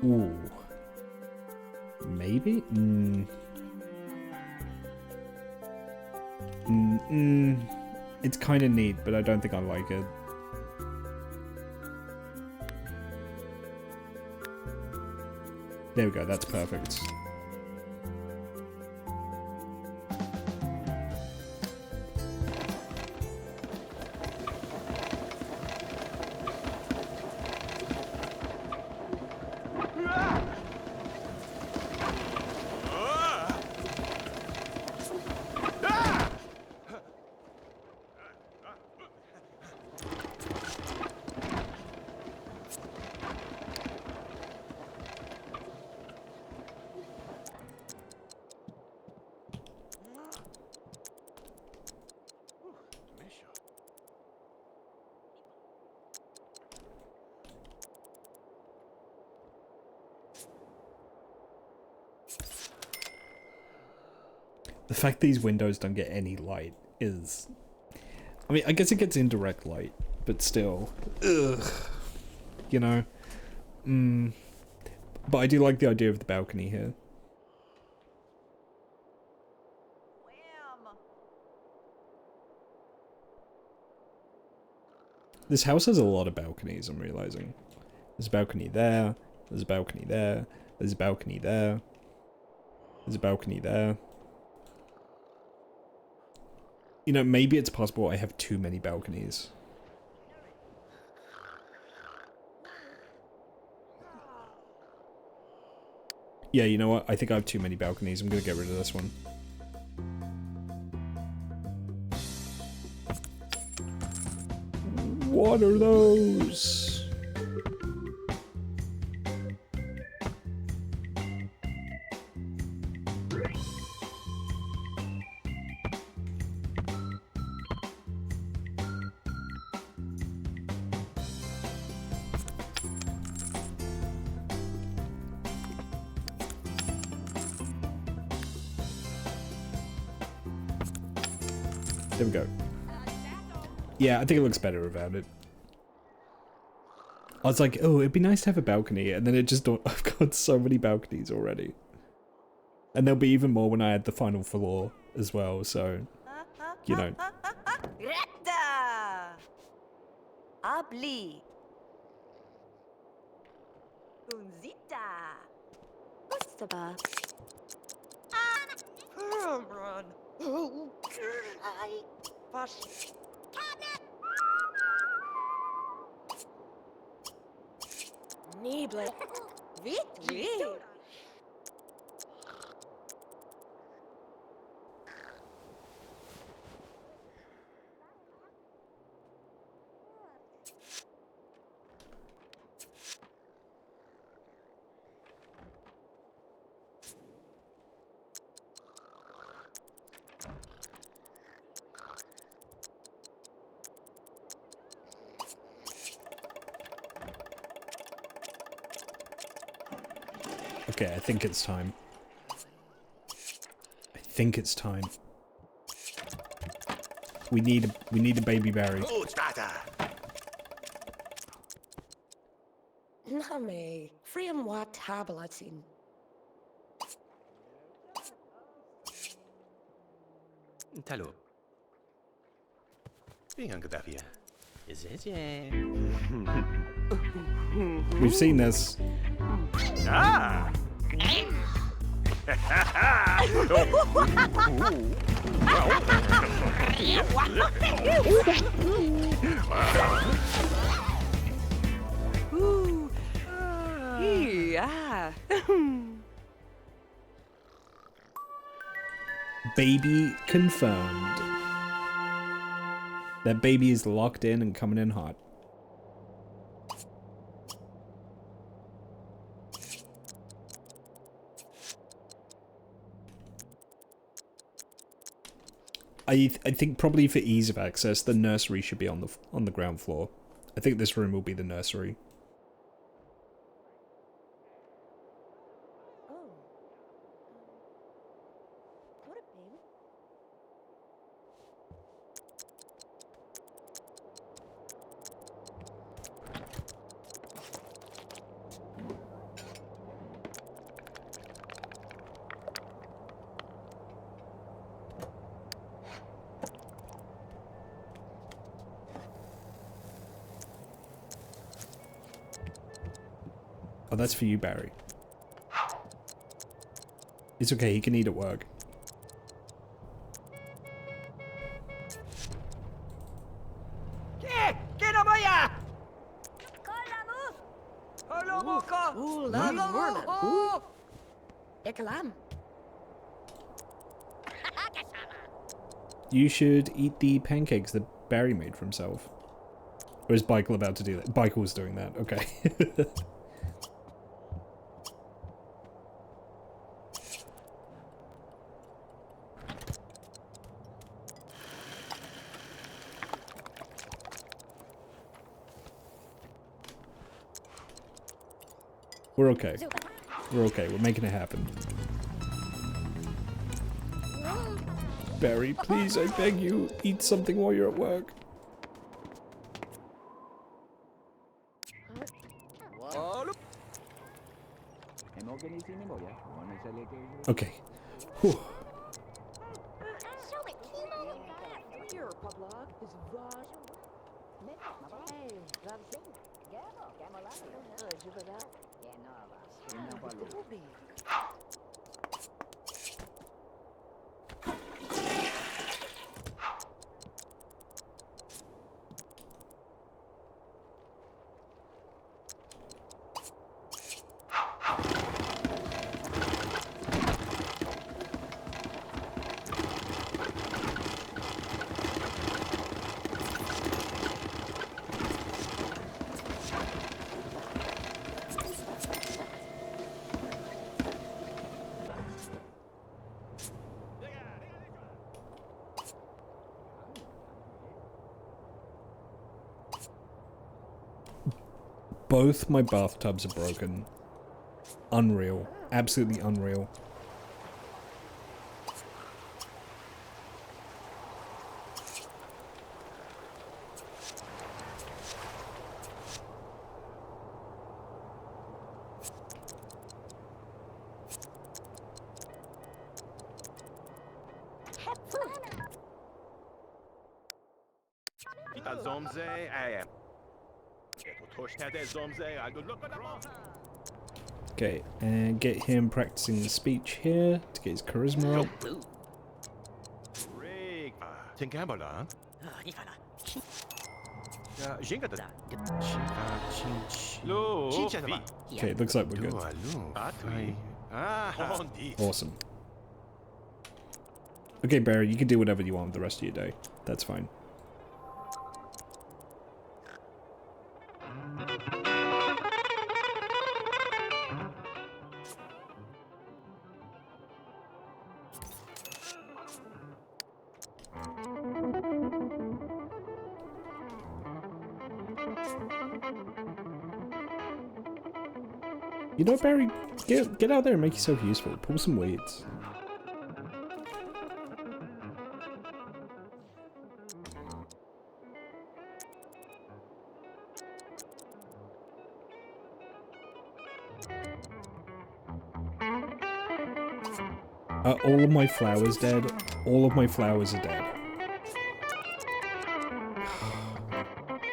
Ooh. Maybe? It's kind of neat, but I don't think I like it. There we go, that's perfect. The fact these windows don't get any light is... I mean, I guess it gets indirect light, but still. Ugh. You know? But I do like the idea of the balcony here. This house has a lot of balconies, I'm realizing. There's a balcony there, there's a balcony there, there's a balcony there, there's a balcony there. You know, maybe it's possible I have too many balconies. Yeah, you know what? I think I have too many balconies. I'm gonna get rid of this one. What are those? There we go. Yeah, I think it looks better without it. I was like, oh, it'd be nice to have a balcony, and then it just don't. I've got so many balconies already. And there'll be even more when I add the final floor as well, so, you know. Retta! Abli. Unzita. Mustaba. Run. Oh, I. Wash. Nible. Vit. Okay, I think it's time. I think it's time. We need a baby Barry. Gut, Vater! Name. Friam wat tablatin. Tallo. Vingan Gadavia. Is it? We've seen this. Ah! Yeah. Baby confirmed. That baby is locked in and coming in hot. I think probably for ease of access, the nursery should be on the ground floor. I think this room will be the nursery. Oh, that's for you, Barry. It's okay, he can eat at work. You should eat the pancakes that Barry made for himself. Or is Michael about to do that? Michael's doing that, okay. We're okay. We're okay. We're making it happen. Barry, please, I beg you, eat something while you're at work. Okay. Whew. Both my bathtubs are broken. Unreal. Absolutely unreal. Pita zomze, Okay, and get him practicing the speech here to get his charisma up. Boo. 챙겨봐라. 이거나. 야, 징가다. Lo, 진짜 fi. 봐. Okay, it looks like we're good. 루알루. Atui. 아, Ondi. Awesome. Okay, Barry, you can do whatever you want the rest of your day. That's fine. You know, Barry, get out there and make yourself useful. Pull some weeds. Are all of my flowers dead? All of my flowers are dead.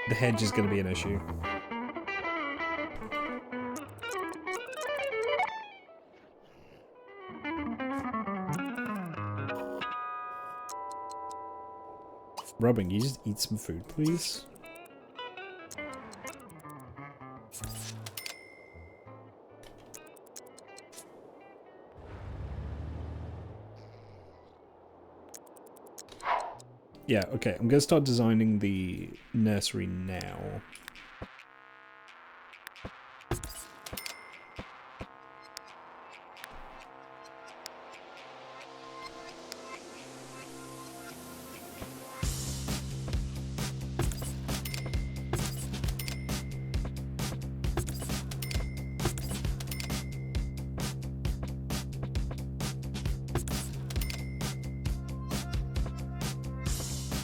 The hedge is going to be an issue. Robin, you just eat some food, please? Yeah, okay, I'm gonna start designing the nursery now.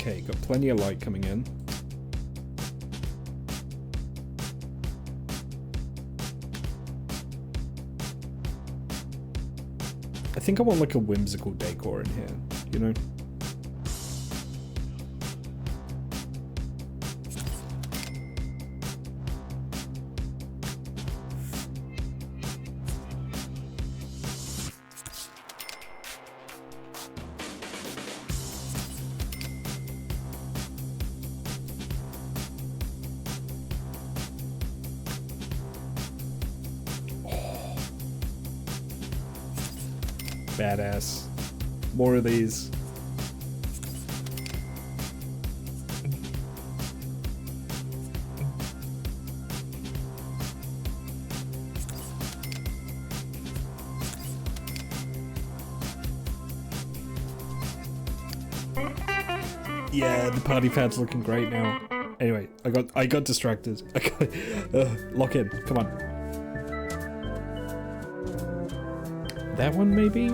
Okay, got plenty of light coming in. I think I want like a whimsical decor in here, you know? Badass. More of these. Yeah, the party pad's looking great now. Anyway, I got distracted. Lock in. Come on. That one, maybe?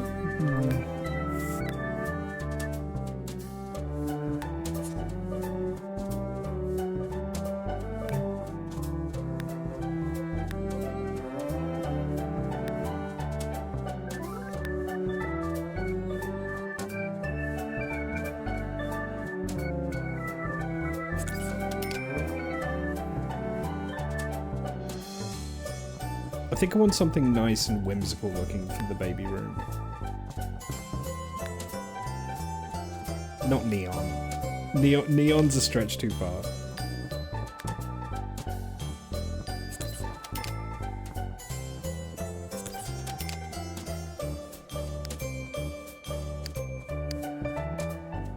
I think I want something nice and whimsical looking for the baby room. Not neon. Neon's a stretch too far.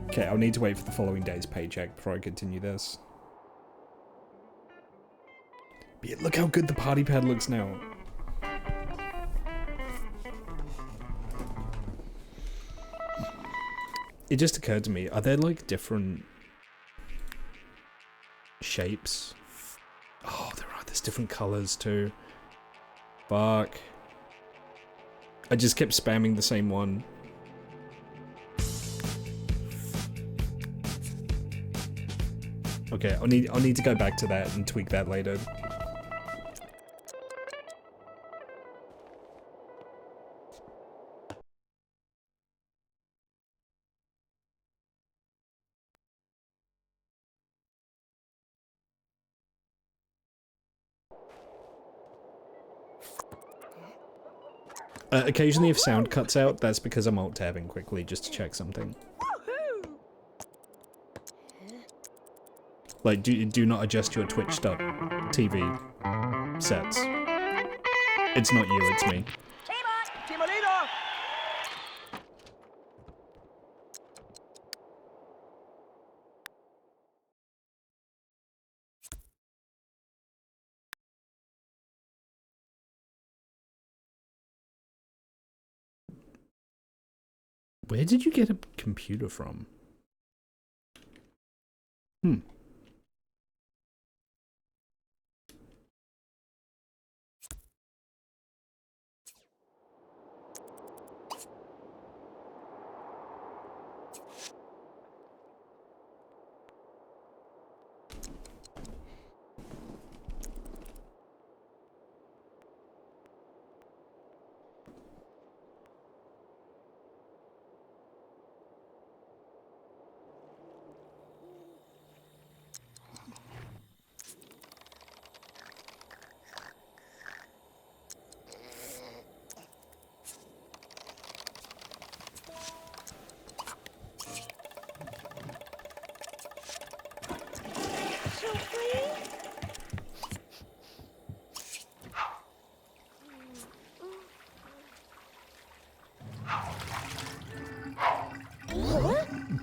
Okay, I'll need to wait for the following day's paycheck before I continue this. But yeah, look how good the party pad looks now. It just occurred to me, are there like different shapes? Oh, there are. There's There's different colors too. Fuck. I just kept spamming the same one. Okay, I'll need to go back to that and tweak that later. Occasionally if sound cuts out, that's because I'm alt-tabbing quickly just to check something. Like, do not adjust your Twitch.tv sets. It's not you, it's me. Where did you get a computer from? Hmm.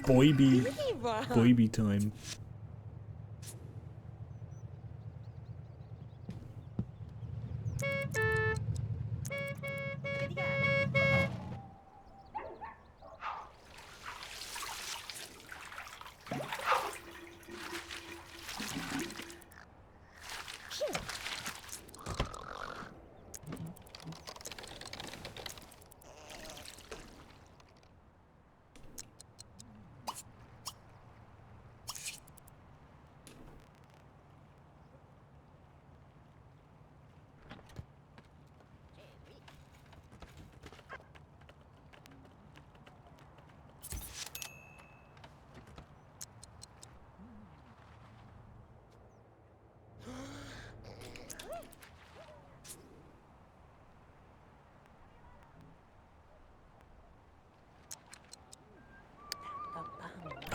Boyby time.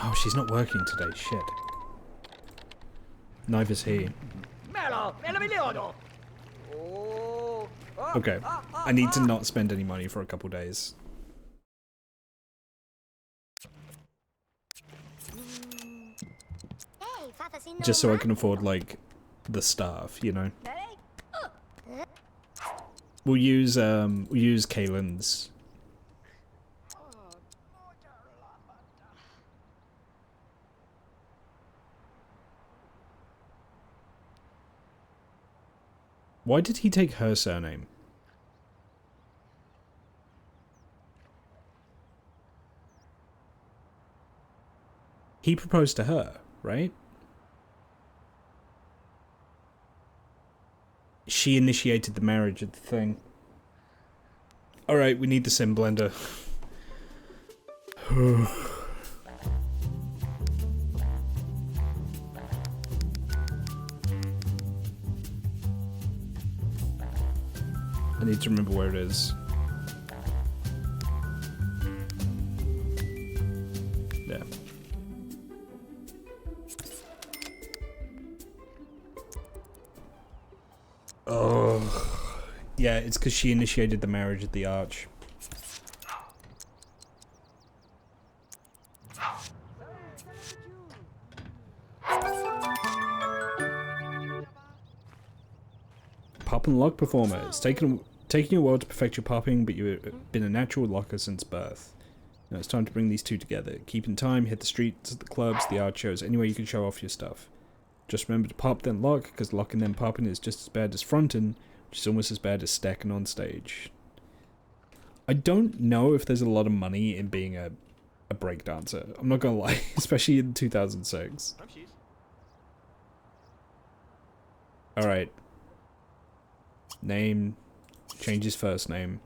Oh, she's not working today, shit. Neither's he. Okay, I need to not spend any money for a couple days. Just so I can afford, like, the staff, you know? We'll use Kaylin's. Why did he take her surname? He proposed to her, right? She initiated the marriage of the thing. Alright, we need the sim blender. I need to remember where it is. Yeah. Oh. Yeah, it's because she initiated the marriage at the Arch. Pop and lock performer. It's taken you a while to perfect your popping, but you've been a natural locker since birth. Now it's time to bring these two together. Keep in time, hit the streets, the clubs, the art shows, anywhere you can show off your stuff. Just remember to pop then lock, because locking then popping is just as bad as fronting, which is almost as bad as stacking on stage. I don't know if there's a lot of money in being a breakdancer. I'm not gonna lie, especially in 2006. Alright. Name. Change his first name.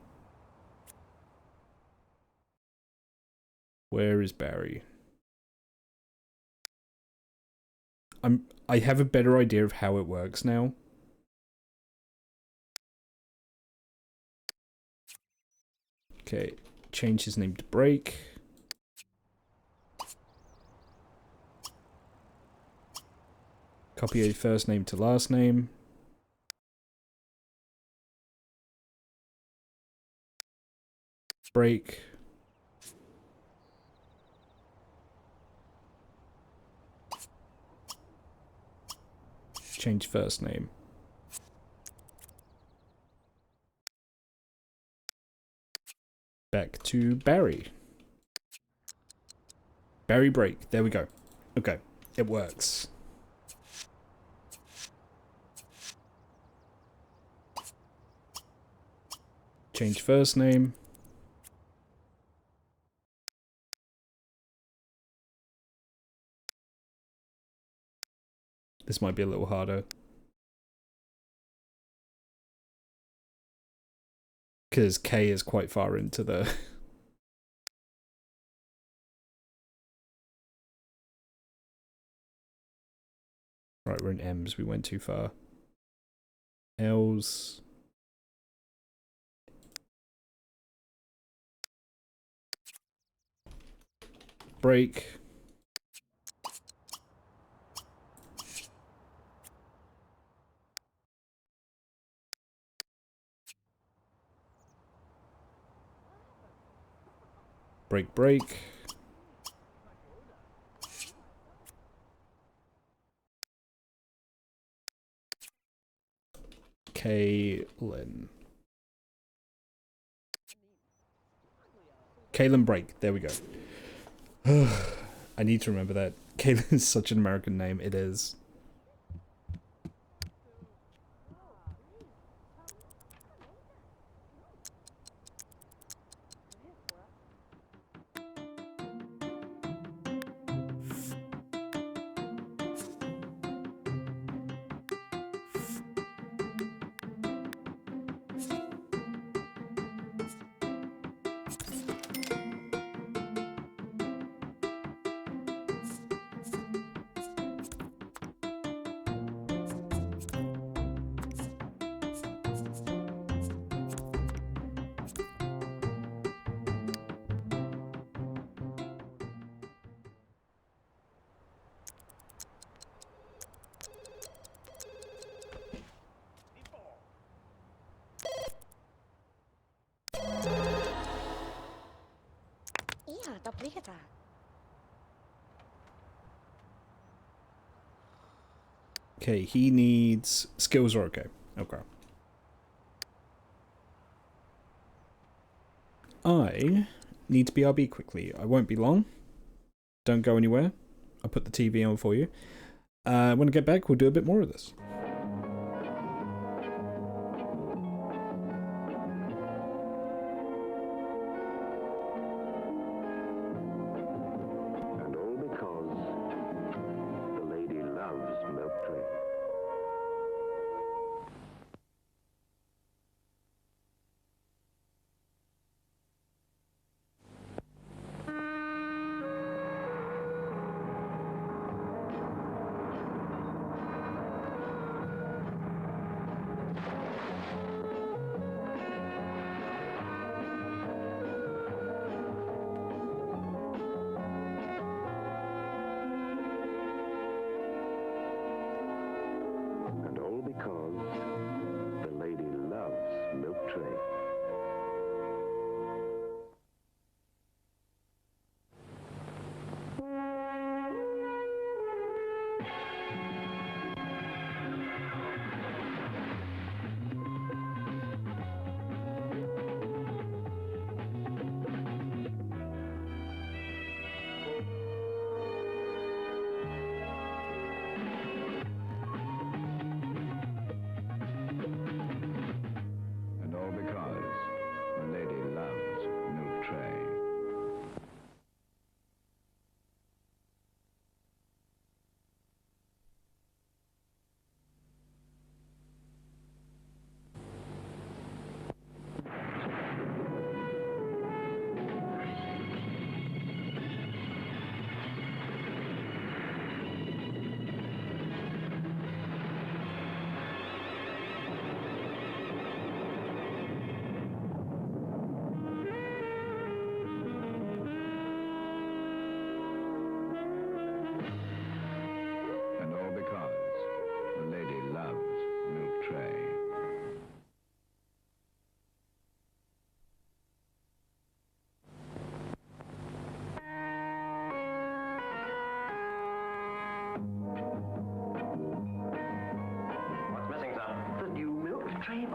Where is Barry? I have a better idea of how it works now. Okay, change his name to Break. Copy a first name to last name. Break. Change first name. Back to Barry. Barry Break. There we go. Okay, it works. Change first name. This might be a little harder. Because K is quite far into the... Right, we're in M's. We went too far. L's. Break. Break, break. Kaylin. Kaylin Break. There we go. I need to remember that. Kaylin is such an American name. It is. Okay, he needs... Skills are okay. Okay. I need to BRB quickly. I won't be long. Don't go anywhere. I'll put the TV on for you. When I get back, we'll do a bit more of this. And all because the lady loves milk drink.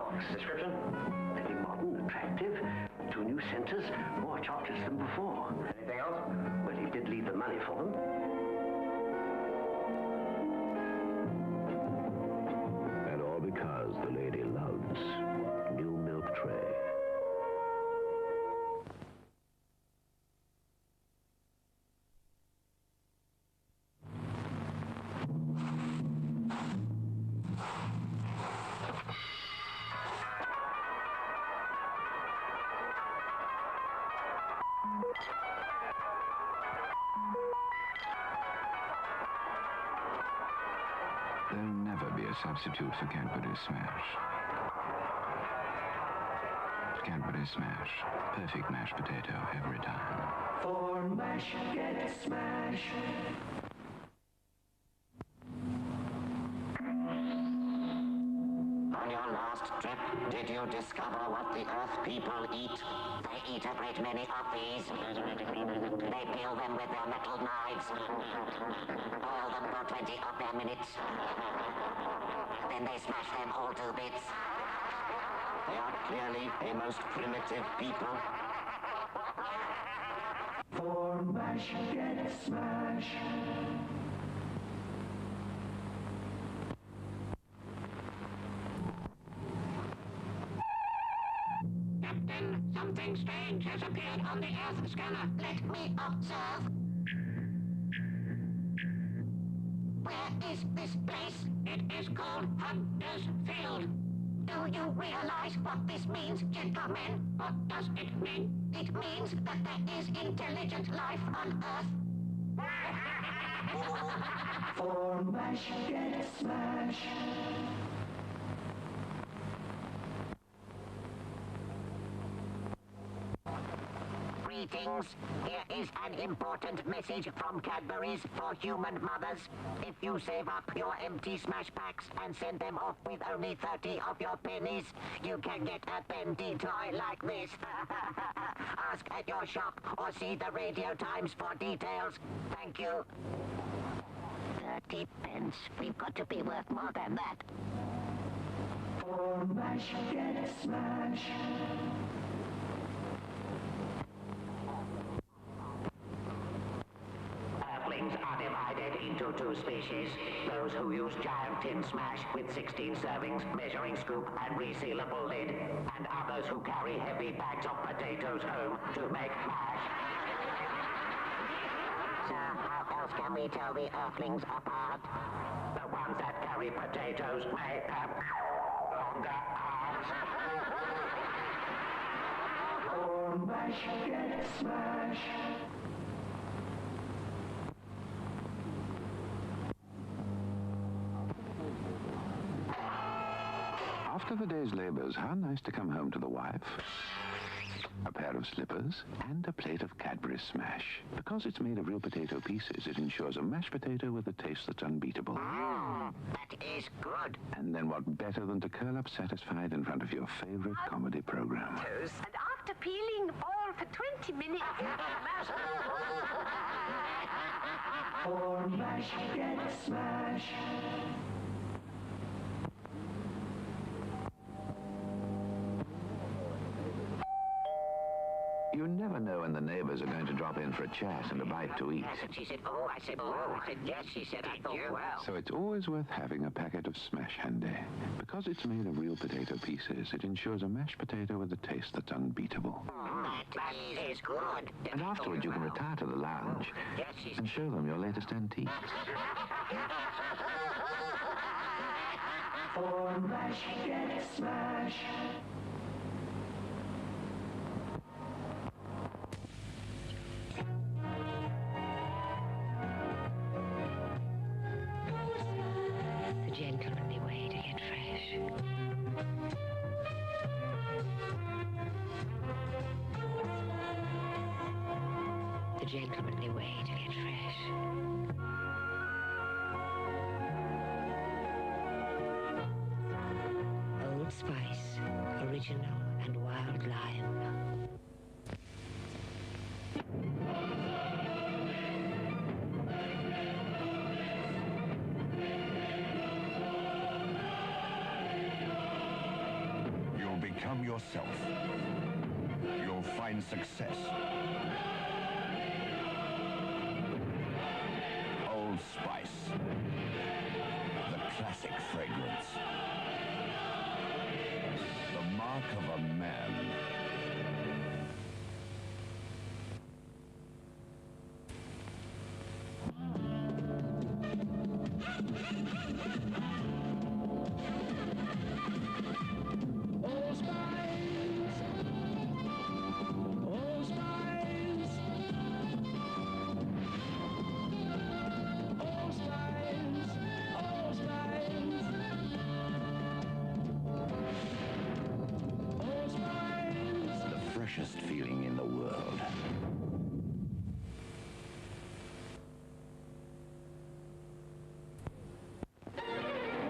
box. Description? Very modern, attractive. 2 new centers, more chocolates than before. Anything else? Well, he did leave the money for them. And all because the lady loves new milk tray. There'll never be a substitute for Cadbury Smash. Cadbury Smash. Perfect mashed potato every time. For mash, get smash. On your last trip, did you discover what the Earth people eat? They eat a great many of these. They peel them with their metal knives. Boil them for 20 of their minutes. Then they smash them all to bits. They are clearly a most primitive people. For mash, get smash. Captain, something strange has appeared on the Earth scanner. Let me observe. Where is this place? It is called Hunter's Field. Do you realize what this means, gentlemen? What does it mean? It means that there is intelligent life on Earth. For mash, get smash. Greetings. Here is an important message from Cadbury's for human mothers. If you save up your empty smash packs and send them off with only 30 of your pennies, you can get a bendy toy like this. Ask at your shop or see the Radio Times for details. Thank you. 30 pence. We've got to be worth more than that. For mash, get smash. Earthlings are divided into 2 species. Those who use giant tin smash with 16 servings, measuring scoop and resealable lid. And others who carry heavy bags of potatoes home to make mash. So how else can we tell the Earthlings apart? The ones that carry potatoes may have longer arms. For mash, get smash. After the day's labors, how nice to come home to the wife. A pair of slippers and a plate of Cadbury Smash. Because it's made of real potato pieces, it ensures a mashed potato with a taste that's unbeatable. That is good. And then what better than to curl up satisfied in front of your favorite comedy program? And after peeling all for 20 minutes, For mash, get smash. You never know when the neighbors are going to drop in for a chat and a bite to eat. And she said, oh, I said, oh, I said, yes, she said, I thought, well. So it's always worth having a packet of Smash handy. Because it's made of real potato pieces, it ensures a mashed potato with a taste that's unbeatable. That is good. And afterwards you can retire to the lounge Yes, she said. and show them your latest antique. For mash, get smash. The gentlemanly way to get fresh. The gentlemanly way to get fresh. Old Spice, original and wild lime. yourself. You'll find success. Old Spice. The classic fragrance. The mark of a man. Old Spice. Old Spice. Old Spice. Old Spice. Old Spice. The freshest feeling in the world.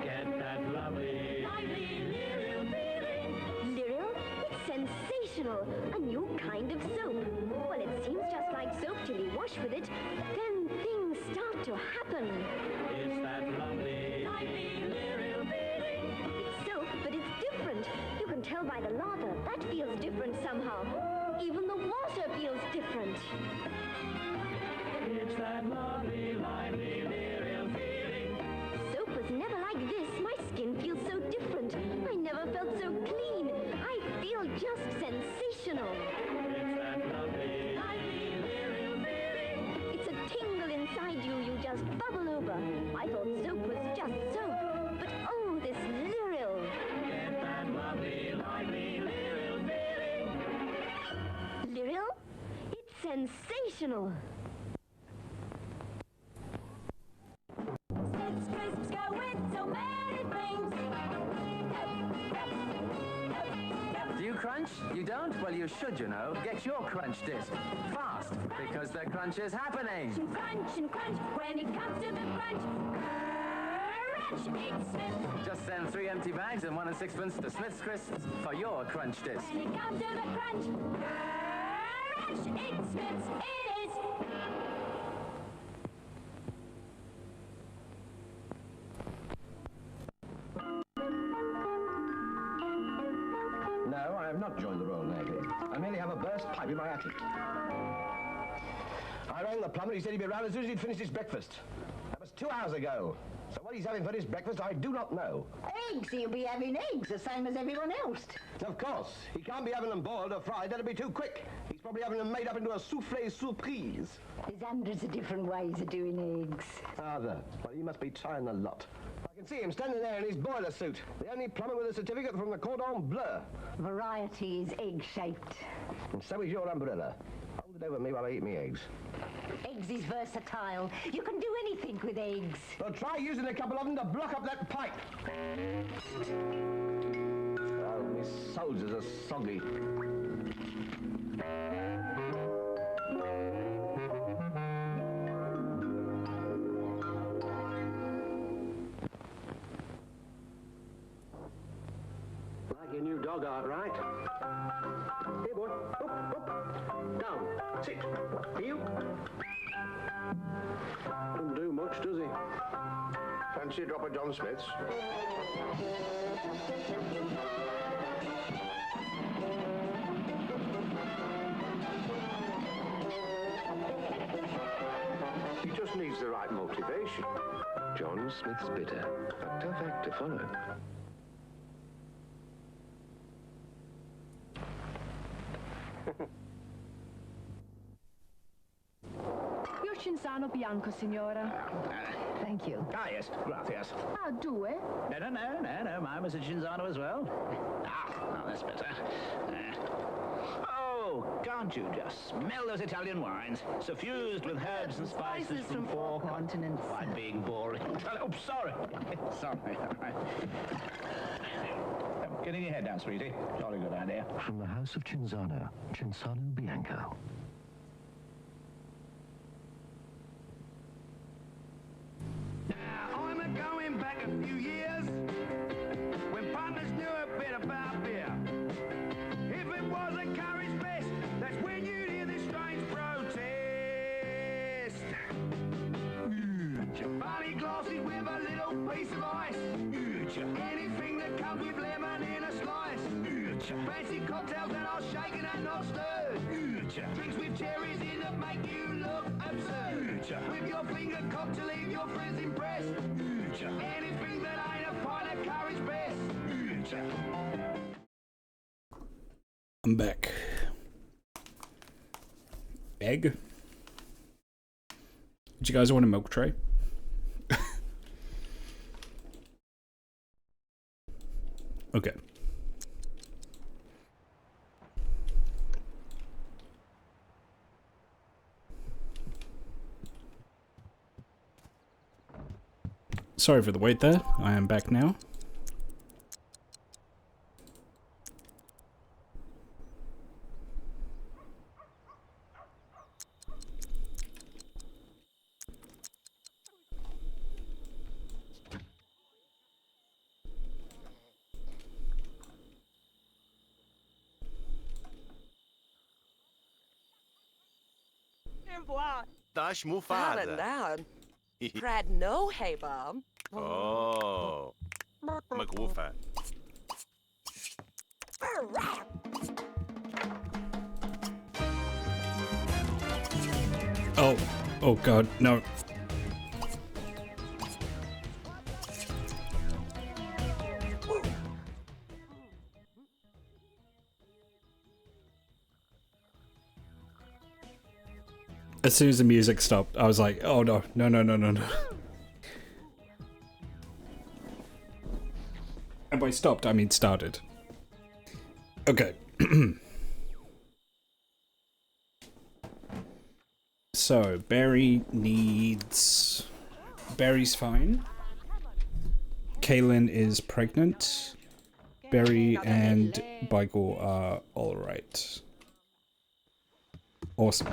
Get that lovely. Lyrill? It's sensational. A new kind of soap. Well, it seems just like soap till you wash with it. Then things start to happen. It's that lovely. It's soap, but it's different. You can tell by the lather. That feels different somehow. Even the water feels different. It's that lovely, lively, Lyrill feeling. Soap was never like this. My skin feels so different. I never felt so clean. I feel just sensational. It's that lovely, Lyrill feeling. It's a tingle inside you. You just bubble over. I thought soap was just soap. But oh, this Lyrill. Get that lovely, lively, Lyrill feeling. Lyrill? It's sensational. Crisps go with so many things. Do you crunch? You don't? Well, you should, you know. Get your crunch disc. Fast, because the crunch is happening. Crunch and crunch, when it comes to the crunch, it's Smith. Just send 3 empty bags and 1 and 6pence to Smith's Crisps for your crunch disc. When it comes to the crunch, it's Smith's. It is. No, I have not joined the Royal Navy. I merely have a burst pipe in my attic. I rang the plumber. He said he'd be around as soon as he'd finished his breakfast. That was 2 hours ago. So what he's having for his breakfast, I do not know. Eggs. He'll be having eggs, the same as everyone else. Of course. He can't be having them boiled or fried. That'd be too quick. He's probably having them made up into a souffle surprise. There's hundreds of different ways of doing eggs. Are there? Well, he must be trying a lot. I can see him standing there in his boiler suit. The only plumber with a certificate from the Cordon Bleu. Variety is egg-shaped. And so is your umbrella. Hold it over me while I eat me eggs. Eggs is versatile. You can do anything with eggs. Well, try using a couple of them to block up that pipe. Oh, my soldiers are soggy. Like your new dog art, right? Here, boy. Up, up. Down. Sit. Heel. Doesn't do much, does he? Fancy a drop of John Smith's? He just needs the right motivation. John Smith's bitter. A tough act to follow. Io Cinzano bianco, signora. Thank you. Ah, yes, gracias. Ah, due? No, mine was a Cinzano as well. Ah, that's better. Oh, can't you just smell those Italian wines, suffused with herbs and spices from 4 continents? Quite being boring. Oh, sorry. Sorry. Getting your head down, sweetie. Jolly good idea. From the house of Cinzano, Cinzano Bianco. Now, I'm going back a few years when partners knew a bit about beer. If it was a Curry's Best, that's when you'd hear this strange protest. Funny glasses with a little piece of ice. Anything that comes with lemon in a slice. Fancy cocktails that are shaken and not stirred. Drinks with cherries in that make you look absurd. With your finger cocked to leave your friends impressed. Anything that ain't a pint of courage best. I'm back. Egg? Do you guys want a milk tray? Okay. Sorry for the wait there. I am back now. Taş mufada. Nalan. Prad no hey bomb. Oh. Magrufa. Oh. Oh god, no. As soon as the music stopped, I was like, oh no, no, no, no, no, no. And by stopped, I mean started. Okay. So, Barry needs... Barry's fine. Kaylin is pregnant. Barry and Beigel are alright. Awesome.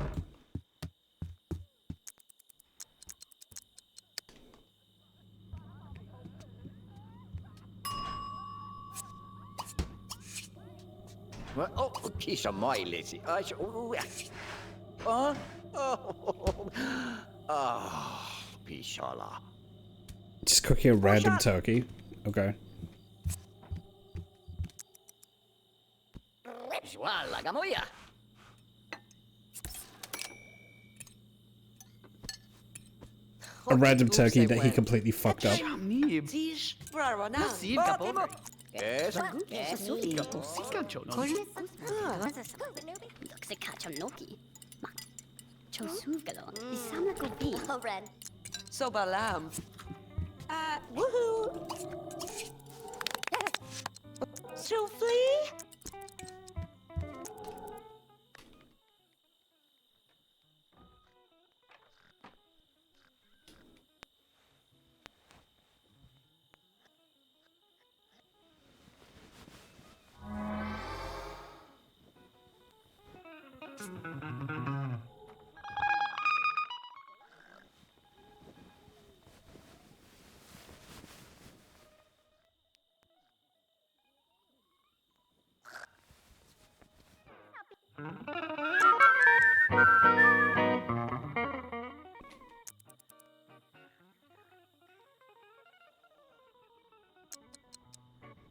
Oh, kisha mailisi. Pishala. Just cooking a random turkey. Okay. Swalla gamoya. A random turkey that he completely fucked up. So balam. Woohoo. Souffle.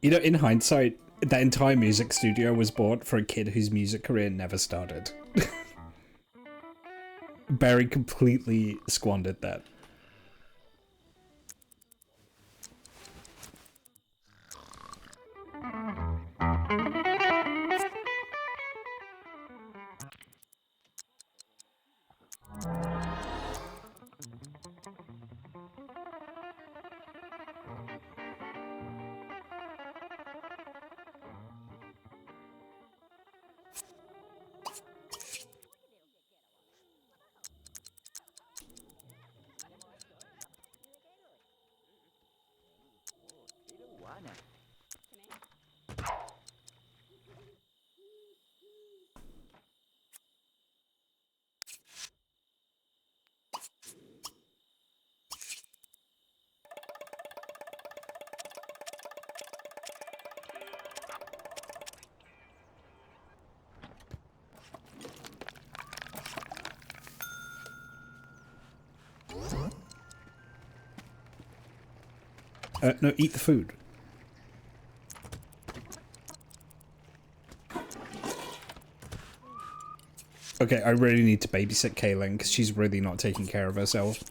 You know, in hindsight, that entire music studio was bought for a kid whose music career never started. Barry completely squandered that. No, eat the food. Okay, I really need to babysit Kaylin because she's really not taking care of herself.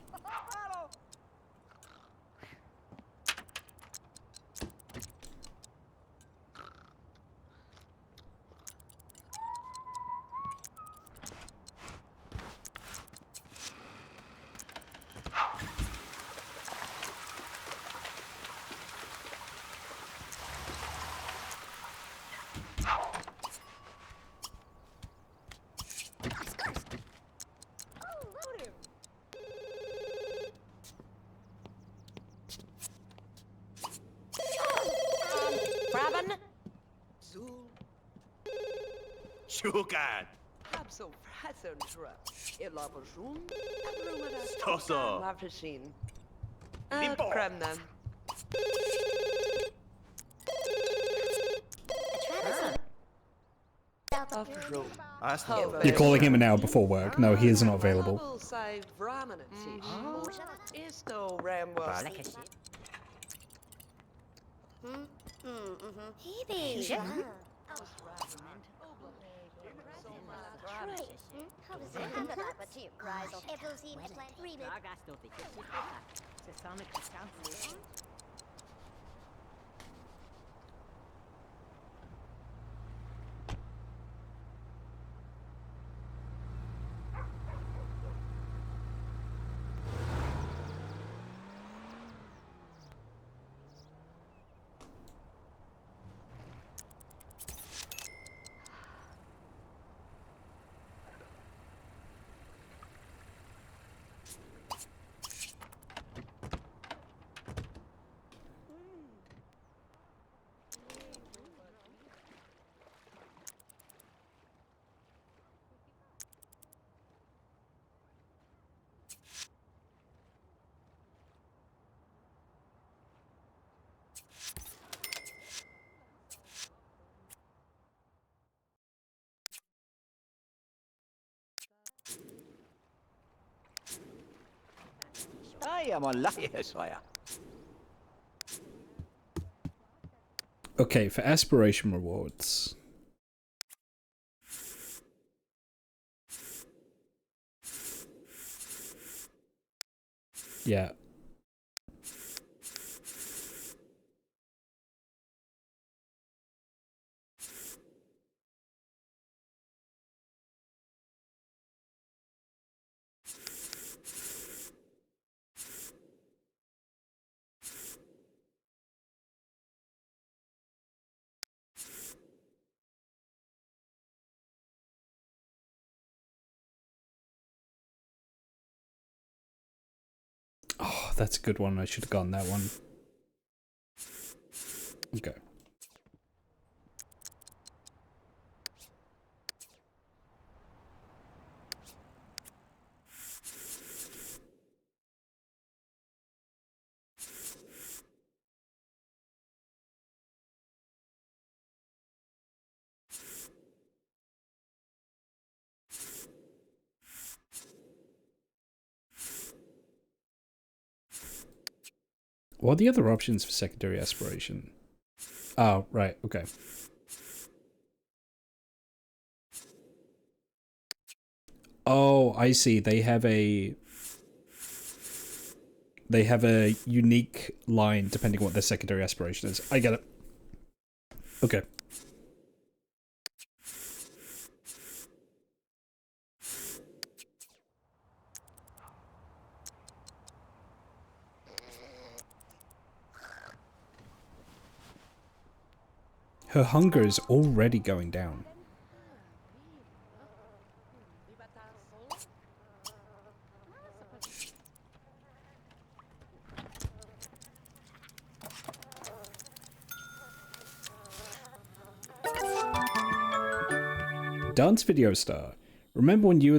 Fraben? Zul. Shukan! Habso Frasentra. Ilabajun. Stosso. Lavashin. Limpo. Kremna. You're calling him an hour before work. No, he is not available. Okay, for aspiration rewards. Yeah. Oh, that's a good one. I should have gone that one. Okay. What are the other options for secondary aspiration? Oh, right, okay. Oh, I see. They have a unique line depending on what their secondary aspiration is. I get it. Okay. Her hunger is already going down. Dance video star. Remember when you were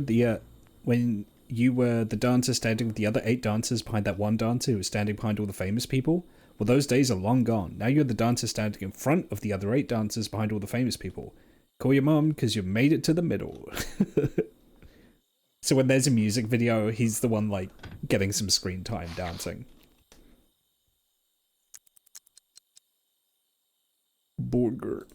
the dancer standing with the other 8 dancers behind that one dancer who was standing behind all the famous people? Well, those days are long gone. Now you're the dancer standing in front of the other 8 dancers behind all the famous people. Call your mom, because you made it to the middle. So when there's a music video, he's the one, like, getting some screen time dancing. Burger.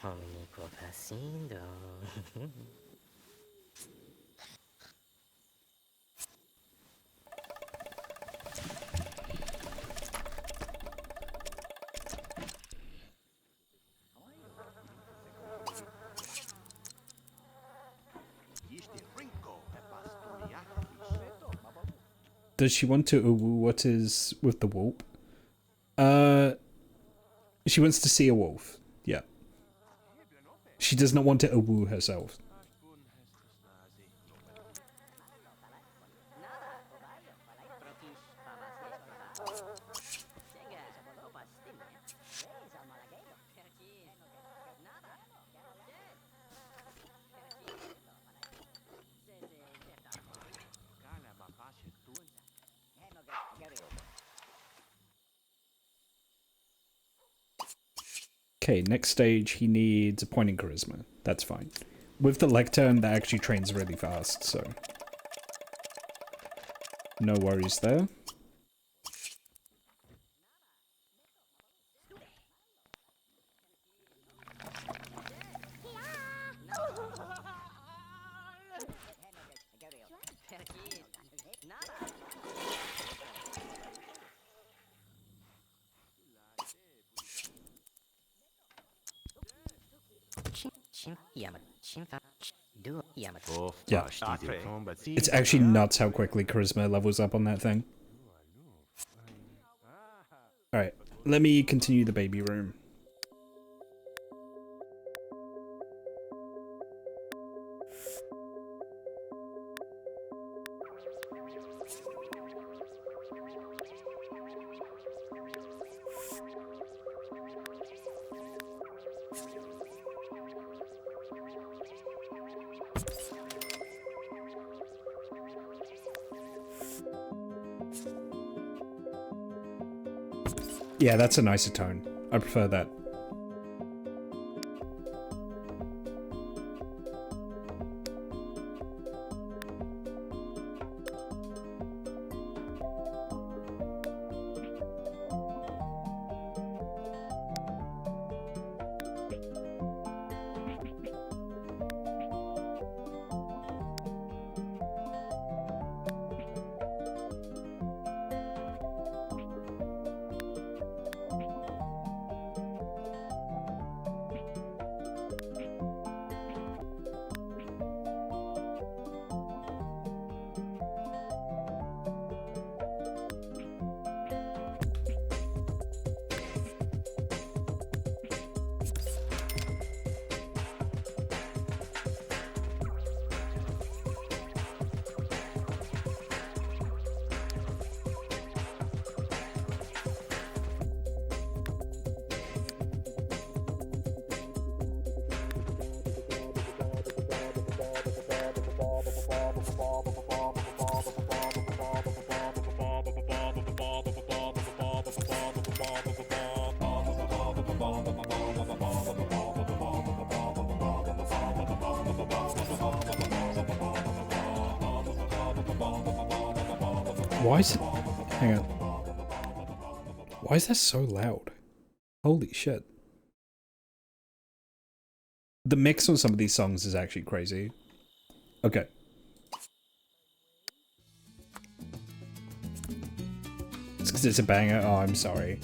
Único pasando. Does she want to uwu what is with the wolf? She wants to see a wolf. Yeah. She does not want to uwu herself. Okay, next stage, he needs a point in charisma. That's fine. With the lectern, that actually trains really fast, so... no worries there. Yeah. It's actually nuts how quickly charisma levels up on that thing. Alright, let me continue the baby room. Yeah, that's a nicer tone. I prefer that. Why is it... hang on. Why is that so loud? Holy shit. The mix on some of these songs is actually crazy. Okay. It's because it's a banger. Oh, I'm sorry.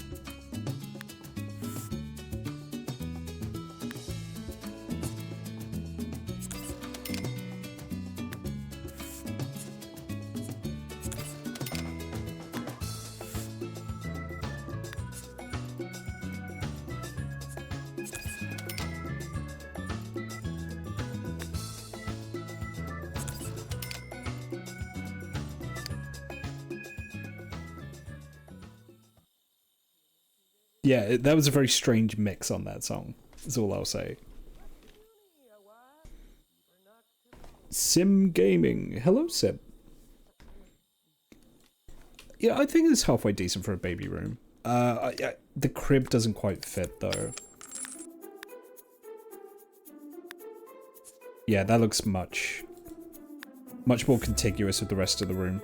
Yeah, that was a very strange mix on that song, is all I'll say. Sim Gaming. Hello, Sim. Yeah, I think it's halfway decent for a baby room. The crib doesn't quite fit, though. Yeah, that looks much more contiguous with the rest of the room.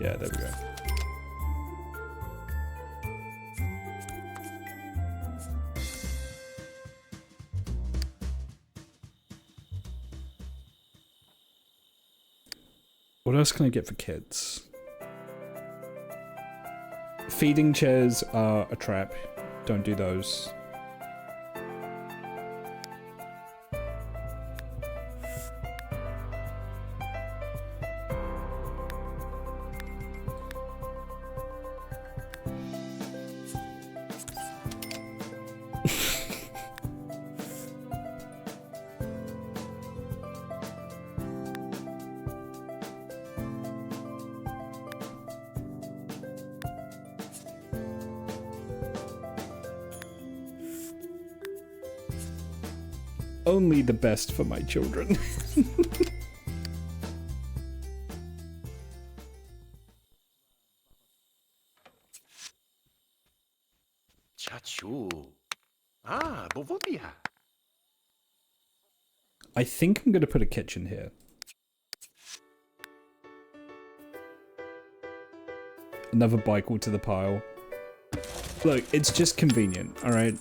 Yeah, there we go. What else can I get for kids? Feeding chairs are a trap. Don't do those. Only the best for my children. Chachu. Ah, bovobia. I think I'm gonna put a kitchen here. Another bike to the pile. Look, it's just convenient, alright?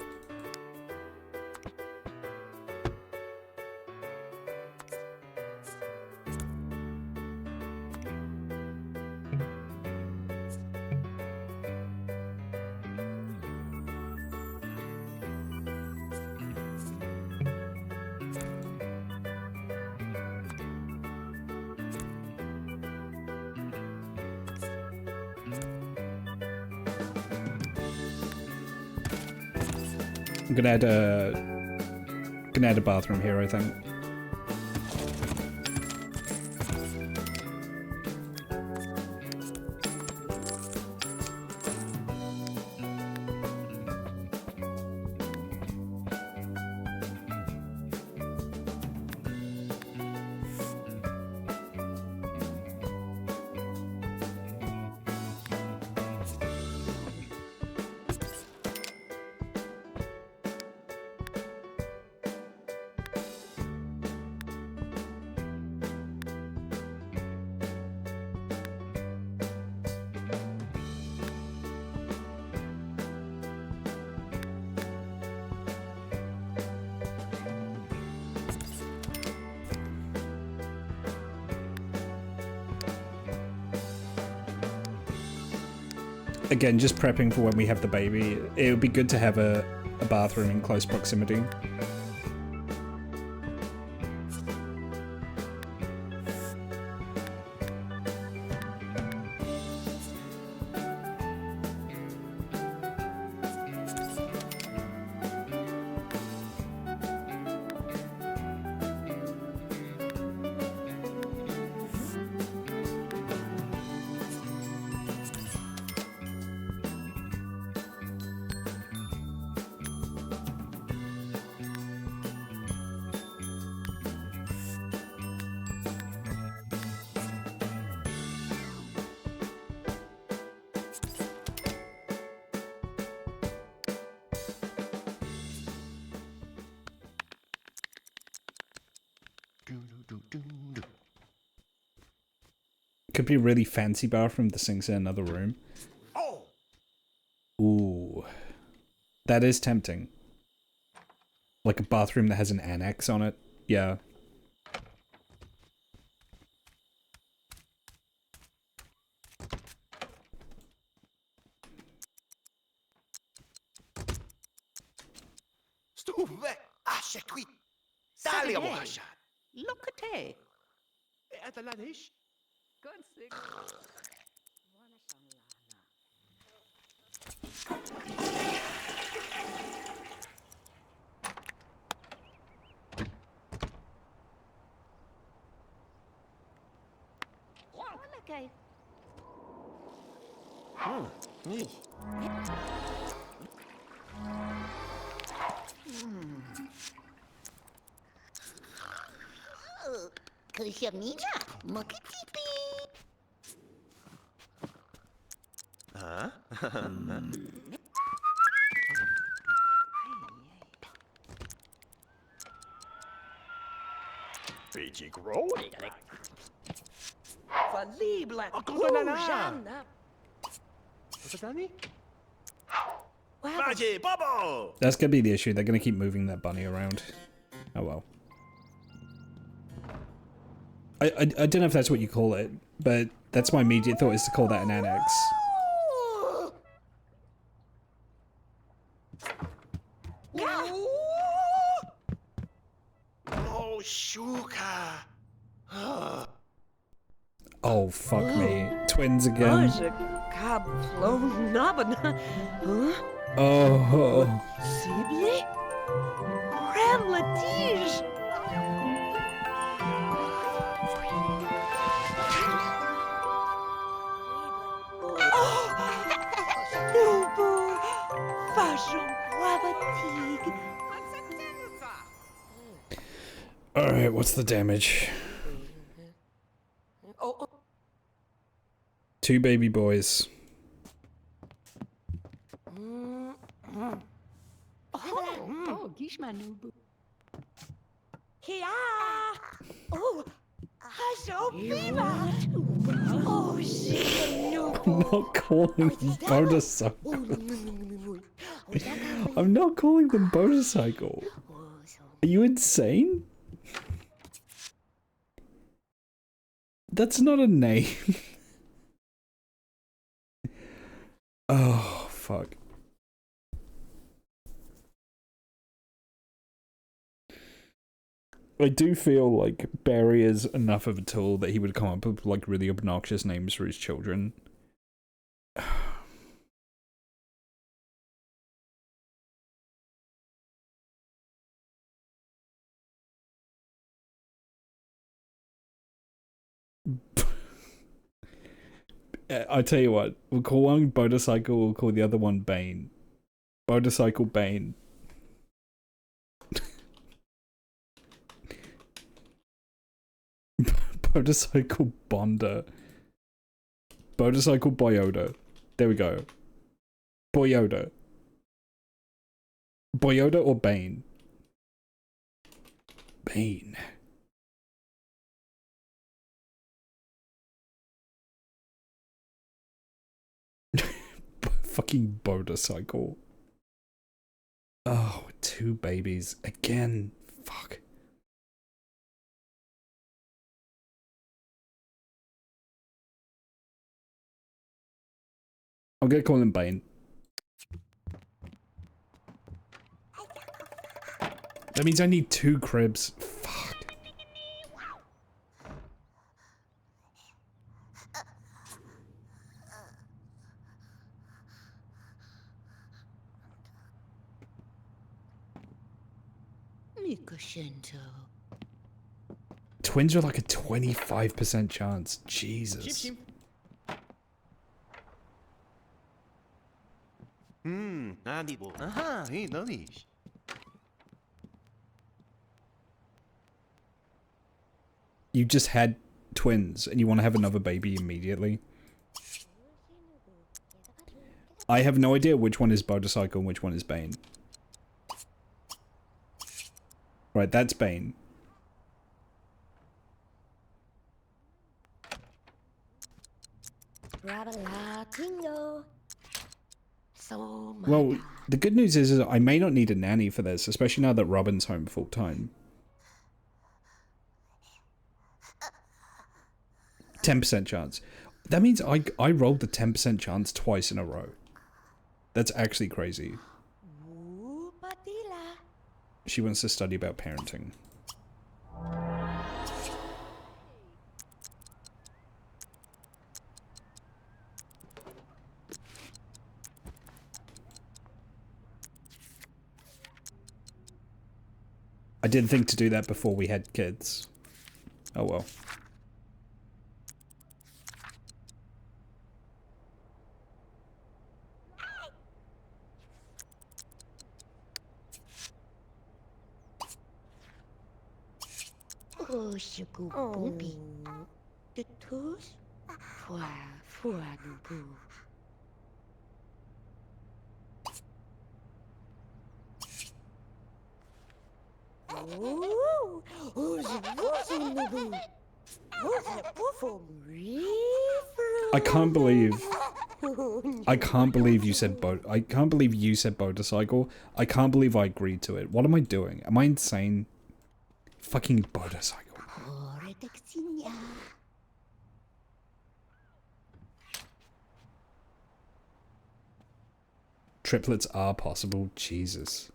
I'm gonna add a bathroom here, I think. Again, just prepping for when we have the baby. It would be good to have a bathroom in close proximity. Could be a really fancy bathroom. The sink's in another room. Ooh. That is tempting. Like a bathroom that has an annex on it. Yeah. Stuve! Ashetwi! Dali awasha! Look at it. Atalanish? Good thing. Okay. Kushamina, Mokitipi. Huh? Fiji grow? Infallible. Jana. What's that, Danny? Magic bubble! That's gonna be the issue. They're gonna keep moving that bunny around. Oh well. I don't know if that's what you call it, but that's my immediate thought is to call that an annex. Oh, Shuka! Oh, fuck me. Twins again. Oh. Sible? Relatige? Nubu! Fashion Bravatig! Alright, what's the damage? 2 baby boys. Oh, Gishma Nubu. Here! Oh! Hasho Viva! Oh, shit, Nubu! I'm not calling them motorcycle. I'm not calling them motorcycle. Are you insane? That's not a name. Oh, fuck. I do feel like Barry is enough of a tool that he would come up with like really obnoxious names for his children. I tell you what, we'll call one Motorcycle, we'll call the other one Bane. Motorcycle Bane. Motorcycle Bonder. Motorcycle Boyoda. There we go. Boyoda. Boyoda or Bane? Bane. Fucking motorcycle. Oh, 2 babies. Again. Fuck. I'm gonna call him Bane. That means I need 2 cribs. Fuck. Twins are like a 25% chance. Jesus. Nani bo. Aha, hey, nani. You just had twins and you want to have another baby immediately. I have no idea which one is Motorcycle and which one is Bane. Right, that's Bane. Well, the good news is I may not need a nanny for this, especially now that Robin's home full time. 10% chance. That means I rolled the 10% chance twice in a row. That's actually crazy. She wants to study about parenting. I didn't think to do that before we had kids. Oh well. Oh, Shuku Booby. The toes? For Nubu. Oh, who's Nubu? Who's a buffo? I can't believe you said boat. I can't believe you said motorcycle. I can't believe I agreed to it. What am I doing? Am I insane? Fucking motorcycle. Triplets are possible. Jesus.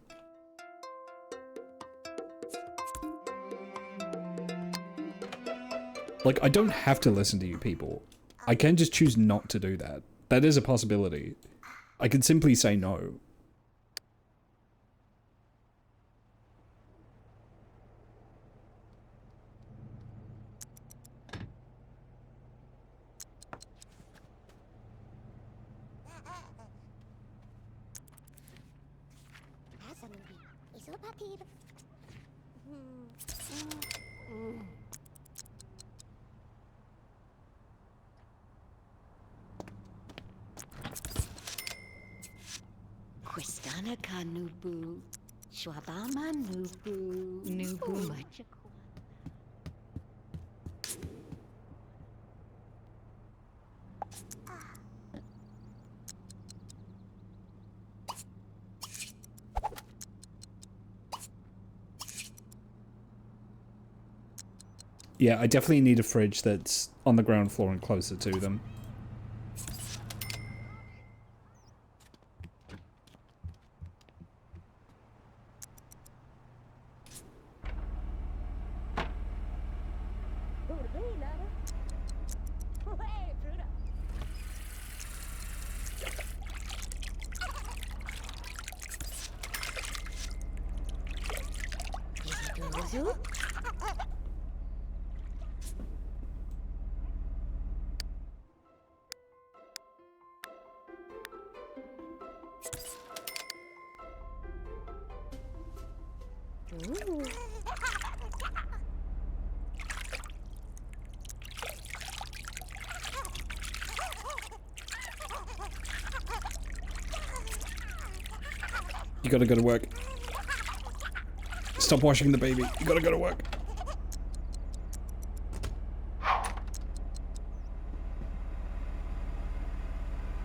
Like, I don't have to listen to you people. I can just choose not to do that. That is a possibility. I could simply say no. Questana Kanubu, Schwabama Nubu Machakwa. Yeah, I definitely need a fridge that's on the ground floor and closer to them. You gotta go to work. Stop washing the baby. You gotta go to work.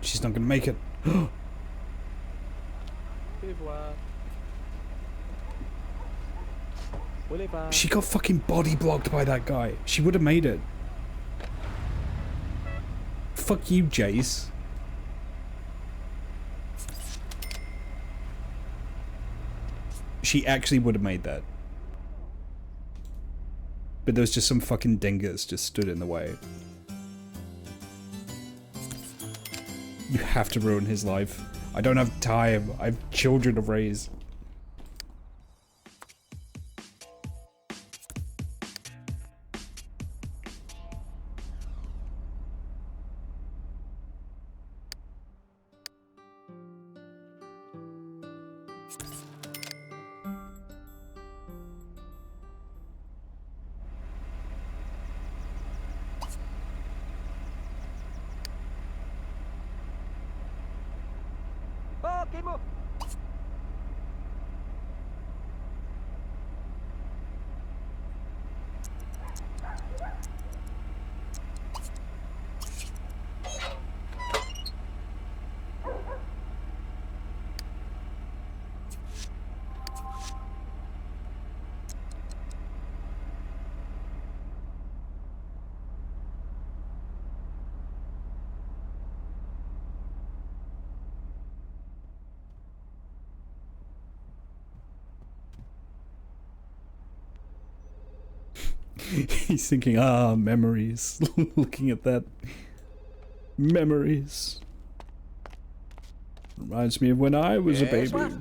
She's not gonna make it. She got fucking body blocked by that guy. She would have made it. Fuck you, Jace. She actually would have made that. But there was just some fucking dingus just stood in the way. You have to ruin his life. I don't have time. I have children to raise. He's thinking, ah, memories. Looking at that. Memories. Reminds me of when I was a baby.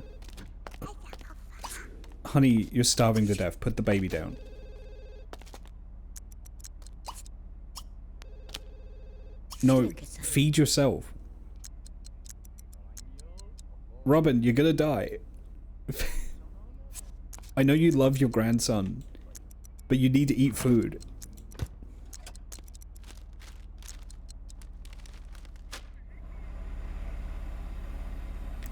Honey, you're starving to death. Put the baby down. No, feed yourself. Robin, you're gonna die. I know you love your grandson, but you need to eat food.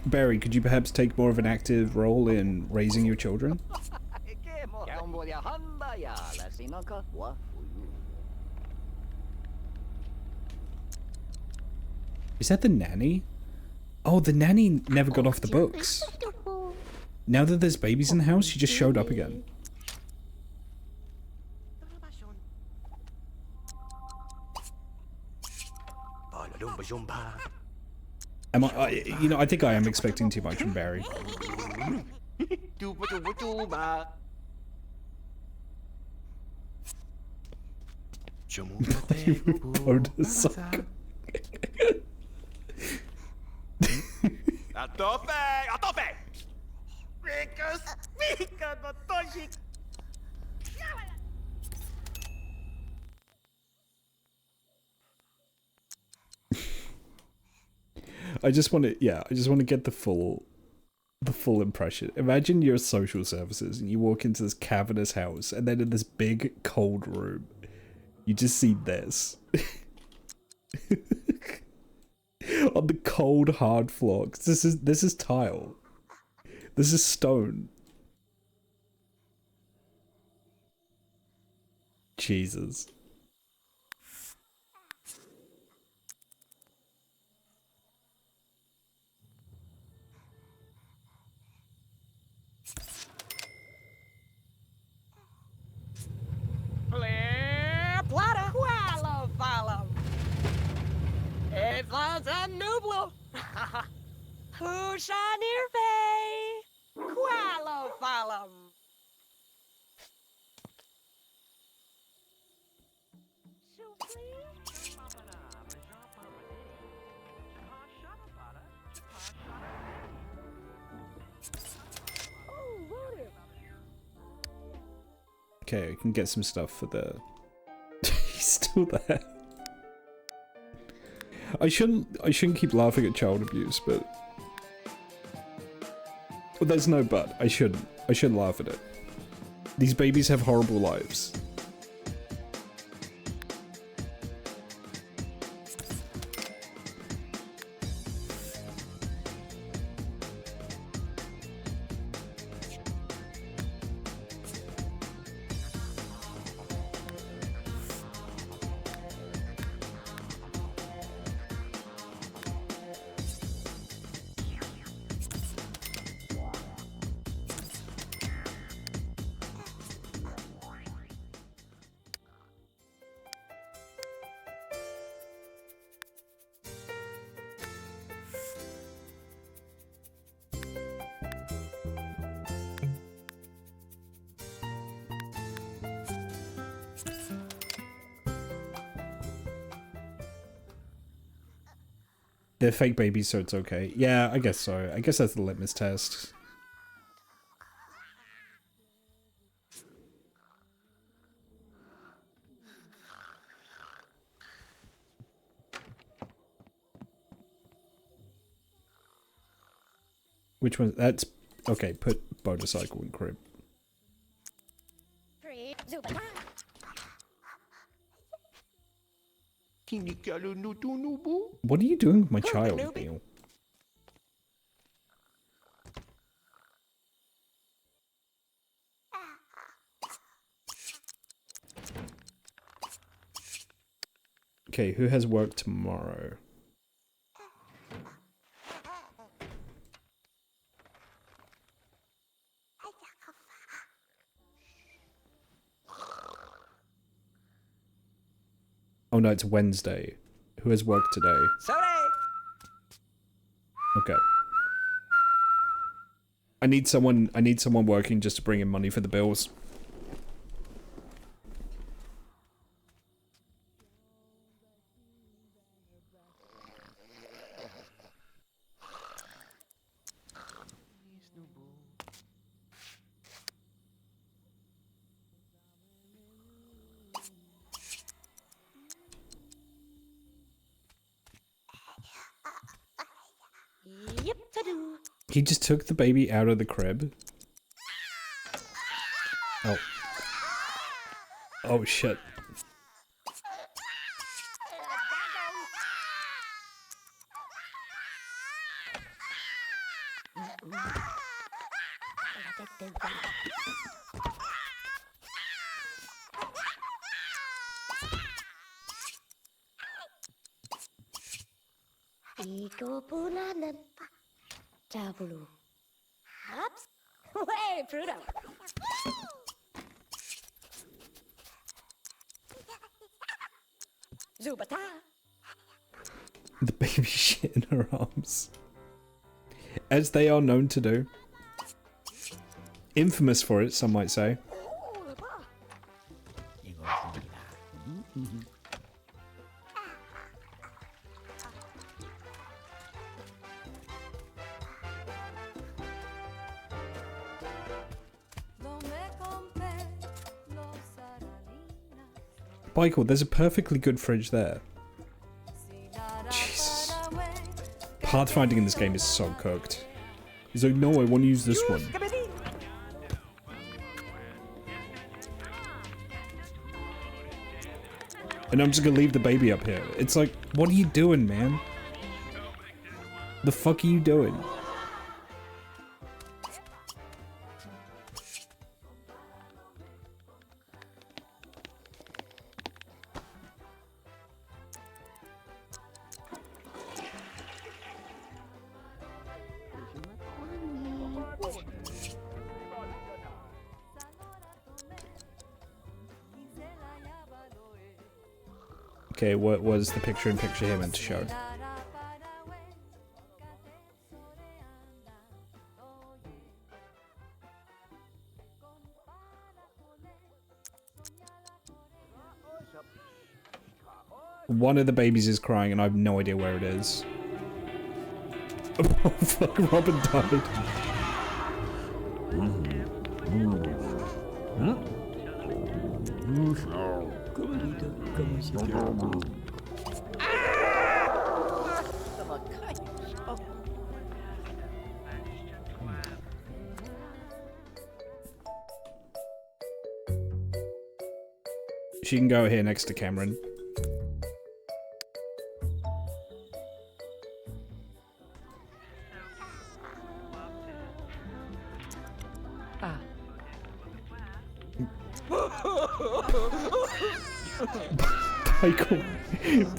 Barry, could you perhaps take more of an active role in raising your children? Is that the nanny? Oh, the nanny never got off the books. Now that there's babies in the house, she just showed up again. Am I you know, I think I am expecting too much from Barry. Motorcycle. I just want to, yeah, I just want to get the full impression. Imagine you're social services and you walk into this cavernous house, and then in this big cold room, you just see this. On the cold hard floor. 'Cause this is tile. This is stone. Jesus. Plata, Qualo, follow. If that's a nublo. Pusha nirve. Qualo, follow. Okay, I can get some stuff for the... He's still there. I shouldn't keep laughing at child abuse, but... Well, there's no but. I shouldn't laugh at it. These babies have horrible lives. They're fake babies, so it's okay. Yeah, I guess so. I guess that's the litmus test. Which one? That's... Okay, put motorcycle in crib. What are you doing with my child, Neil? Okay, who has work tomorrow? Oh no, it's Wednesday. Who has work today? Okay. I need someone working just to bring in money for the bills. He just took the baby out of the crib. Oh. Oh shit. Ego Bulanan. Tabulu. Hops. Way, Prudo. Zubata. The baby shit in her arms. As they are known to do. Infamous for it, some might say. Michael, there's a perfectly good fridge there. Jesus. Pathfinding in this game is so cooked. He's like, no, I want to use this one. And I'm just gonna leave the baby up here. It's like, what are you doing, man? The fuck are you doing? Okay, what was the picture-in-picture here meant to show? One of the babies is crying and I have no idea where it is. Oh fuck, Robin died. She can go here next to Cameron.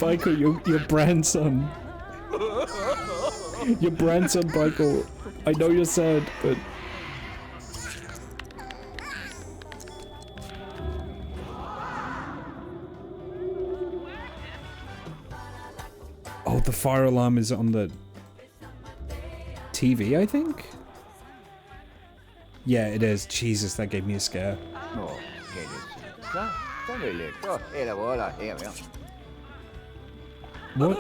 Michael, your grandson. Your grandson, Michael. I know you're sad, but... Oh, the fire alarm is on the... TV, I think? Yeah, it is. Jesus, that gave me a scare. What?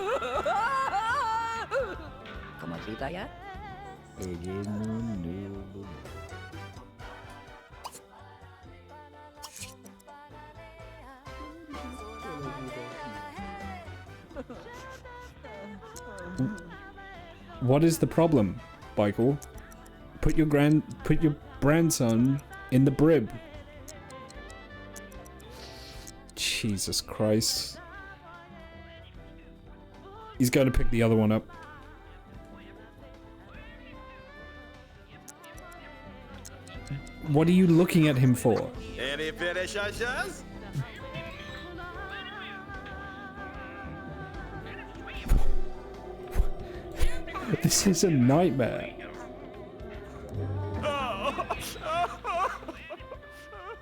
What is the problem, Michael? Put your grandson in the brib. Jesus Christ. He's going to pick the other one up. What are you looking at him for? Any finishes? This is a nightmare.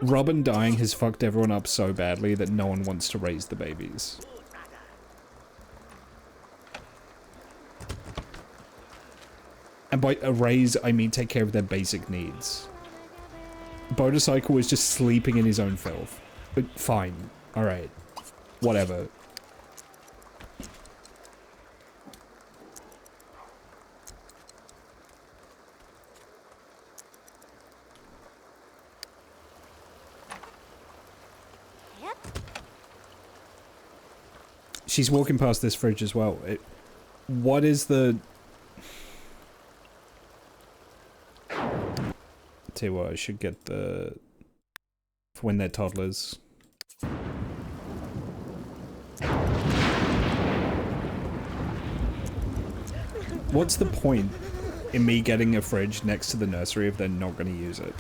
Robin dying has fucked everyone up so badly that no one wants to raise the babies. And by raise, I mean take care of their basic needs. Motorcycle was just sleeping in his own filth. But fine. Alright. Whatever. She's walking past this fridge as well. What is the... Tell you what, I should get the... For when they're toddlers. What's the point in me getting a fridge next to the nursery if they're not going to use it?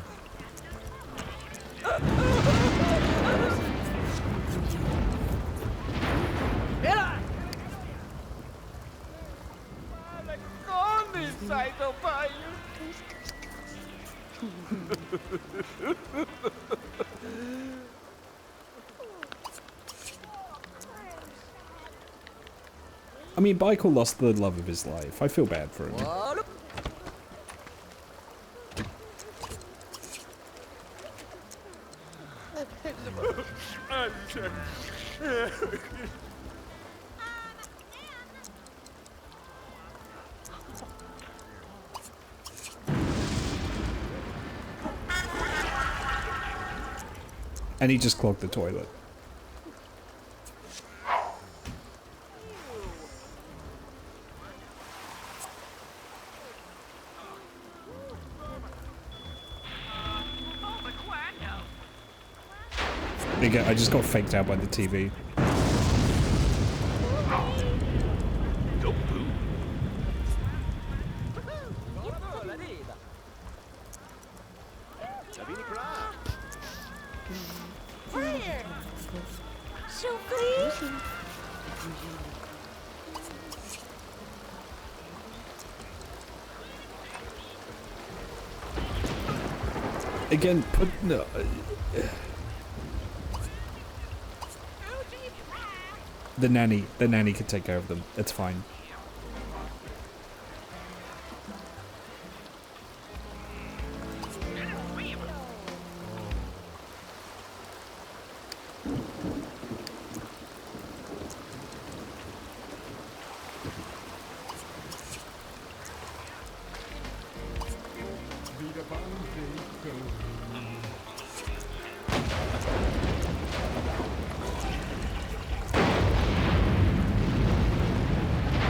I mean, Michael lost the love of his life. I feel bad for him. And he just clogged the toilet. Again, I just got faked out by the TV. Again, put no. The nanny could take care of them. It's fine.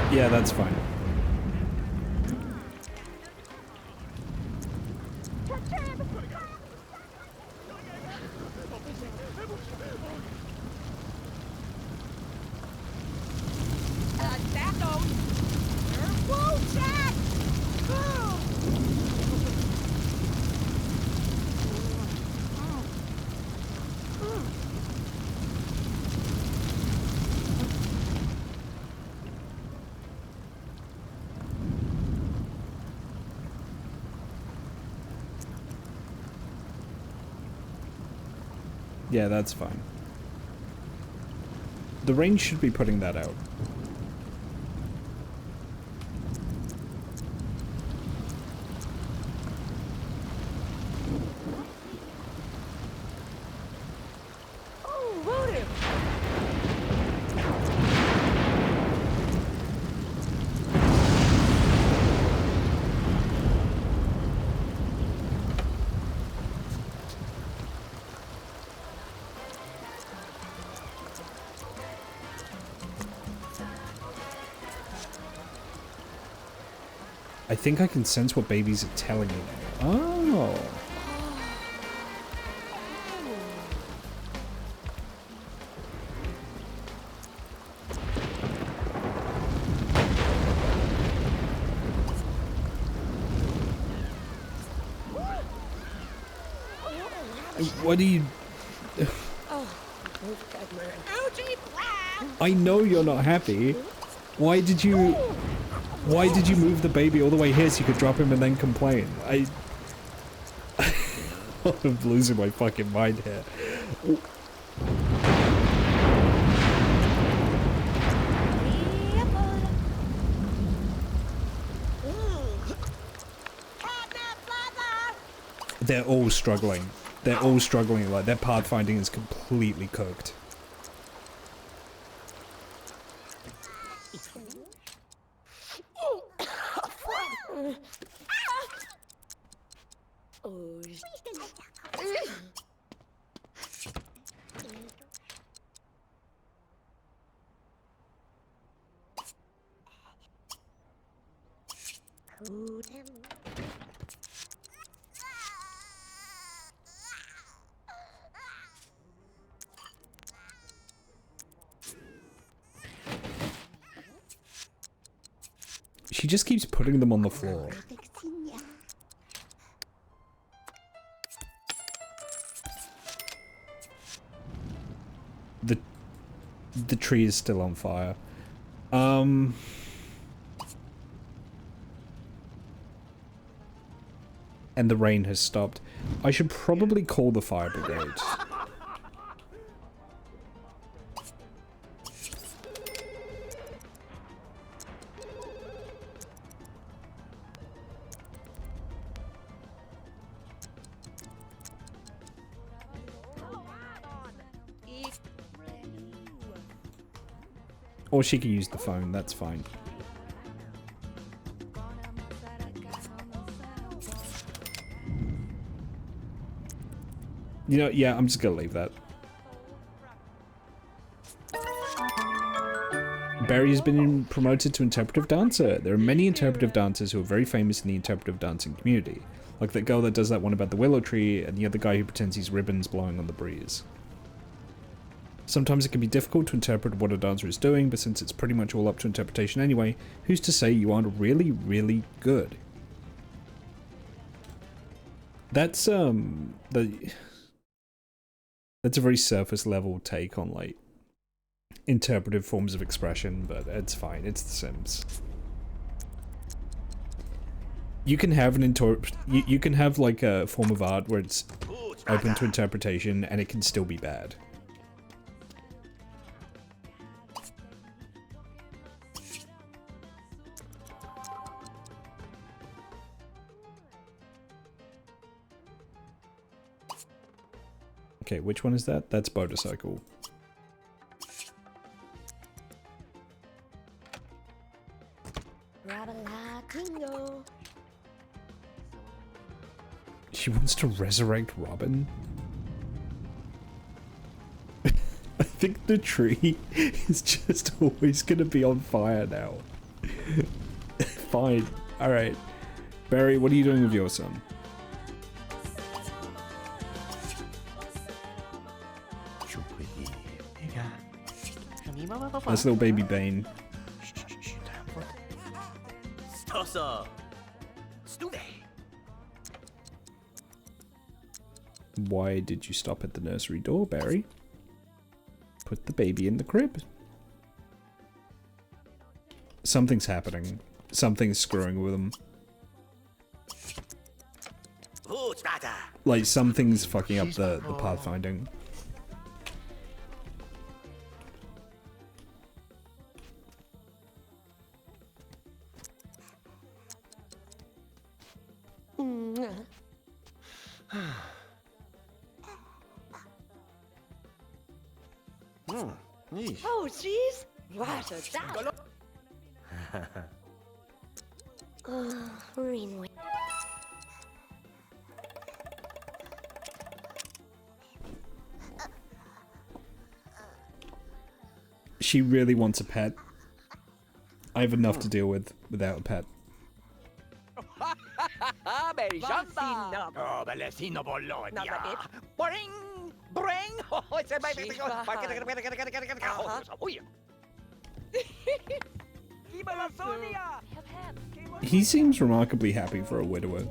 Yeah, that's fine. Yeah, that's fine. The range should be putting that out. I think I can sense what babies are telling me. Oh. What do you... I know you're not happy. Why did you move the baby all the way here so you could drop him and then complain? I'm losing my fucking mind here. They're all struggling. They're all struggling. Like, their pathfinding is completely cooked. She just keeps putting them on the floor. The tree is still on fire. And the rain has stopped. I should probably call the fire brigade. Or she can use the phone, that's fine. You know, yeah, I'm just gonna leave that. Barry has been promoted to interpretive dancer. There are many interpretive dancers who are very famous in the interpretive dancing community. Like that girl that does that one about the willow tree, and the other guy who pretends he's ribbons blowing on the breeze. Sometimes it can be difficult to interpret what a dancer is doing, but since it's pretty much all up to interpretation anyway, who's to say you aren't really, really good? That's that's a very surface level take on like interpretive forms of expression, but it's fine. It's The Sims. You can have an you can have like a form of art where it's open to interpretation and it can still be bad. Okay, which one is that? That's motorcycle. She wants to resurrect Robin? I think the tree is just always gonna be on fire now. Fine. Alright. Barry, what are you doing with your son? That's little baby Bane. Why did you stop at the nursery door, Barry? Put the baby in the crib. Something's happening. Something's screwing with him. Like, something's fucking up the pathfinding. Oh, jeez. What a dog. Greenway. She really wants a pet. I have enough to deal with without a pet. He seems remarkably happy for a widower.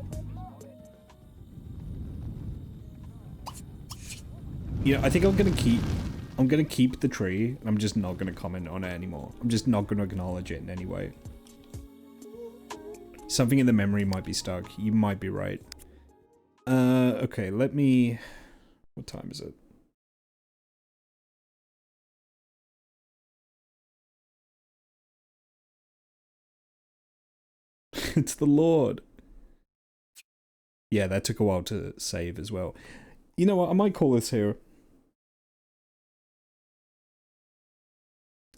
You know, I think I'm gonna keep the tree, and I'm just not gonna comment on it anymore. I'm just not gonna acknowledge it in any way. Something in the memory might be stuck. You might be right. Okay, let me... What time is it? It's the Lord. Yeah, that took a while to save as well. You know what? I might call this here.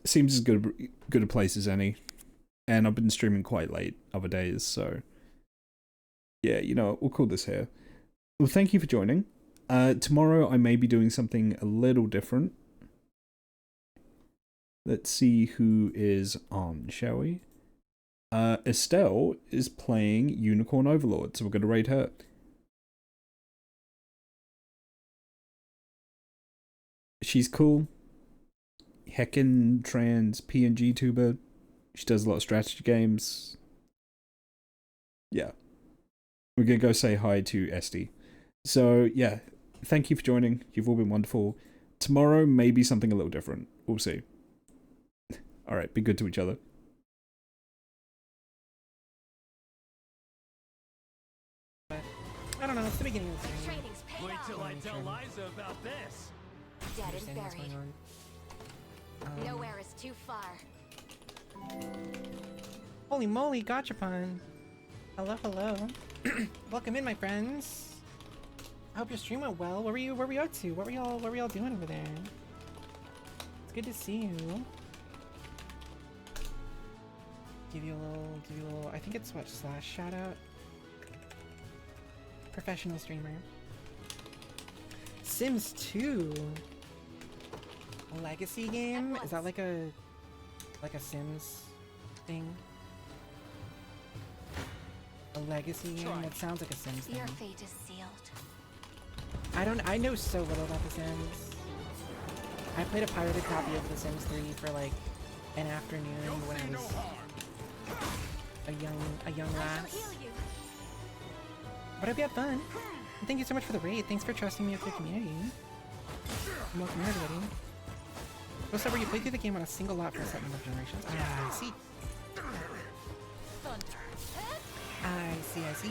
Seems as good a place as any. And I've been streaming quite late other days, so... Yeah, you know what? We'll call this here. Well, thank you for joining. Tomorrow I may be doing something a little different. Let's see who is on, shall we? Estelle is playing Unicorn Overlord, so we're going to raid her. She's cool. Heckin' trans PNG tuber. She does a lot of strategy games. Yeah. We're going to go say hi to Esty. So, yeah. Thank you for joining. You've all been wonderful. Tomorrow may be something a little different. We'll see. Alright, be good to each other. I don't know, it's the beginning of the thing. Wait till I tell Liza about this. Dead and buried. Nowhere is too far. Holy moly, gachapon. Hello, hello. Welcome in, my friends. I hope your stream went well. Where were you up to? What were y'all doing over there? It's good to see you. give you a little, I think it's what, / shout out? Professional streamer. Sims 2? A legacy game? Is that like a Sims thing? A legacy game? That sounds like a Sims thing. Your fate is sealed. I know so little about The Sims. I played a pirated copy of The Sims 3 for like an afternoon when I was a young lass. But I hope you had fun. And thank you so much for the raid. Thanks for trusting me with your community. And welcome in, everybody. What's up, where you played through the game on a single lot for a set number of generations? I see. I see.